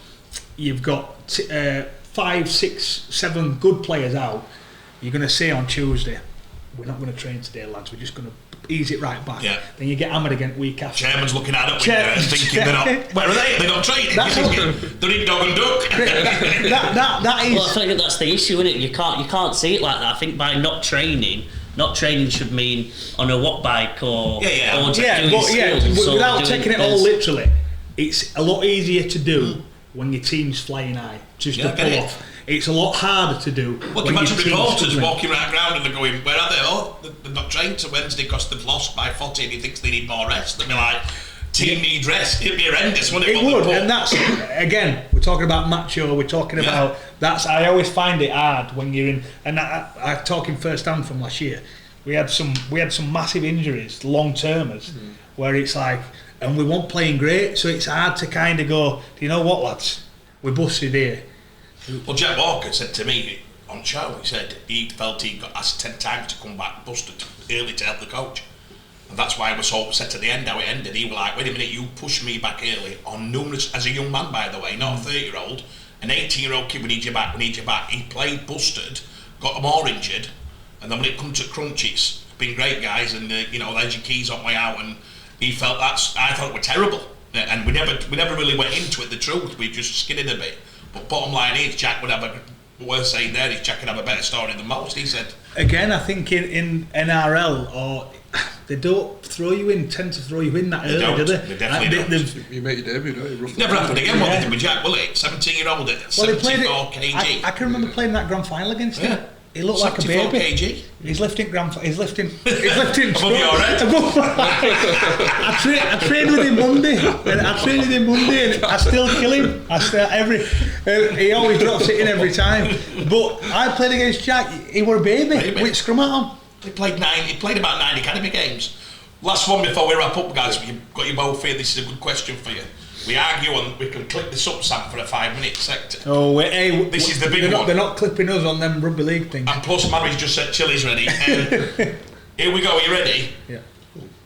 5, 6, 7 good players out. You're going to say on Tuesday, we're not going to train today, lads. We're just going to ease it right back. Yeah. Then you get hammered again week after. Chairman's looking at it and thinking they're not. Where are they? They're not training. They're in dog and duck. that is. Well, I think that's the issue, isn't it? You can't see it like that. I think by not training should mean on a watt bike or just doing skills. Without taking it all literally, it's a lot easier to do when your team's flying high. Just to pull off. It's a lot harder to do. Well, can you imagine reporters walking around ground and they're going, where are they? Oh, they're not trained till Wednesday because they've lost by 40 and he thinks they need more rest. They'd be like, team need rest. It'd be horrendous, wouldn't it? It would, and that's, again, we're talking about macho, we're talking about, I always find it hard when you're in, and I'm talking first hand from last year, we had some massive injuries, long-termers, where it's like, and we weren't playing great, so it's hard to kind of go, do you know what, lads, we're busted here. Well, Jack Walker said to me on show, he said he felt he got asked 10 times to come back busted early to help the coach. And that's why I was so upset at the end how it ended. He was like, wait a minute, you pushed me back early on numerous, as a young man by the way, not a 30-year-old, an 18-year-old kid, we need you back. He played busted, got more injured, and then when it comes to crunch, it's been great guys, and there's your keys on way out, and he felt I thought it were terrible. And we never really went into it, the truth, we just skidded a bit. But bottom line is, Jack would have worth saying there is Jack could have a better story than most, he said. Again, I think in NRL, or they don't tend to throw you in that early, do they? They definitely don't. You make your debut, don't you? Roughly. Never happened again, what they did with Jack, will it? 17-year-old at 74 kg. I can remember playing that grand final against him. He looked like a baby. 74 kg. He's lifting Above your head. I trained with him Monday, and I still kill him. He always drops it in every time. But I played against Jack. He were a baby. With scrum at him. He played about 9 academy games. Last one before we wrap up, guys. You've got you both here. This is a good question for you. We argue and we can clip this up, Sam, for a 5-minute sector. Oh, this is the big one. They're not clipping us on them rugby league things. And plus, Mary's just said Chili's ready. Here we go. Are you ready? Yeah.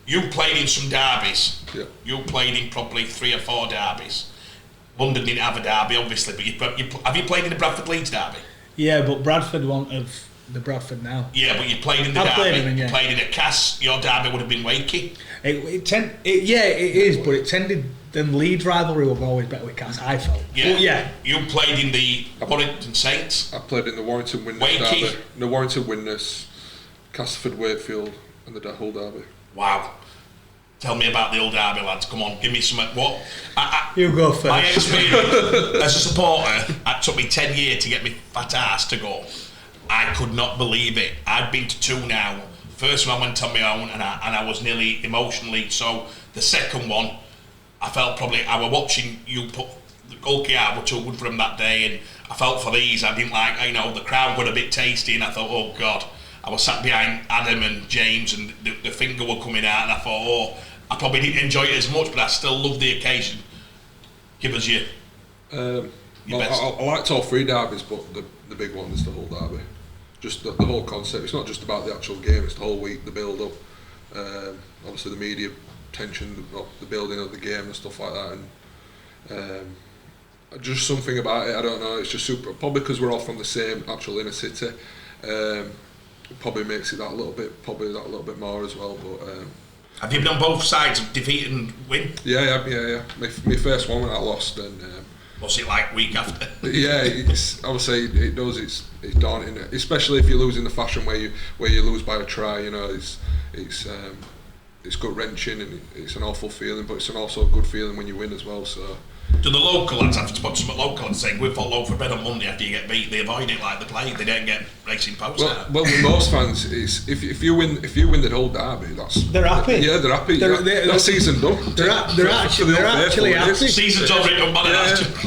You played in some derbies. Yeah. You played in probably 3 or 4 derbies. London didn't have a derby, obviously, but have you played in the Bradford Leeds derby? Yeah, but Bradford won't have the Bradford now. Yeah, but you played in the derby. You played in a Cass. Your derby would have been Wakey. It is, but it tended. Then Leeds rivalry were always better with Cass, I felt. Yeah. But yeah. You played in the Warrington Saints. I played in the Warrington Widnes derby. The Warrington Widnes, Castleford Wakefield, and the Hull derby. Wow. Tell me about the old derby, lads. Come on, give me some. What? You go first. My experience as a supporter, it took me 10 years to get me fat ass to go. I could not believe it. I'd been to 2 now. First one I went on my own, and I was nearly emotionally. So the second one, I felt probably I was watching you put the goalkeeper were too good for him that day, and I felt for these. I didn't like, the crowd got a bit tasty, and I thought, oh God. I was sat behind Adam and James, and the finger were coming out, and I thought, I probably didn't enjoy it as much, but I still loved the occasion. Give us your best. I liked all 3 derbies, but the big one is the Hull derby. Just the whole concept. It's not just about the actual game; it's the whole week, the build-up. Obviously, the media tension, the building of the game and stuff like that, and just something about it. I don't know. It's just super. Probably because we're all from the same actual inner city. Probably makes it that little bit more as well. But have you been on both sides of defeat and win? Yeah. My first one when I lost, and What's it like week after? Yeah, it's obviously it does. It's daunting, especially if you lose in the fashion where you lose by a try. You know, it's gut wrenching and it's an awful feeling, but it's also a good feeling when you win as well. So. Do the local lads have to put something local and say, we fall low for bread on Monday after you get beat? They avoid it like the plague. They don't get racing posts out. Well, with most fans, it's if you win the whole derby, they're happy. Yeah, they're happy. That season done. They're actually happy. Season's already done.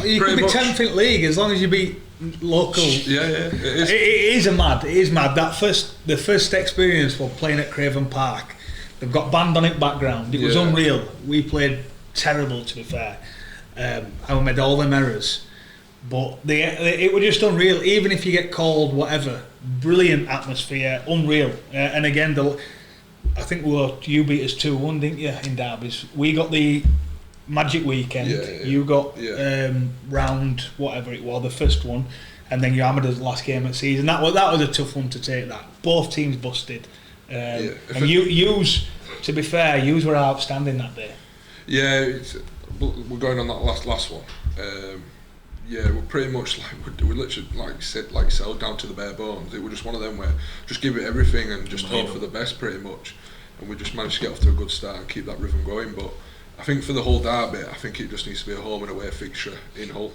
You can be 10th in league as long as you beat local. Yeah, it is mad. It is mad. The first experience was playing at Craven Park. They've got band on it background. It was unreal. We played terrible, to be fair. I made all them errors, but it was just unreal. Even if you get called whatever, brilliant atmosphere, unreal. And again, I think you beat us 2-1, didn't you, in derbies? We got the Magic Weekend. You got round whatever it was, the first one, and then you hammered us last game of the season. That was a tough one to take. That both teams busted, and yous, to be fair, yous were outstanding that day. Yeah. We're going on that last one. We're pretty much we literally like yourself down to the bare bones. It was just one of them where just give it everything and just hope for the best, pretty much. And we just managed to get off to a good start and keep that rhythm going. But I think for the whole derby, I think it just needs to be a home and away fixture in Hull.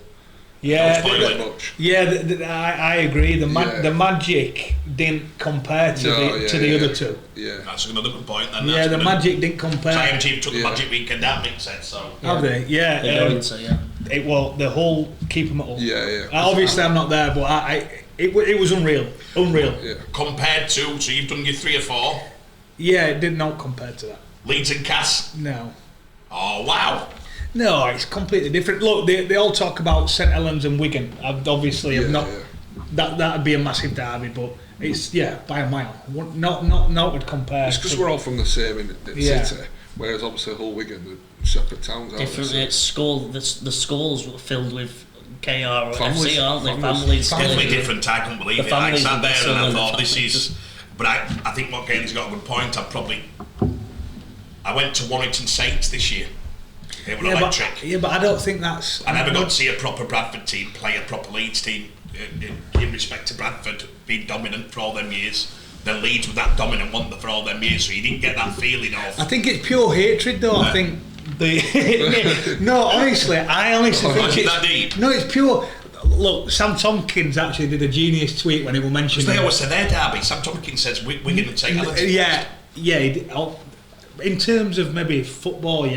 Yeah, I agree. The Magic didn't compare to the other two. Yeah, that's another good point. Then the Magic didn't compare. Same team took the Magic Weekend. That makes sense. So have they? Yeah, the whole keep them at Hull. Obviously, I'm not there, but it was unreal. Yeah. Compared to, so you've done your 3 or 4. Yeah, it did not compare to that. Leeds and Cass. No. Oh wow. No, it's completely different. Look, they all talk about St Helens and Wigan. That'd be a massive derby, but it's by a mile. Not would compare. It's because we're all from the same city, whereas obviously Hull, Wigan, are separate towns. Different. The schools were filled with KR or FC, aren't they? Families. Definitely different. I couldn't believe it. I sat there and I thought this is. But I think what Galen's got a good point. I went to Warrington Saints this year. They were electric. But I don't think that's... I never got to see a proper Bradford team play a proper Leeds team in respect to Bradford being dominant for all them years. Then Leeds were that dominant one for all them years, so you didn't get that feeling of... I think it's pure hatred though. I think no, honestly, I honestly think it's... that deep? No, it's pure... Look, Sam Tompkins actually did a genius tweet when he was mentioning... They always say their derby. Sam Tompkins says Wigan and St Helens. Yeah, he did. In terms of maybe football,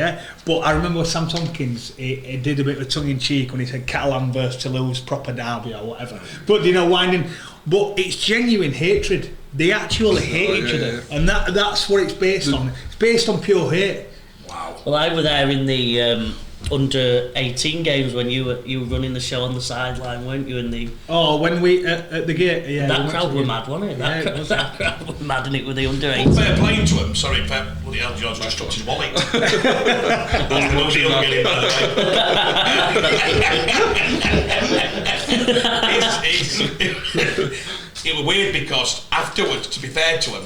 but I remember Sam Tompkins, he did a bit of tongue-in-cheek when he said Catalan versus Toulouse proper derby or whatever. But winding, but it's genuine hatred. They actually hate each other, and that's what it's based on. It's based on pure hate. Wow. Well, I was there in the under 18 games when you were running the show on the sideline, weren't you? In the when we at the gate, that crowd were mad, wasn't it? That crowd were mad, and it with the under 18. Fair play to him. Sorry, Pep. Bloody hell, George just dropped his wallet. It was weird because afterwards, to be fair to him,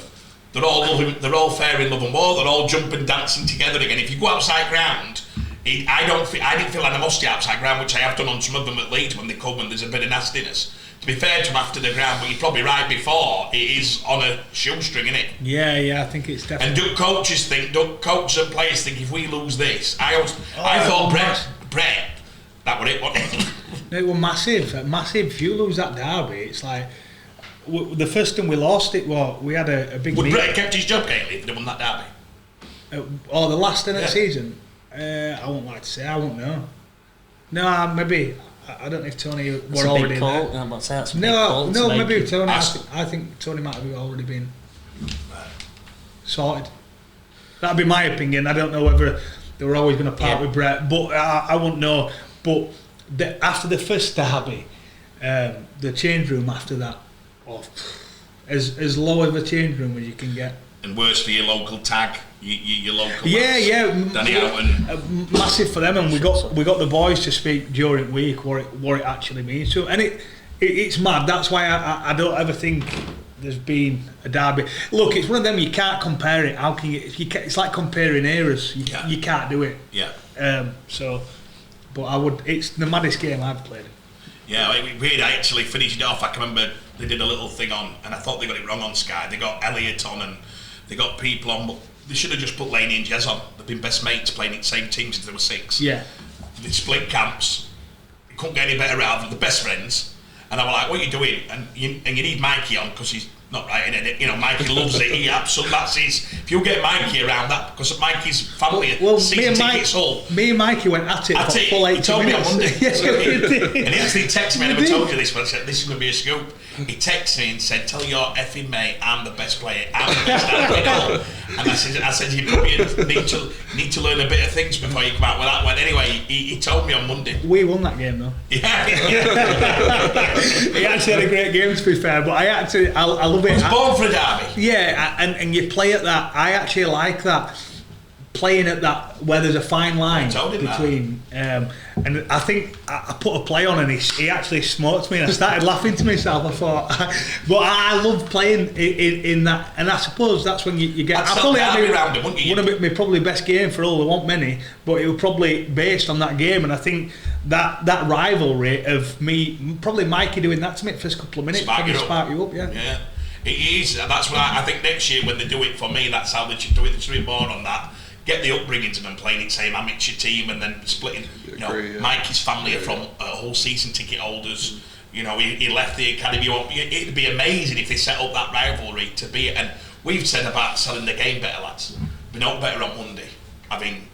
they're all fair in love and war. They're all jumping, dancing together again. If you go outside ground. I didn't feel animosity outside ground, which I have done on some of them at Leeds when they come and there's a bit of nastiness. To be fair to them after the ground, but you're probably right before, it is on a shoestring, isn't it? Yeah, I think it's definitely... And coaches and players think if we lose this, I thought Brett, that was it, wasn't it? It was massive. If you lose that derby, it's like... The first time we lost it, we had a big... Would Brett have kept his job, Gale, if they won that derby? The last in that season? I won't like to say. I won't know. No, maybe. I don't know if Tony were already there. No, maybe Tony. I think Tony might have already been sorted. That'd be my opinion. I don't know whether they were always going to part with Brett, but I won't know. But after the first derby, the change room after that, as low of a change room as you can get. And worse for your local tag, your local Danny Houghton. Massive for them, and we got the boys to speak during the week what it actually means to them. And it's mad. That's why I don't ever think there's been a derby. Look, it's one of them you can't compare it. How can you? It's like comparing eras. You can't do it. Yeah. But it's the maddest game I've played. Yeah, I actually finished it off. I can remember they did a little thing on, and I thought they got it wrong on Sky. They got Elliot on, and they got people on, but they should have just put Laney and Jez on. They've been best mates playing in the same team since they were 6. Yeah. They split camps. You couldn't get any better out of them. The best friends. And I was like, what are you doing? And you need Mikey on because he's not right in it. You know, Mikey loves it. He absolutely, that's his. If you get Mikey around that, because Mikey's family Well, season tickets all. Me and Mikey went at it for full 80 minutes. He told me on Monday. Yes, we did. And he actually texted me, I never told you this, but I said, this is going to be a scoop. He texted me and said, tell your effing mate I'm the best player, I'm the best at. And I said, you probably need to learn a bit of things before you come out with that one. Anyway, he told me on Monday. We won that game though. Yeah. He actually had a great game, to be fair, but I love it. He was born for a derby. Yeah, and you play at that. I actually like that, playing at that where there's a fine line between. And I think I put a play on and he actually smoked me and I started laughing to myself. I thought, but I love playing in that, and I suppose that's when you get. I probably had one of my probably best game for all. There weren't many, but it was probably based on that game, and I think that rivalry of me, probably Mikey doing that to me the first couple of minutes, spark you up. Yeah. It is, and that's what I think next year when they do it for me, that's how they should do it. They should be more on that. Get the upbringing to them playing in the same amateur team and then splitting. Mikey's family are from whole season ticket holders. You know, he left the academy. It'd be amazing if they set up that rivalry to be it. And we've said about selling the game better, lads. We're not better on Monday, having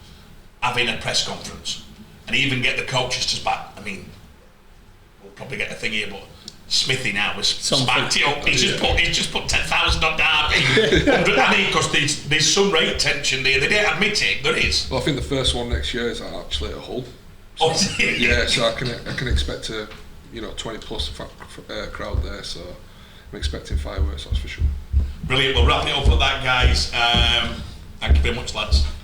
a press conference, and even get the coaches to back. I mean, we'll probably get a thing here, but Smithy now was smacked it up. He's just put 10,000 on Derby. I mean, because there's some rate tension there. They didn't admit it. There is. Well, I think the first one next year is actually at Hull. So, yeah, so I can expect a 20 plus crowd there. So I'm expecting fireworks. That's for sure. Brilliant. We'll wrap it up at that, guys. Thank you very much, lads.